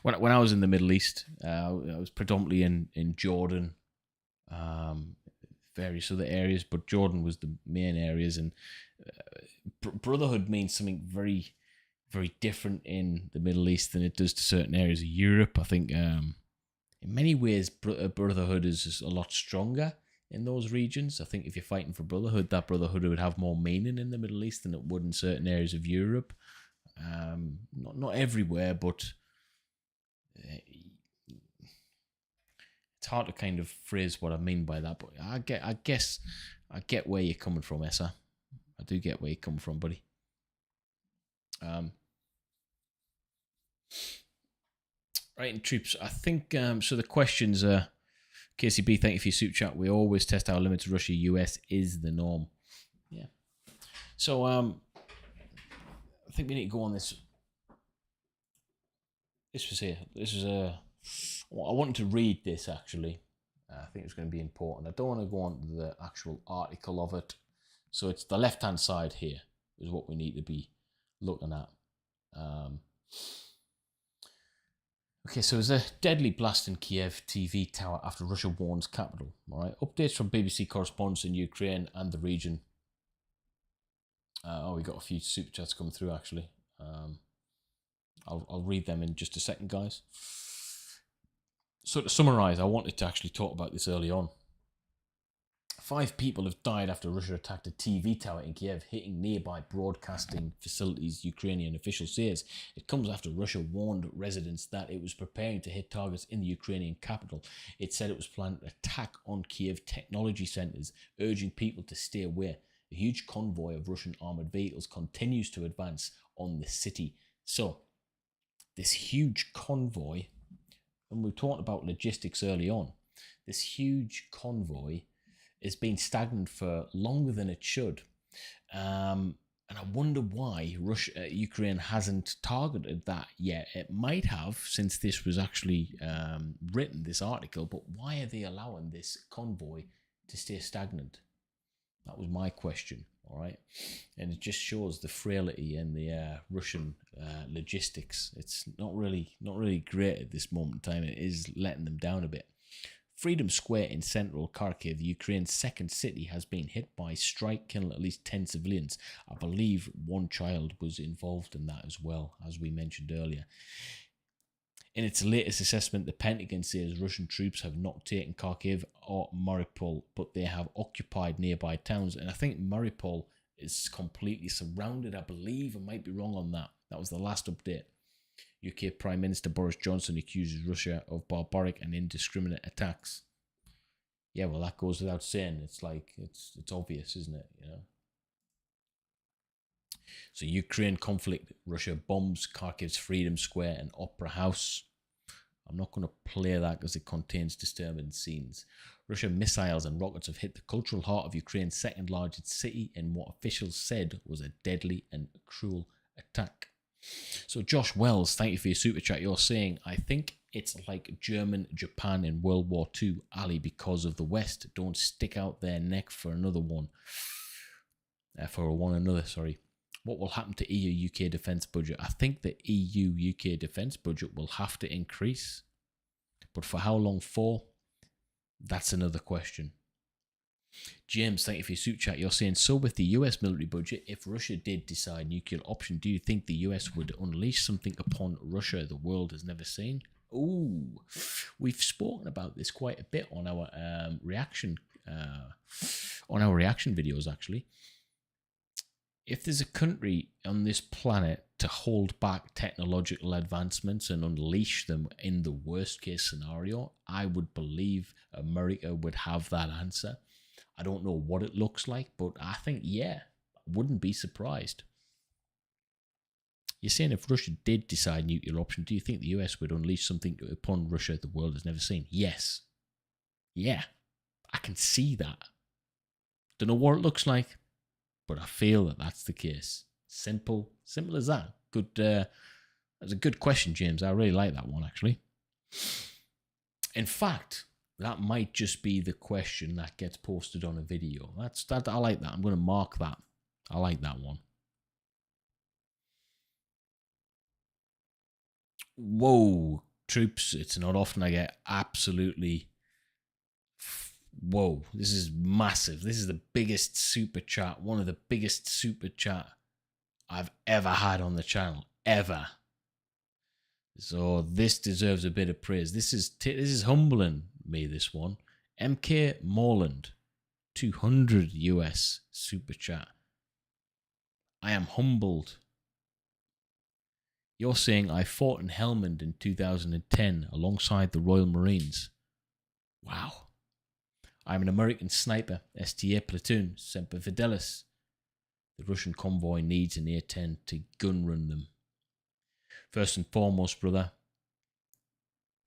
when I was in the Middle East, I was predominantly in Jordan, various other areas, but Jordan was the main areas, and Brotherhood means something very, very different in the Middle East than it does to certain areas of Europe. I think in many ways Brotherhood is just a lot stronger in those regions. I think if you're fighting for Brotherhood, that Brotherhood would have more meaning in the Middle East than it would in certain areas of Europe. Not everywhere, but it's hard to kind of phrase what I mean by that. But I guess I get where you're coming from, Essa. I do get where you're coming from, buddy. Right, and troops, I think, so the questions are, KCB, thank you for your super chat. We always test our limits. Russia, US is the norm. Yeah. So, I think we need to go on this. this was here. This was a. I wanted to read this actually. I think it's going to be important. I don't want to go on to the actual article of it. So it's the left-hand side here is what we need to be looking at. Okay, so there's a deadly blast in Kiev TV tower after Russia warns capital. All right, updates from BBC correspondents in Ukraine and the region. We got a few super chats coming through actually. I'll read them in just a second, guys. So to summarize, I wanted to actually talk about this early on. 5 people have died after Russia attacked a TV tower in Kiev, hitting nearby broadcasting facilities, Ukrainian officials says. It comes after Russia warned residents that it was preparing to hit targets in the Ukrainian capital. It said it was planning an attack on Kiev technology centers, urging people to stay away. A huge convoy of Russian armored vehicles continues to advance on the city. So, this huge convoy, and we talked about logistics early on, this huge convoy has been stagnant for longer than it should. And I wonder why Ukraine hasn't targeted that yet. It might have, since this was actually written, this article, but why are they allowing this convoy to stay stagnant? That was my question, all right? And it just shows the frailty in the Russian logistics. It's not really great at this moment in time. It is letting them down a bit. Freedom Square in central Kharkiv, Ukraine's second city, has been hit by strike, killing at least 10 civilians. I believe one child was involved in that as well, as we mentioned earlier. In its latest assessment, the Pentagon says Russian troops have not taken Kharkiv or Mariupol, but they have occupied nearby towns. And I think Mariupol is completely surrounded, I believe. I might be wrong on that. That was the last update. UK Prime Minister Boris Johnson accuses Russia of barbaric and indiscriminate attacks. Yeah, well, that goes without saying. It's like, it's obvious, isn't it? You know. So Ukraine conflict, Russia bombs Kharkiv's Freedom Square and Opera House. I'm not going to play that because it contains disturbing scenes. Russian missiles and rockets have hit the cultural heart of Ukraine's second largest city in what officials said was a deadly and cruel attack. So Josh Wells, thank you for your super chat. You're saying, I think it's like German Japan in World War II, Ali, because of the West. Don't stick out their neck for another one. Sorry. What will happen to EU-UK defence budget? I think the EU-UK defence budget will have to increase. But for how long for? That's another question. James, thank you for your super chat. You're saying, so with the US military budget, if Russia did decide nuclear option, do you think the US would unleash something upon Russia the world has never seen? Ooh, we've spoken about this quite a bit on our reaction videos, actually. If there's a country on this planet to hold back technological advancements and unleash them in the worst case scenario, I would believe America would have that answer. I don't know what it looks like, but I think, yeah, I wouldn't be surprised. You're saying if Russia did decide nuclear option, do you think the US would unleash something upon Russia the world has never seen? Yes. Yeah, I can see that. Don't know what it looks like, but I feel that that's the case. Simple as that. Good. That's a good question, James. I really like that one, actually. In fact, that might just be the question that gets posted on a video. I like that. I'm going to mark that. I like that one. Whoa, troops. It's not often I get absolutely... Whoa, this is massive. This is the biggest super chat. One of the biggest super chat I've ever had on the channel. Ever. So this deserves a bit of praise. This is humbling me, this one. MK Morland, 200 US super chat. I am humbled. You're saying I fought in Helmand in 2010 alongside the Royal Marines. Wow. I'm an American sniper, STA platoon, Semper Fidelis. The Russian convoy needs an A-10 to gun run them. First and foremost, brother,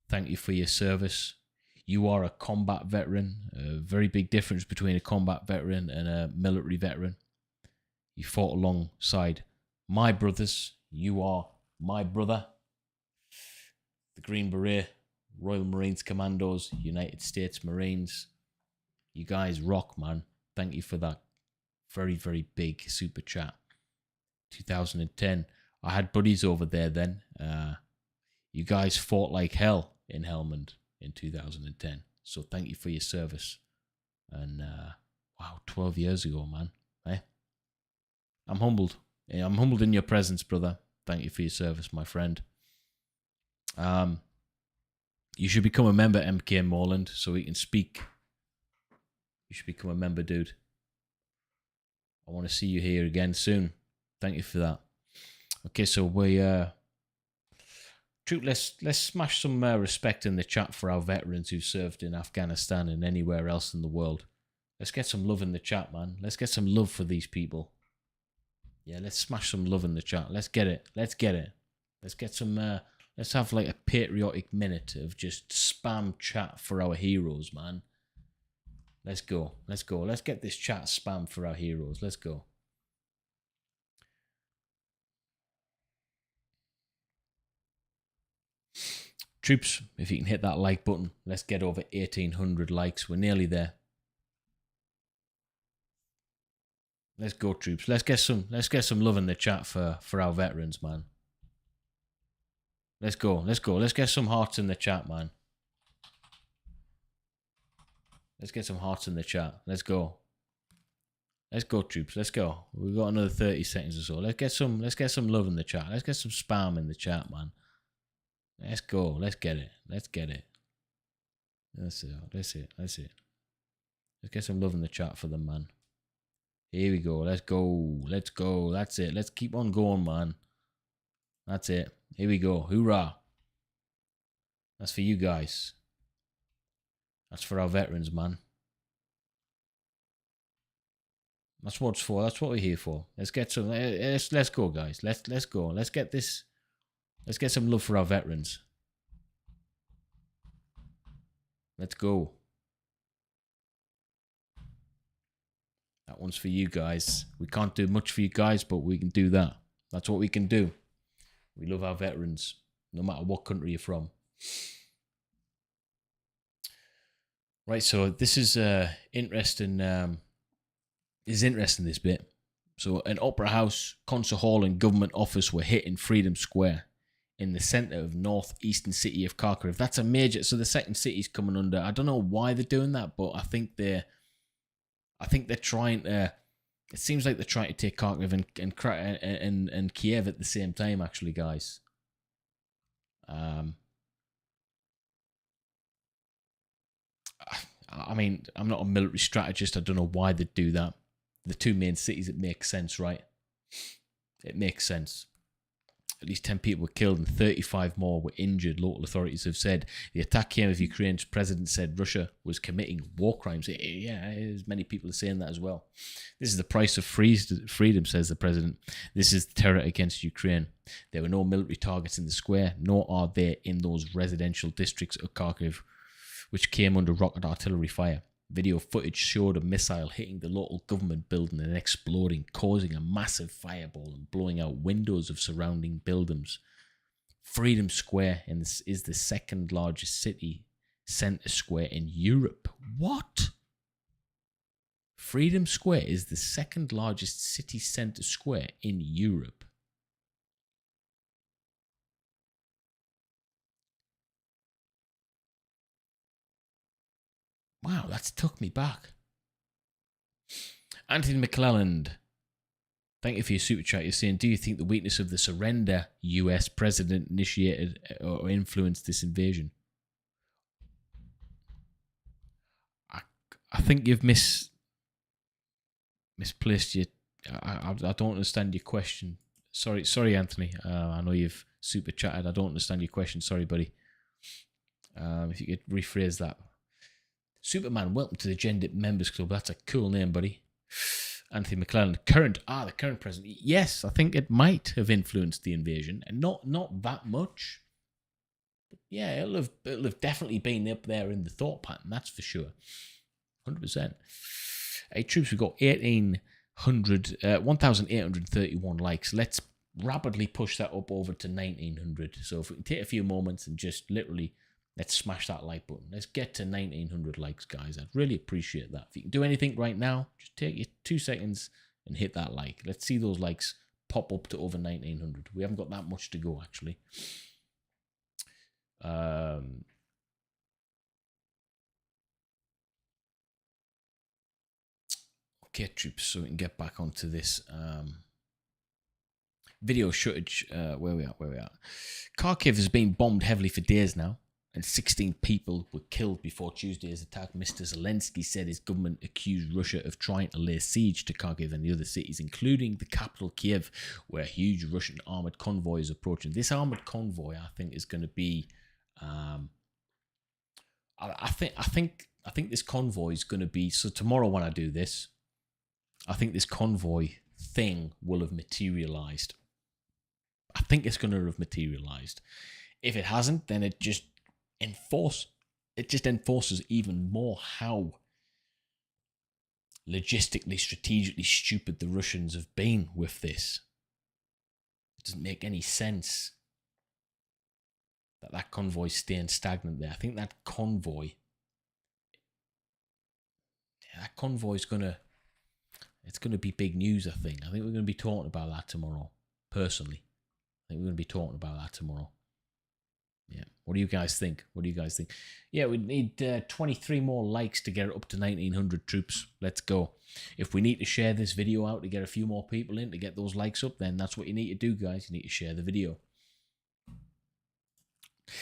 thank you for your service. You are a combat veteran. A very big difference between a combat veteran and a military veteran. You fought alongside my brothers. You are my brother. the Green Beret, Royal Marines Commandos, United States Marines. You guys rock, man. Thank you for that very, very big super chat. 2010. I had buddies over there then. You guys fought like hell in Helmand in 2010. So thank you for your service. And wow, 12 years ago, man. Eh? I'm humbled. Yeah, I'm humbled in your presence, brother. Thank you for your service, my friend. You should become a member, MK Morland, so we can speak. You should become a member, dude. I want to see you here again soon. Thank you for that. Okay, so we let's smash some respect in the chat for our veterans who served in Afghanistan and anywhere else in the world. Let's get some love in the chat, man. Let's get some love for these people. Yeah, let's smash some love in the chat. Let's get it. Let's get it. Let's get some. Let's have like a patriotic minute of just spam chat for our heroes, man. Let's go. Let's go. Let's get this chat spam for our heroes. Let's go. Troops, if you can hit that like button, let's get over 1,800 likes. We're nearly there. Let's go, troops. Let's get some love in the chat for our veterans, man. Let's go. Let's go. Let's get some hearts in the chat, man. Let's get some hearts in the chat. Let's go. Let's go, troops. Let's go. We've got another 30 seconds or so. Let's get some love in the chat. Let's get some spam in the chat, man. Let's go. Let's get it. Let's get it. That's it. That's it. That's it. Let's get some love in the chat for them, man. Here we go. Let's go. Let's go. That's it. Let's keep on going, man. That's it. Here we go. Hoorah. That's for you guys. That's for our veterans, man. That's what it's for. That's what we're here for. Let's get some. Let's go, guys. Let's go. Let's get this. Let's get some love for our veterans. Let's go. That one's for you guys. We can't do much for you guys, but we can do that. That's what we can do. We love our veterans, no matter what country you're from. Right, so this is interesting. This bit. So an opera house, concert hall, and government office were hit in Freedom Square in the center of northeastern city of Kharkiv. That's a major. So the second city's coming under. I don't know why they're doing that, but I think they're trying to. It seems like they're trying to take Kharkiv and Kiev at the same time. Actually, guys. I mean, I'm not a military strategist. I don't know why they do that. The two main cities, it makes sense, right? It makes sense. At least 10 people were killed and 35 more were injured, local authorities have said. The attack came as Ukraine's president said Russia was committing war crimes. Yeah, many people are saying that as well. This is the price of freedom, says the president. This is terror against Ukraine. There were no military targets in the square, nor are there in those residential districts of Kharkiv, which came under rocket artillery fire. Video footage showed a missile hitting the local government building and exploding, causing a massive fireball and blowing out windows of surrounding buildings. Freedom Square is the second largest city centre square in Europe. What? Freedom Square is the second largest city centre square in Europe. Wow, that's took me back. Anthony McClelland, thank you for your super chat. You're saying, do you think the weakness of the surrender US president initiated or influenced this invasion? I think you've misplaced your. I don't understand your question. Sorry, Anthony. I know you've super chatted. I don't understand your question. Sorry, buddy. If you could rephrase that. Superman, welcome to the Gendered Members Club. That's a cool name, buddy. Anthony McClelland, the current president. Yes, I think it might have influenced the invasion, and not that much. But yeah, it'll have definitely been up there in the thought pattern. That's for sure, 100%. Hey, troops, we've got 1,831 likes. Let's rapidly push that up over to 1900. So if we can take a few moments and just literally, let's smash that like button. Let's get to 1900 likes, guys. I'd really appreciate that. If you can do anything right now, just take your 2 seconds and hit that like. Let's see those likes pop up to over 1900. We haven't got that much to go, actually. Okay, troops, so we can get back onto this video shootage. Where we at? Kharkiv has been bombed heavily for days now, and 16 people were killed before Tuesday's attack. Mr. Zelensky said his government accused Russia of trying to lay siege to Kharkiv and the other cities, including the capital Kiev, where a huge Russian armoured convoy is approaching. This armoured convoy, I think, is going to be... I think this convoy is going to be... So tomorrow when I do this, I think this convoy thing will have materialized. I think it's going to have materialized. If it hasn't, then it just enforces even more how logistically, strategically stupid the Russians have been with this. It doesn't make any sense that convoy's staying stagnant there. I think that convoy is gonna... It's going to be big news, I think. I think we're going to be talking about that tomorrow, personally. I think we're going to be talking about that tomorrow. Yeah. What do you guys think? Yeah, we need 23 more likes to get it up to 1900 troops. Let's go. If we need to share this video out to get a few more people in to get those likes up, then that's what you need to do, guys. You need to share the video.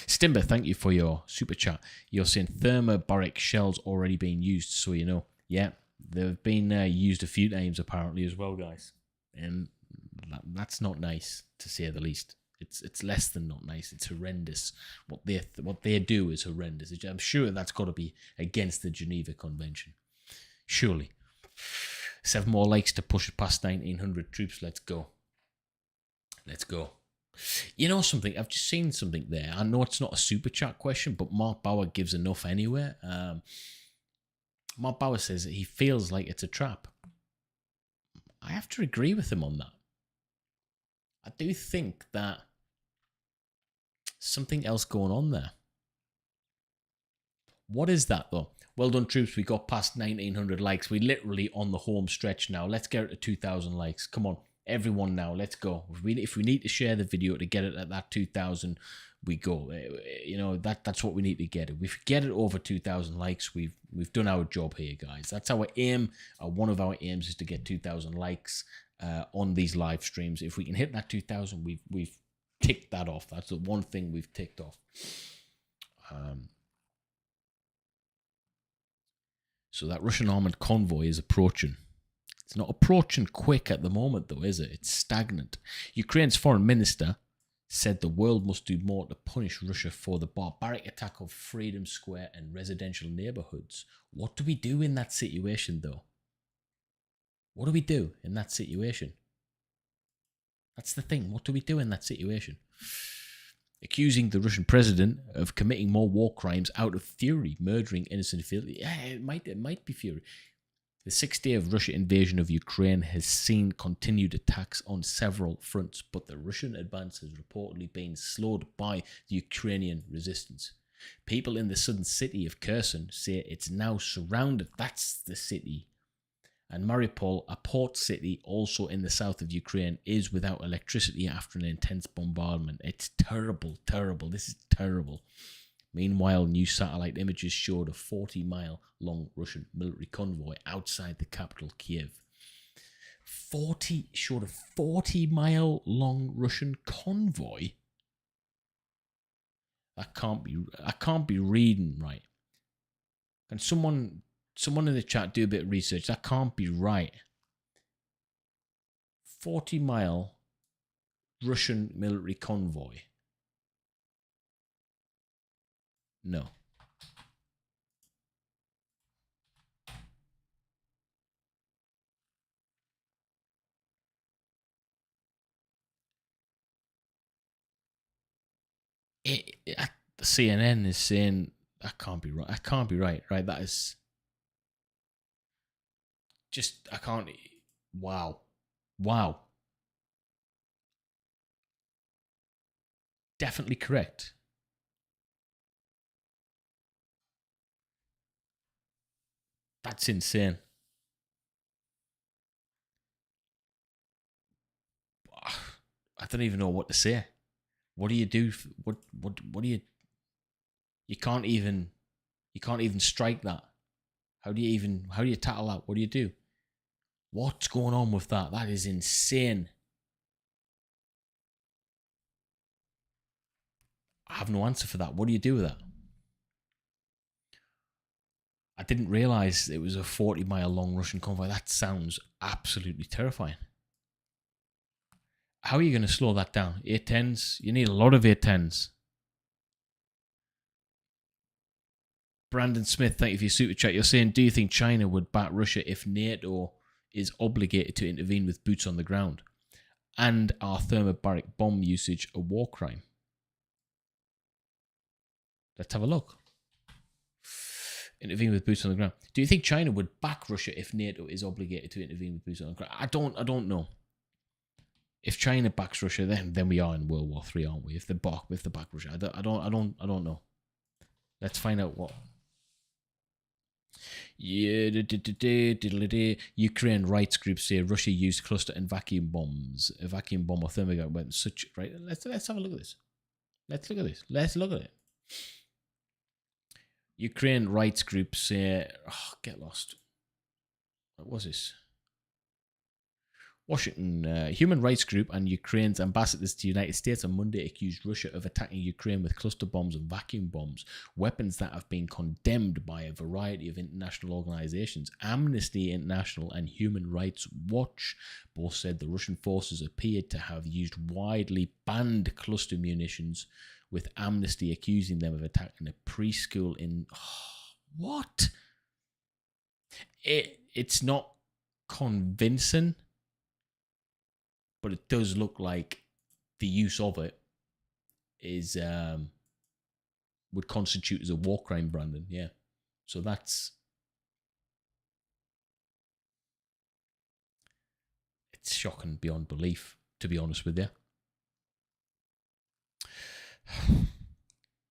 Stimber, thank you for your super chat. You're saying thermobaric shells already being used, so you know. Yeah. They've been used a few times apparently as well, guys, and that's not nice, to say the least. It's less than not nice. It's horrendous. What they do is horrendous. I'm sure that's got to be against the Geneva Convention. Surely. 7 more likes to push it past 1900 troops. Let's go. You know something? I've just seen something there. I know it's not a super chat question, but Mark Bauer gives enough anyway. Mark Bauer says that he feels like it's a trap. I have to agree with him on that. I do think that something else going on there. What is that, though? Well done, troops. We got past 1900 likes. We're literally on the home stretch now. Let's get it to 2000 likes. Come on, everyone now. Let's go. If we need to share the video to get it at that 2000, we go. You know, that's what we need to get it. If we get it over 2000 likes, we've done our job here, guys. That's our aim. One of our aims is to get 2000 likes on these live streams. If we can hit that 2000, we've ticked that off. That's the one thing we've ticked off. So that Russian armored convoy is approaching. It's not approaching quick at the moment, though, is it? It's stagnant. Ukraine's foreign minister said the world must do more to punish Russia for the barbaric attack of Freedom Square and residential neighborhoods. What do we do in that situation, though? What do we do in that situation? That's the thing. What do we do in that situation? Accusing the Russian president of committing more war crimes out of fury, murdering innocent civilians. Yeah, it might be fury. The 6th day of Russian invasion of Ukraine has seen continued attacks on several fronts, but the Russian advance has reportedly been slowed by the Ukrainian resistance. People in the southern city of Kherson say it's now surrounded. That's the city. And Mariupol, a port city also in the south of Ukraine, is without electricity after an intense bombardment. It's terrible, terrible. This is terrible. Meanwhile, new satellite images showed a 40-mile-long Russian military convoy outside the capital, Kiev. Showed a 40-mile-long Russian convoy? I can't be reading right. Can someone in the chat do a bit of research? That can't be right. 40-mile Russian military convoy. No. CNN is saying that can't be right. That can't be right. Right? That is just, I can't. Wow. definitely correct. That's insane. I don't even know what to say. What do you do? What do you? You can't even strike that. How do you tackle that? What do you do? What's going on with that? That is insane. I have no answer for that. What do you do with that? I didn't realize it was a 40-mile long Russian convoy. That sounds absolutely terrifying. How are you going to slow that down? A-10s? You need a lot of A-10s. Brandon Smith, thank you for your super chat. You're saying, do you think China would back Russia if NATO is obligated to intervene with boots on the ground? And are thermobaric bomb usage a war crime? Let's have a look. Intervene with boots on the ground. Do you think China would back Russia if NATO is obligated to intervene with boots on the ground? I don't know. If China backs Russia, then we are in World War III, aren't we? If they back Russia, I don't know. Let's find out what. Yeah, Ukraine rights groups say Russia used cluster and vacuum bombs, a vacuum bomb or thermobaric weapons. Such right. Let's have a look at this. Let's look at it. Ukraine rights groups say, get lost. What was this? Washington human rights group and Ukraine's ambassadors to the United States on Monday accused Russia of attacking Ukraine with cluster bombs and vacuum bombs, weapons that have been condemned by a variety of international organizations. Amnesty International and Human Rights Watch both said the Russian forces appeared to have used widely banned cluster munitions, with Amnesty accusing them of attacking a preschool in... what? It's not convincing, but it does look like the use of it is would constitute as a war crime, Brandon. Yeah. So that's... it's shocking beyond belief, to be honest with you.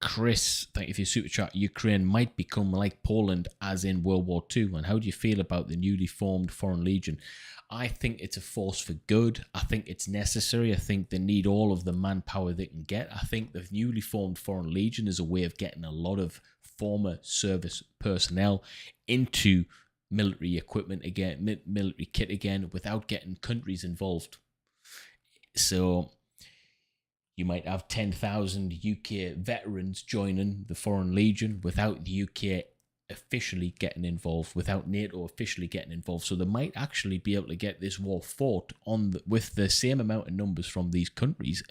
Chris, thank you for your super chat. Ukraine might become like Poland as in World War II. And how do you feel about the newly formed Foreign Legion? I think it's a force for good. I think it's necessary. I think they need all of the manpower they can get. I think the newly formed Foreign Legion is a way of getting a lot of former service personnel into military equipment again, military kit again, without getting countries involved. So you might have 10,000 UK veterans joining the Foreign Legion without the UK officially getting involved, without NATO officially getting involved. So they might actually be able to get this war fought with the same amount of numbers from these countries,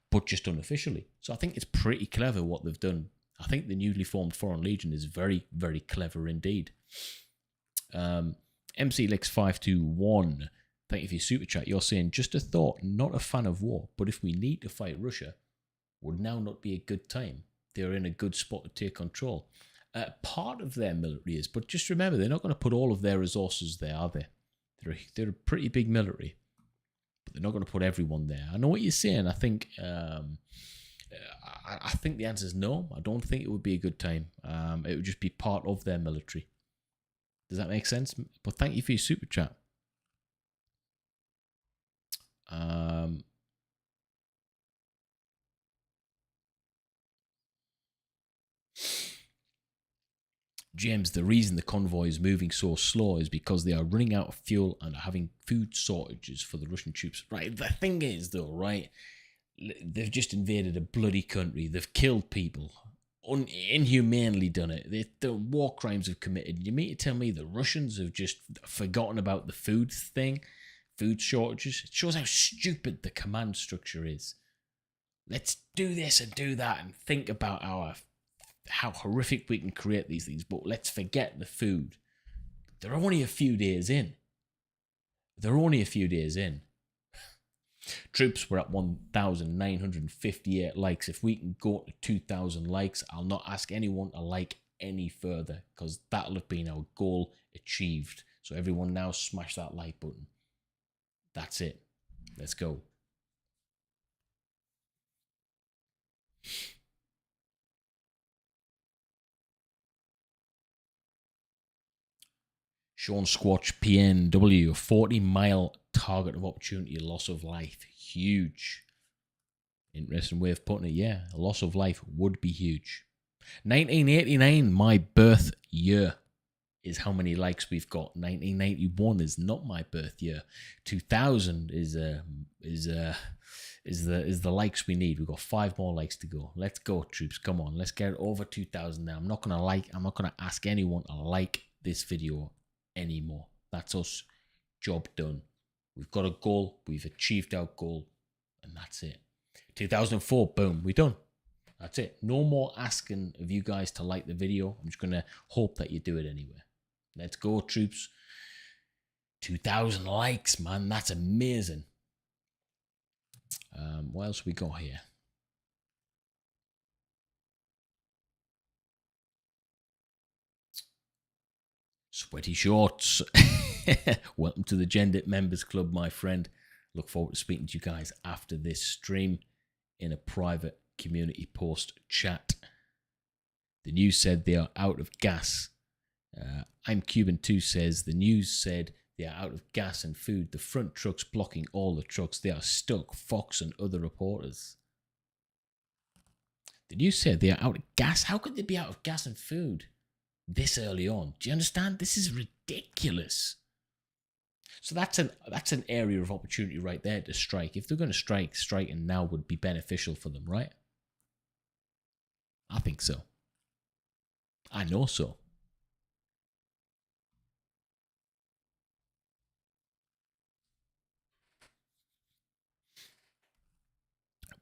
but just unofficially. So I think it's pretty clever what they've done. I think the newly formed Foreign Legion is very, very clever indeed. MCLix521, thank you for your super chat. You're saying, just a thought, not a fan of war, but if we need to fight Russia, would now not be a good time? They're in a good spot to take control. Part of their military is, but just remember, they're not going to put all of their resources there, are they? They're a pretty big military, but they're not going to put everyone there. I know what you're saying. I think I think the answer is no. I don't think it would be a good time. It would just be part of their military. Does that make sense? But thank you for your super chat. James, the reason the convoy is moving so slow is because they are running out of fuel and are having food shortages for the Russian troops. Right, the thing is, though, right, they've just invaded a bloody country. They've killed people, inhumanely done it. The war crimes have committed. You mean to tell me the Russians have just forgotten about the food thing, food shortages? It shows how stupid the command structure is. Let's do this and do that and think about how horrific we can create these things, but let's forget the food. They're only a few days in. Troops were at 1,958 likes. If we can go to 2,000 likes, I'll not ask anyone to like any further, because that'll have been our goal achieved. So everyone now smash that like button. That's it. Let's go. Sean Squatch PNW, a 40-mile target of opportunity, loss of life. Huge. Interesting way of putting it. Yeah, a loss of life would be huge. 1989, my birth year, is how many likes we've got. 1991 is not my birth year. 2000 is the likes we need. We've got 5 more likes to go. Let's go, troops. Come on, let's get it over 2000 now. I'm not gonna ask anyone to like this video anymore. That's us. Job done. We've got a goal. We've achieved our goal, and that's it. 2004, boom, we're done. That's it. No more asking of you guys to like the video. I'm just gonna hope that you do it anyway. Let's go, troops. 2,000 likes, man. That's amazing. What else we got here? Sweaty shorts. Welcome to the Gendit Members Club, my friend. Look forward to speaking to you guys after this stream in a private community post chat. The news said they are out of gas. I'm Cuban 2 says the news said they are out of gas and food. The front truck's blocking all the trucks. They are stuck. Fox and other reporters. The news said they are out of gas. How could they be out of gas and food this early on? Do you understand? This is ridiculous. So that's an area of opportunity right there to strike. If they're going to strike, striking now would be beneficial for them, right? I think so. I know so.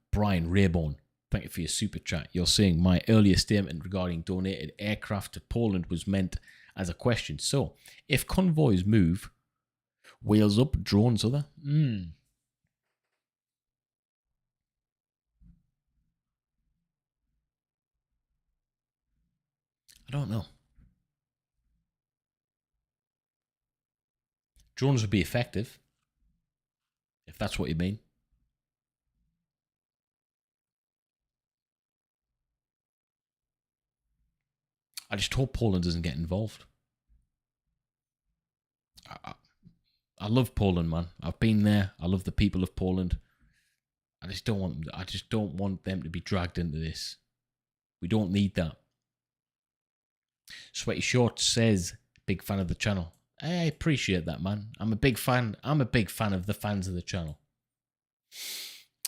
Brian Rayborn, thank you for your super chat. You're saying my earlier statement regarding donated aircraft to Poland was meant as a question. So, if convoys move, wheels up, drones other. I don't know. Drones would be effective, if that's what you mean. I just hope Poland doesn't get involved. I love Poland, man. I've been there. I love the people of Poland. I just don't want them to be dragged into this. We don't need that. Sweaty Shorts says, big fan of the channel. I appreciate that, man. I'm a big fan of the fans of the channel.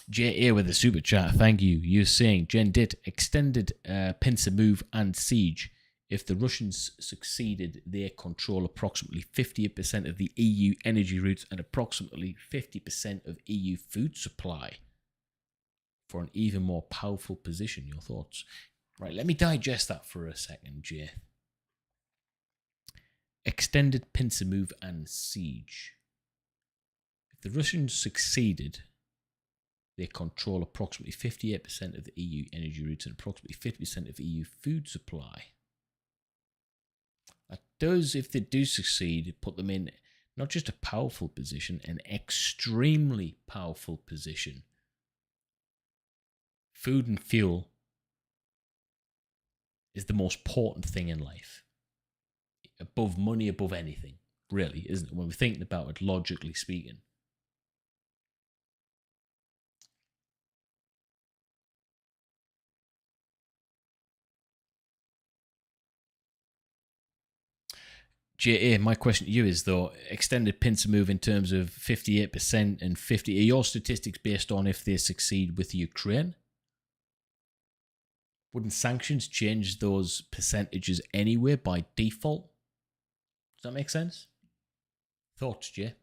J.A. with a super chat. Thank you. You're saying, Gen Dit, extended pincer move and siege. If the Russians succeeded, they control approximately 58% of the EU energy routes and approximately 50% of EU food supply. For an even more powerful position, your thoughts? Right, let me digest that for a second, Jay. Extended pincer move and siege. If the Russians succeeded, they control approximately 58% of the EU energy routes and approximately 50% of EU food supply. That does, if they do succeed, put them in not just a powerful position, an extremely powerful position. Food and fuel is the most important thing in life. Above money, above anything, really, isn't it? When we're thinking about it, logically speaking. J.A., my question to you is, though, extended pincer move in terms of 58% and 50%. Are your statistics based on if they succeed with Ukraine? Wouldn't sanctions change those percentages anyway by default? Does that make sense? Thoughts, Jay?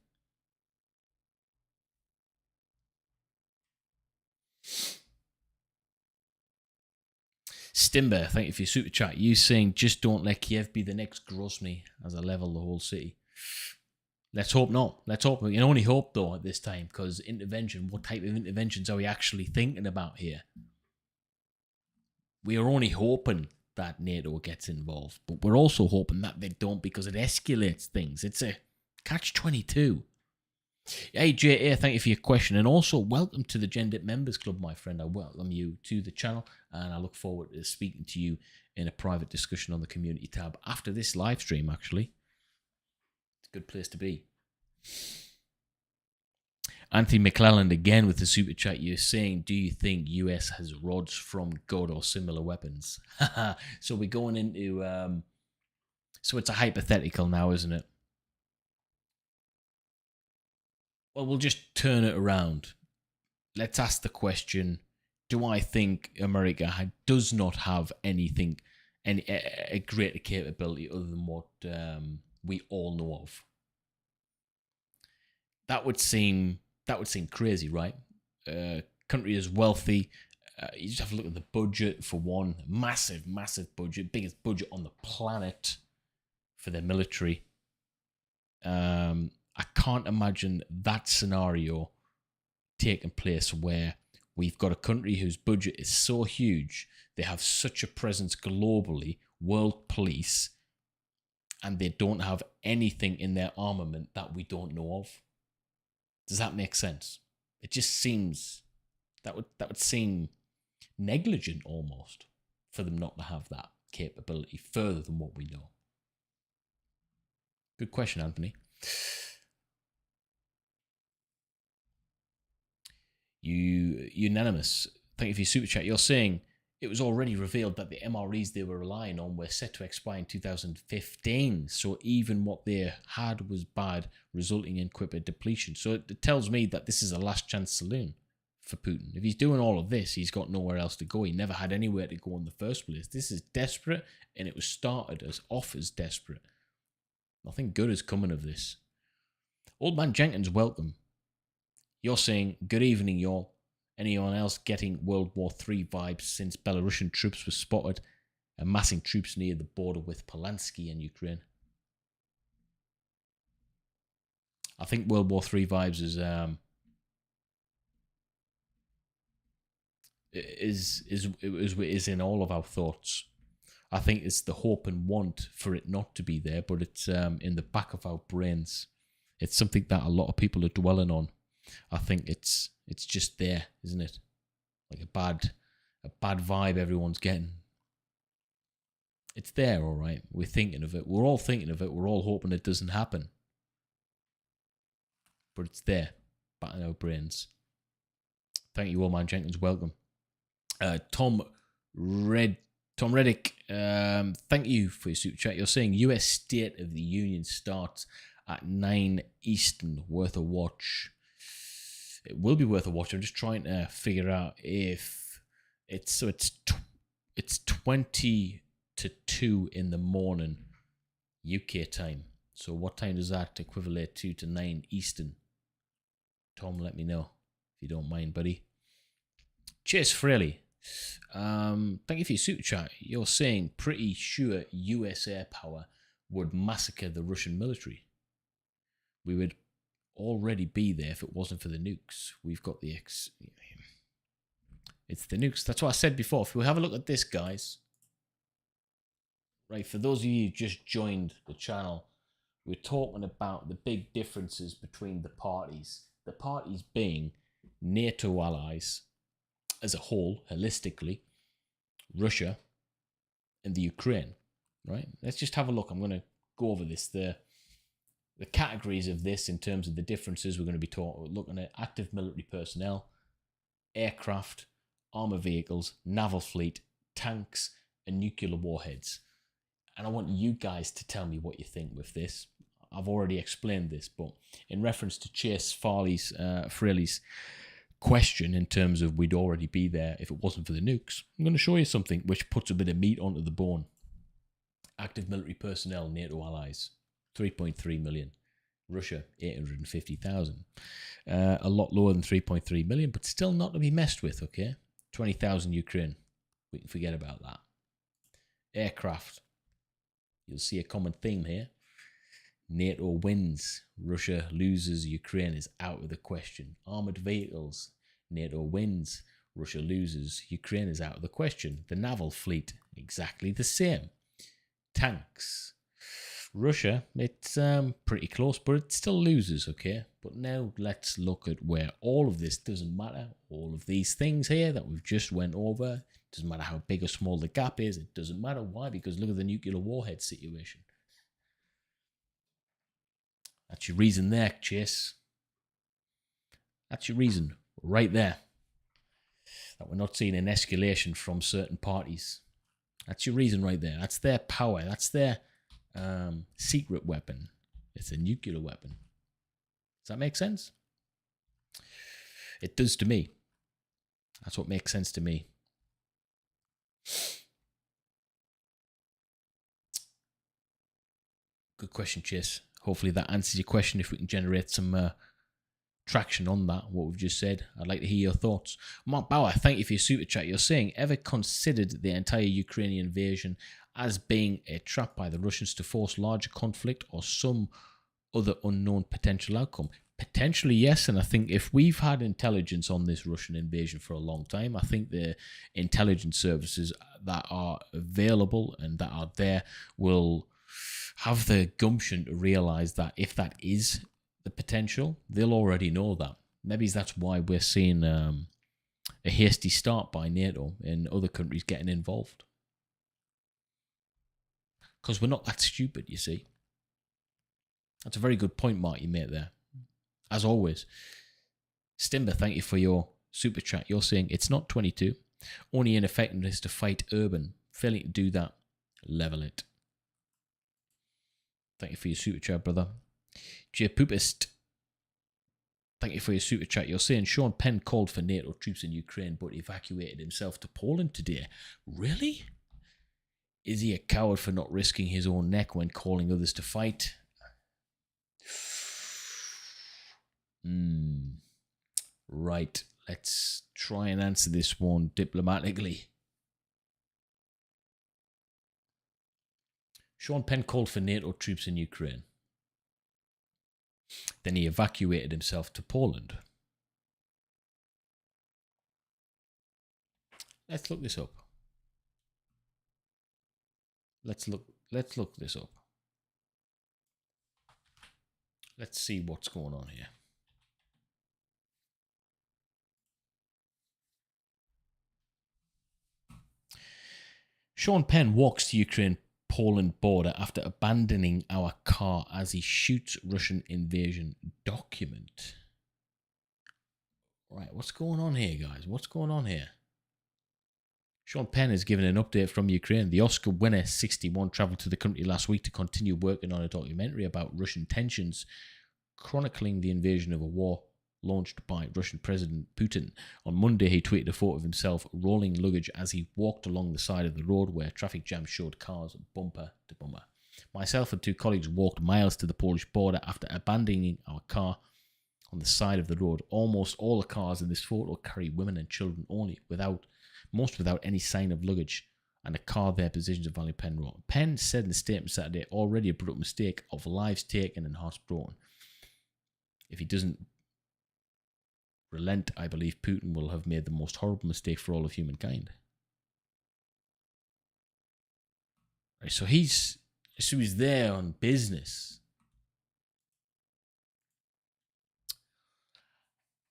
Stimber, thank you for your super chat. You saying just don't let Kiev be the next Grozny as I level the whole city. Let's hope not. Let's hope. We can only hope though at this time, because intervention, what type of interventions are we actually thinking about here? We are only hoping that NATO gets involved, but we're also hoping that they don't, because it escalates things. It's a catch-22. Hey, J.A., thank you for your question. And also, welcome to the Gendit Members Club, my friend. I welcome you to the channel, and I look forward to speaking to you in a private discussion on the community tab after this live stream, actually. It's a good place to be. Anthony McClelland again with the super chat. You're saying, do you think US has rods from God or similar weapons? So we're going into... so it's a hypothetical now, isn't it? Well, we'll just turn it around. Let's ask the question, do I think America does not have anything, a greater capability other than what we all know of? That would seem crazy, right? Country is wealthy. You just have to look at the budget for one. Massive budget. Biggest budget on the planet for their military. I can't imagine that scenario taking place where we've got a country whose budget is so huge, they have such a presence globally, world police, and they don't have anything in their armament that we don't know of. Does that make sense? It just seems that would seem negligent almost for them not to have that capability further than what we know. Good question, Anthony. Unanimous. Thank you for your super chat. You're saying it was already revealed that the MREs they were relying on were set to expire in 2015. So even what they had was bad, resulting in quicker depletion. So it tells me that this is a last chance saloon for Putin. If he's doing all of this, he's got nowhere else to go. He never had anywhere to go in the first place. This is desperate, and it was started off as desperate. Nothing good is coming of this. Old Man Jenkins, welcome. You're saying, good evening, y'all. Anyone else getting World War III vibes since Belarusian troops were spotted amassing troops near the border with Polanski and Ukraine? I think World War III vibes is in all of our thoughts. I think it's the hope and want for it not to be there, but it's in the back of our brains. It's something that a lot of people are dwelling on. I think it's just there, isn't it? Like a bad vibe everyone's getting. It's there, all right. We're thinking of it. We're all thinking of it. We're all hoping it doesn't happen. But it's there, back in our brains. Thank you, Old Man Jenkins. Welcome. Tom Reddick, thank you for your super chat. You're saying US State of the Union starts at 9 Eastern, worth a watch. It will be worth a watch. I'm just trying to figure out if it's 20 to 2 in the morning UK time. So what time does that equivalent to 9 Eastern? Tom, let me know if you don't mind, buddy. Cheers, Fraley. Thank you for your super chat. You're saying pretty sure US air power would massacre the Russian military. We would already be there if it wasn't for the nukes. We've got the it's the nukes. That's what I said before. If we have a look at this, guys. Right, for those of you who just joined the channel, we're talking about the big differences between the parties. The parties being NATO allies as a whole, holistically, Russia and the Ukraine, right? Let's just have a look. I'm going to go over this. The categories of this in terms of the differences, we're going to be looking at active military personnel, aircraft, armor vehicles, naval fleet, tanks, and nuclear warheads. And I want you guys to tell me what you think with this. I've already explained this, but in reference to Chase Fraley's question in terms of we'd already be there if it wasn't for the nukes, I'm going to show you something which puts a bit of meat onto the bone. Active military personnel, NATO allies, 3.3 million. Russia, 850,000. A lot lower than 3.3 million, but still not to be messed with, okay? 20,000 Ukraine. We can forget about that. Aircraft. You'll see a common theme here. NATO wins. Russia loses. Ukraine is out of the question. Armoured vehicles. NATO wins. Russia loses. Ukraine is out of the question. The naval fleet, exactly the same. Tanks. Russia, it's pretty close, but it still loses, okay? But now let's look at where all of this doesn't matter. All of these things here that we've just went over, doesn't matter how big or small the gap is, it doesn't matter. Why? Because look at the nuclear warhead situation. That's your reason there, Chase. That's your reason right there. That we're not seeing an escalation from certain parties. That's your reason right there. That's their power. That's their secret weapon. It's a nuclear weapon. Does that make sense? It does to me. That's what makes sense to me. Good question, Chase. Hopefully that answers your question. If we can generate some traction on that, what we've just said, I'd like to hear your thoughts. Mark Bauer, thank you for your super chat. You're saying, ever considered the entire Ukrainian invasion as being a trap by the Russians to force larger conflict or some other unknown potential outcome? Potentially, yes. And I think if we've had intelligence on this Russian invasion for a long time, I think the intelligence services that are available and that are there will have the gumption to realize that if that is the potential, they'll already know that. Maybe that's why we're seeing a hasty start by NATO and other countries getting involved. Because we're not that stupid, you see. That's a very good point, Mark, you made there. As always. Stimber, thank you for your super chat. You're saying it's not 22. Only ineffectiveness to fight urban. Failing to do that, level it. Thank you for your super chat, brother. J Poopist, thank you for your super chat. You're saying Sean Penn called for NATO troops in Ukraine but evacuated himself to Poland today. Really? Is he a coward for not risking his own neck when calling others to fight? Right. Let's try and answer this one diplomatically. Sean Penn called for NATO troops in Ukraine. Then he evacuated himself to Poland. Let's look this up. Let's look this up. Let's see what's going on here. Sean Penn walks to Ukraine-Poland border after abandoning our car as he shoots Russian invasion document. Right, what's going on here, guys? What's going on here? Sean Penn has given an update from Ukraine. The Oscar winner, 61, travelled to the country last week to continue working on a documentary about Russian tensions, chronicling the invasion of a war launched by Russian President Putin. On Monday, he tweeted a photo of himself rolling luggage as he walked along the side of the road where traffic jams showed cars bumper to bumper. Myself and two colleagues walked miles to the Polish border after abandoning our car on the side of the road. Almost all the cars in this photo carry women and children only, most without any sign of luggage, and the car there positions of Valley Penn wrote. Penn said in the statement Saturday, already a brutal mistake of lives taken and hearts broken. If he doesn't relent, I believe Putin will have made the most horrible mistake for all of humankind. Right, so he's there on business.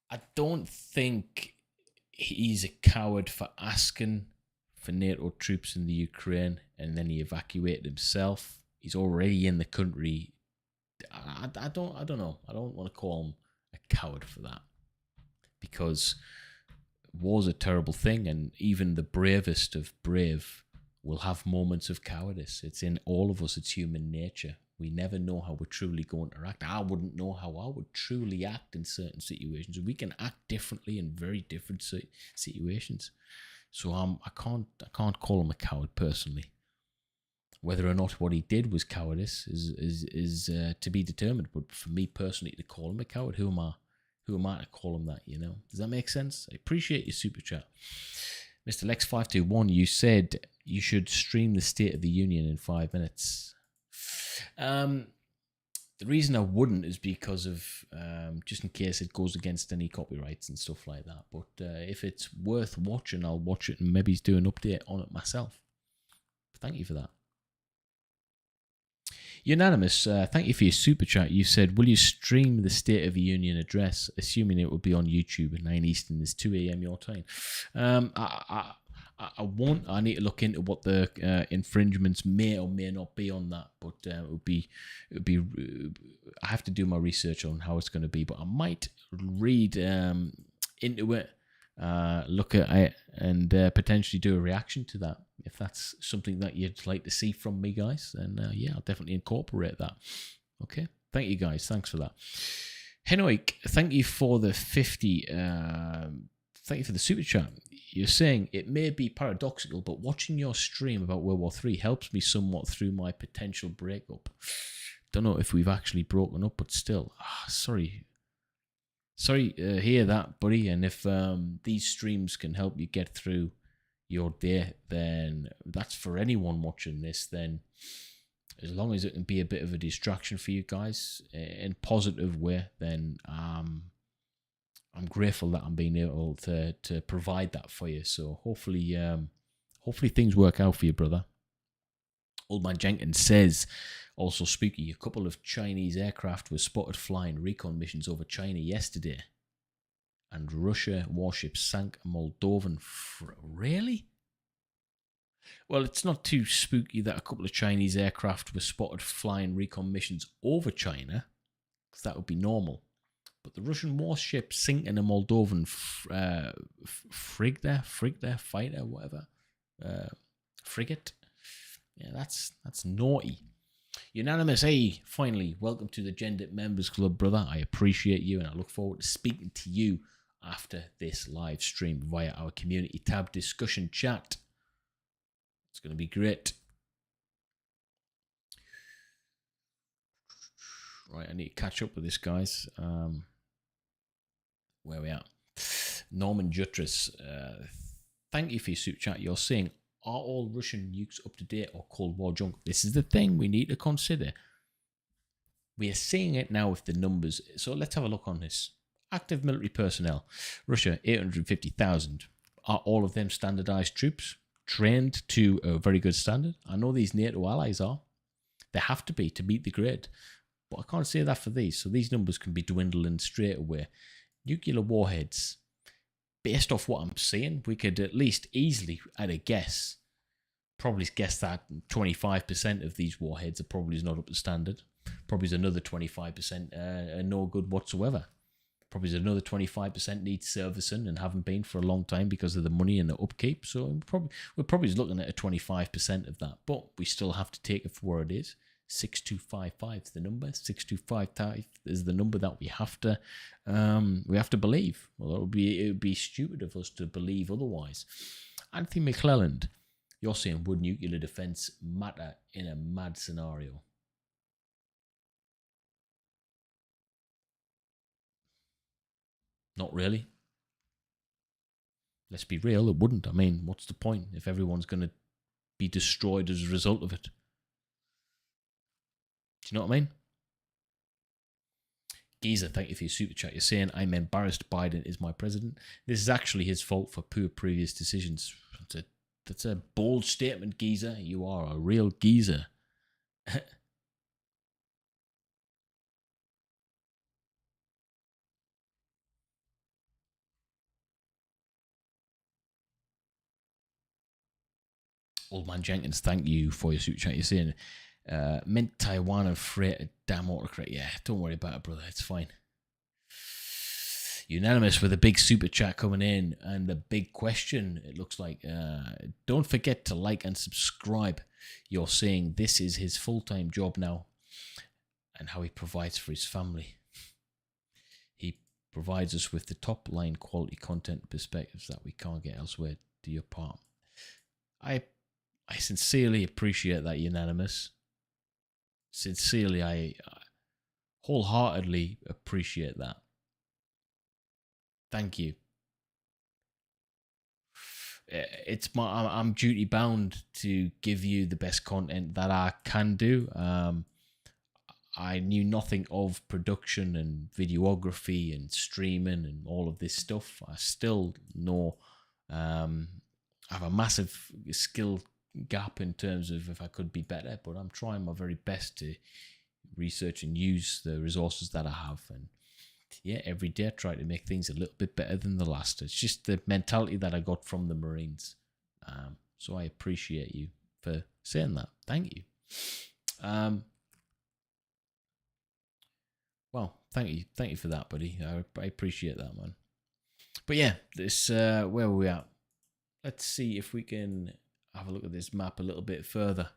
I don't think he's a coward for asking for NATO troops in the Ukraine and then he evacuated himself. He's already in the country. I don't know. I don't want to call him a coward for that. Because war's a terrible thing, and even the bravest of brave will have moments of cowardice. It's in all of us. It's human nature. We never know how we're truly going to act. I wouldn't know how I would truly act in certain situations. We can act differently in very different situations. So I can't call him a coward personally. Whether or not what he did was cowardice is to be determined. But for me personally, to call him a coward, who am I? Who am I to call him that, you know? Does that make sense? I appreciate your super chat. Mr. Lex521, you said you should stream the State of the Union in 5 minutes. The reason I wouldn't is because of, just in case it goes against any copyrights and stuff like that. But if it's worth watching, I'll watch it and maybe do an update on it myself. Thank you for that. Unanimous, thank you for your super chat. You said, will you stream the State of the Union address, assuming it will be on YouTube at 9 Eastern, it's 2 a.m. your time? I won't. I need to look into what the infringements may or may not be on that. But it would be. I have to do my research on how it's going to be. But I might read into it, look at it, and potentially do a reaction to that. If that's something that you'd like to see from me, guys, then yeah, I'll definitely incorporate that. Okay. Thank you, guys. Thanks for that. Henoik, thank you for the 50. Thank you for the super chat. You're saying it may be paradoxical, but watching your stream about World War III helps me somewhat through my potential breakup. Don't know if we've actually broken up, but still, sorry to hear that, buddy. And if these streams can help you get through your day, then that's for anyone watching this. Then, as long as it can be a bit of a distraction for you guys in a positive way, then I'm grateful that I'm being able to provide that for you. So hopefully things work out for you, brother. Old Man Jenkins says, also spooky, a couple of Chinese aircraft were spotted flying recon missions over China yesterday. And Russia warships sank a Moldovan... Really? Well, it's not too spooky that a couple of Chinese aircraft were spotted flying recon missions over China, because that would be normal. But the Russian warship sinking a Moldovan fighter, whatever, frigate. Yeah, that's naughty. Unanimous A, finally, welcome to the Gendit Members Club, brother. I appreciate you, and I look forward to speaking to you after this live stream via our community tab discussion chat. It's going to be great. Right, I need to catch up with this, guys. Where we at? Norman Jutras, thank you for your super chat. You're saying, are all Russian nukes up to date or Cold War junk? This is the thing we need to consider. We are seeing it now with the numbers. So let's have a look on this. Active military personnel. Russia, 850,000. Are all of them standardized troops? Trained to a very good standard? I know these NATO allies are. They have to be to meet the grade. But I can't say that for these. So these numbers can be dwindling straight away. Nuclear warheads, based off what I'm seeing, we could at least easily, at a guess, probably guess that 25% of these warheads are probably not up to standard. Probably another 25% are no good whatsoever. Probably another 25% need servicing and haven't been for a long time because of the money and the upkeep. So we're probably looking at a 25% of that. But we still have to take it for where it is. 6255 is the number. 6255 is the number that we have to believe. Well, it would be stupid of us to believe otherwise. Anthony McClelland, you're saying, would nuclear defense matter in a mad scenario? Not really. Let's be real, it wouldn't. I mean, what's the point if everyone's going to be destroyed as a result of it? Do you know what I mean? Geezer, thank you for your super chat. You're saying, I'm embarrassed Biden is my president. This is actually his fault for poor previous decisions. That's a bold statement, Geezer. You are a real geezer. Old Man Jenkins, thank you for your super chat. You're saying, mint Taiwan and freight damn autocrat. Yeah, don't worry about it, brother. It's fine. Unanimous with a big super chat coming in, and the big question, it looks like, don't forget to like and subscribe. You're saying this is his full-time job now and how he provides for his family. He provides us with the top line quality content perspectives that we can't get elsewhere. Do your part. I sincerely appreciate that, Unanimous. Sincerely, I wholeheartedly appreciate that. Thank you. I'm duty bound to give you the best content that I can do. I knew nothing of production and videography and streaming and all of this stuff. I still know I have a massive skill gap in terms of if I could be better, but I'm trying my very best to research and use the resources that I have. And yeah, every day I try to make things a little bit better than the last. It's just the mentality that I got from the Marines. So I appreciate you for saying that. Thank you. Well, thank you for that, buddy. I appreciate that, man. But yeah, this where were we at? Let's see if we can have a look at this map a little bit further,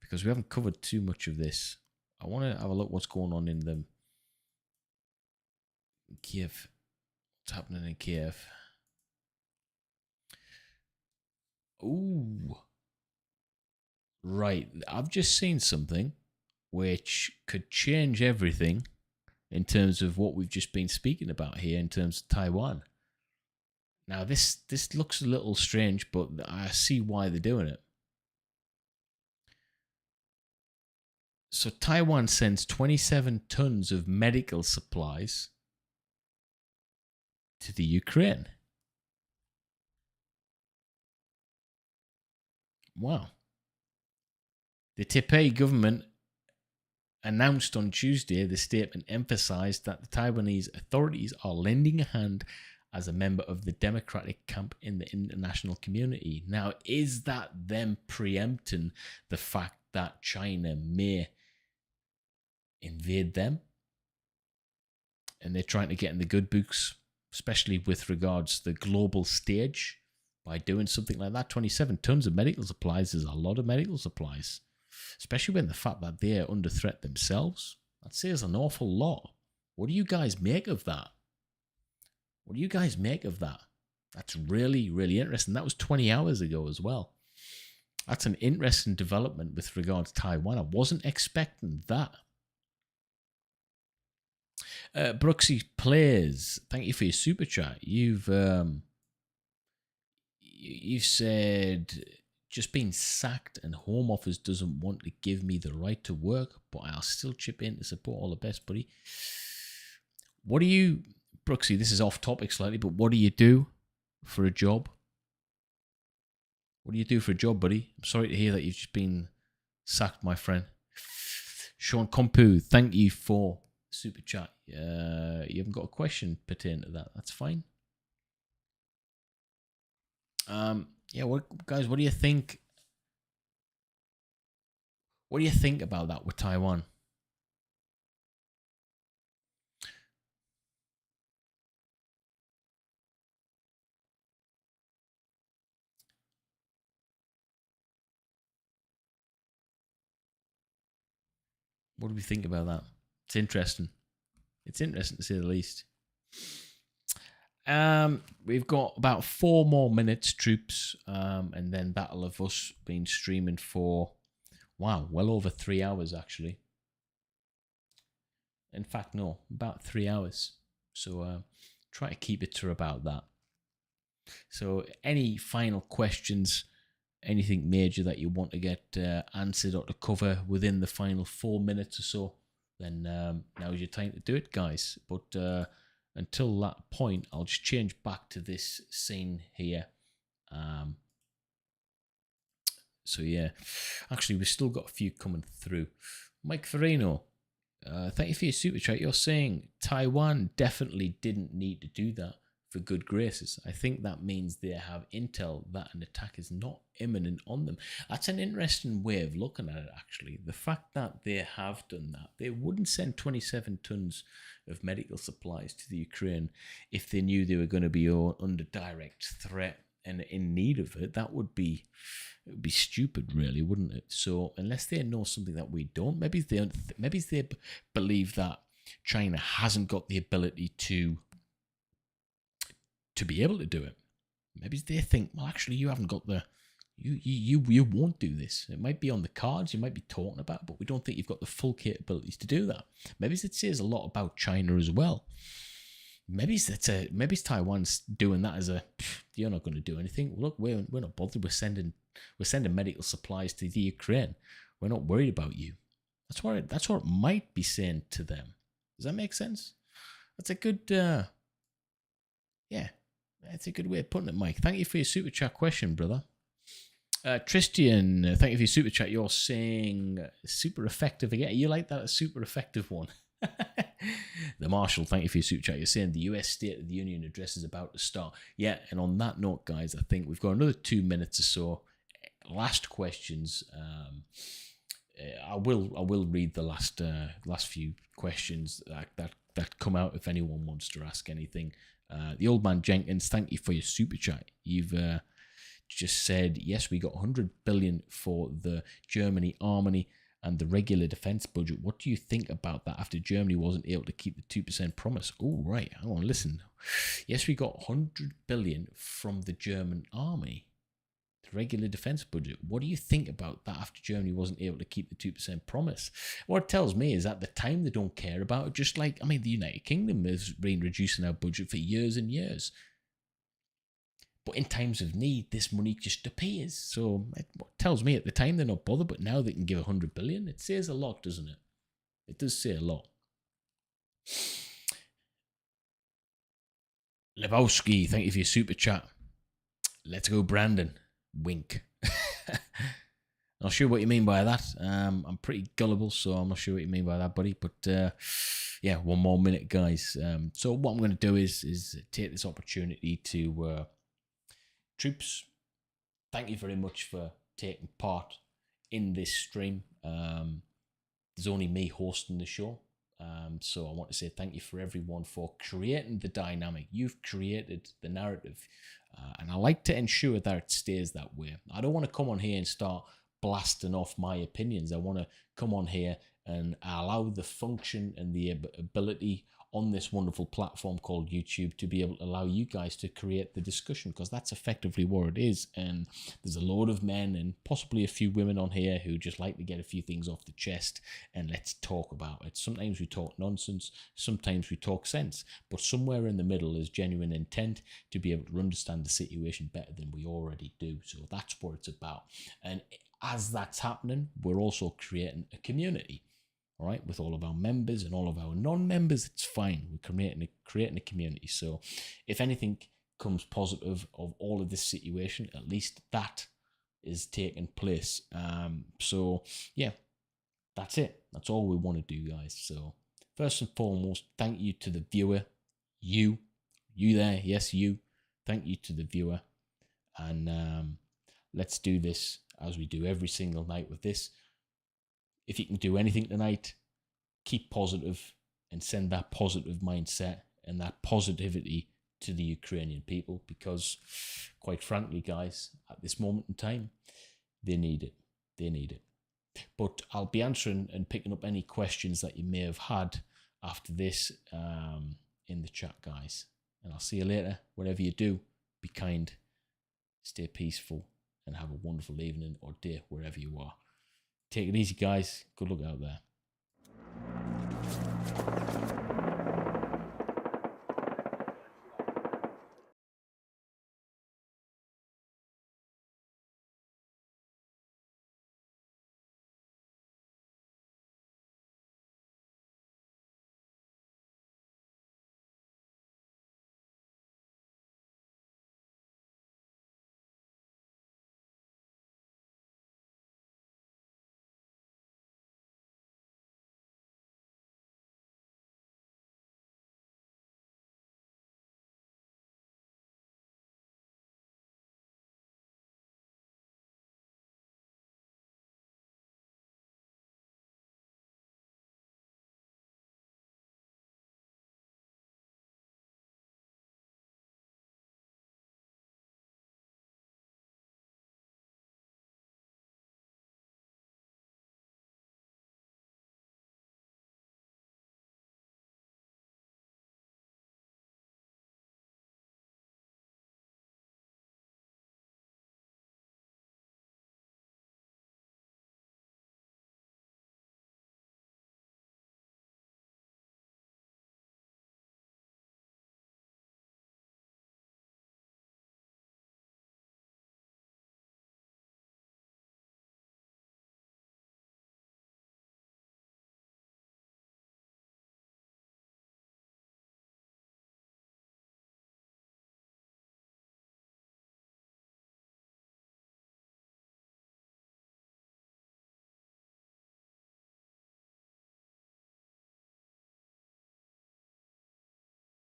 because we haven't covered too much of this. I want to have a look what's going on in Kiev. What's happening in Kiev? Ooh. Right. I've just seen something which could change everything in terms of what we've just been speaking about here in terms of Taiwan. Now, this looks a little strange, but I see why they're doing it. So Taiwan sends 27 tons of medical supplies to the Ukraine. Wow. The Taipei government announced on Tuesday. The statement emphasized that the Taiwanese authorities are lending a hand as a member of the democratic camp in the international community. Now, is that them preempting the fact that China may invade them? And they're trying to get in the good books, especially with regards to the global stage, by doing something like that. 27 tons of medical supplies is a lot of medical supplies, especially when the fact that they're under threat themselves. That says an awful lot. What do you guys make of that? What do you guys make of that? That's really, really interesting. That was 20 hours ago as well. That's an interesting development with regard to Taiwan. I wasn't expecting that. Brooksy Plays, thank you for your super chat. You've said, just been sacked and Home Office doesn't want to give me the right to work, but I'll still chip in to support. All the best, buddy. What do you... Brooksy, this is off topic slightly, but what do you do for a job? What do you do for a job, buddy? I'm sorry to hear that you've just been sacked, my friend. Sean Kompu, thank you for super chat. You haven't got a question pertaining to that. That's fine. Yeah, guys, what do you think? What do you think about that with Taiwan? What do we think about that? It's interesting. It's interesting to say the least. We've got about 4 more minutes, troops, and then Battle of Us been streaming for, wow, well over 3 hours actually. In fact, no, about 3 hours. So try to keep it to about that. So any final questions, anything major that you want to get answered or to cover within the final 4 minutes or so, then now's your time to do it, guys. But until that point, I'll just change back to this scene here. So yeah, actually we've still got a few coming through. Mike Farino, thank you for your super chat. You're saying Taiwan definitely didn't need to do that for good graces. I think that means they have intel that an attack is not imminent on them. That's an interesting way of looking at it, actually. The fact that they have done that. They wouldn't send 27 tons of medical supplies to the Ukraine if they knew they were going to be under direct threat and in need of it. It would be stupid, really, wouldn't it? So unless they know something that we don't, maybe they believe that China hasn't got the ability to be able to do it. Maybe they think, well, actually, you haven't got the, you won't do this. It might be on the cards, you might be talking about it, but we don't think you've got the full capabilities to do that. Maybe it says a lot about China as well. Maybe Taiwan's doing that as a, you're not going to do anything. Look, we're not bothered. We're sending medical supplies to the Ukraine. We're not worried about you. That's what it might be saying to them. Does that make sense? That's a good, yeah. That's a good way of putting it, Mike. Thank you for your super chat question, brother. Tristian, thank you for your super chat. You're saying super effective again. You like that super effective one? The Marshal, thank you for your super chat. You're saying the US State of the Union address is about to start. Yeah, and on that note, guys, I think we've got another 2 minutes or so. Last questions. I will read the last few questions that come out if anyone wants to ask anything. The Old Man Jenkins, thank you for your super chat. You've just said, yes, we got 100 billion for the Germany army and the regular defense budget. What do you think about that after Germany wasn't able to keep the 2% promise? Oh, right. Hang on, listen. Yes, we got 100 billion from the German army, the regular defense budget. What do you think about that after Germany wasn't able to keep the 2% promise? What it tells me is at the time they don't care about it, just like, the United Kingdom has been reducing our budget for years and years. But in times of need, this money just appears. So it tells me at the time they're not bothered, but now they can give 100 billion. It says a lot, doesn't it? It does say a lot. Lebowski, thank you for your super chat. Let's go, Brandon. Wink. Not sure what you mean by that. I'm pretty gullible, so I'm not sure what you mean by that, buddy. But yeah, 1 more minute, guys. So what I'm going to do is take this opportunity to... troops, thank you very much for taking part in this stream. There's only me hosting the show. So I want to say thank you for everyone for creating the dynamic. You've created the narrative. And I like to ensure that it stays that way. I don't want to come on here and start blasting off my opinions. I want to come on here and allow the function and the ability on this wonderful platform called YouTube to be able to allow you guys to create the discussion, because that's effectively what it is. And there's a load of men and possibly a few women on here who just like to get a few things off the chest and let's talk about it. Sometimes we talk nonsense, sometimes we talk sense, but somewhere in the middle is genuine intent to be able to understand the situation better than we already do. So that's what it's about. And as that's happening, we're also creating a community. All right, with all of our members and all of our non-members, it's fine. We're creating a community. So if anything comes positive of all of this situation, at least that is taking place. So yeah, that's it. That's all we want to do, guys. So first and foremost, thank you to the viewer. You there, yes, you. Thank you to the viewer. And let's do this as we do every single night with this. If you can do anything tonight, keep positive and send that positive mindset and that positivity to the Ukrainian people, because quite frankly, guys, at this moment in time, they need it. They need it. But I'll be answering and picking up any questions that you may have had after this in the chat, guys. And I'll see you later. Whatever you do, be kind, stay peaceful, and have a wonderful evening or day wherever you are. Take it easy, guys. Good luck out there.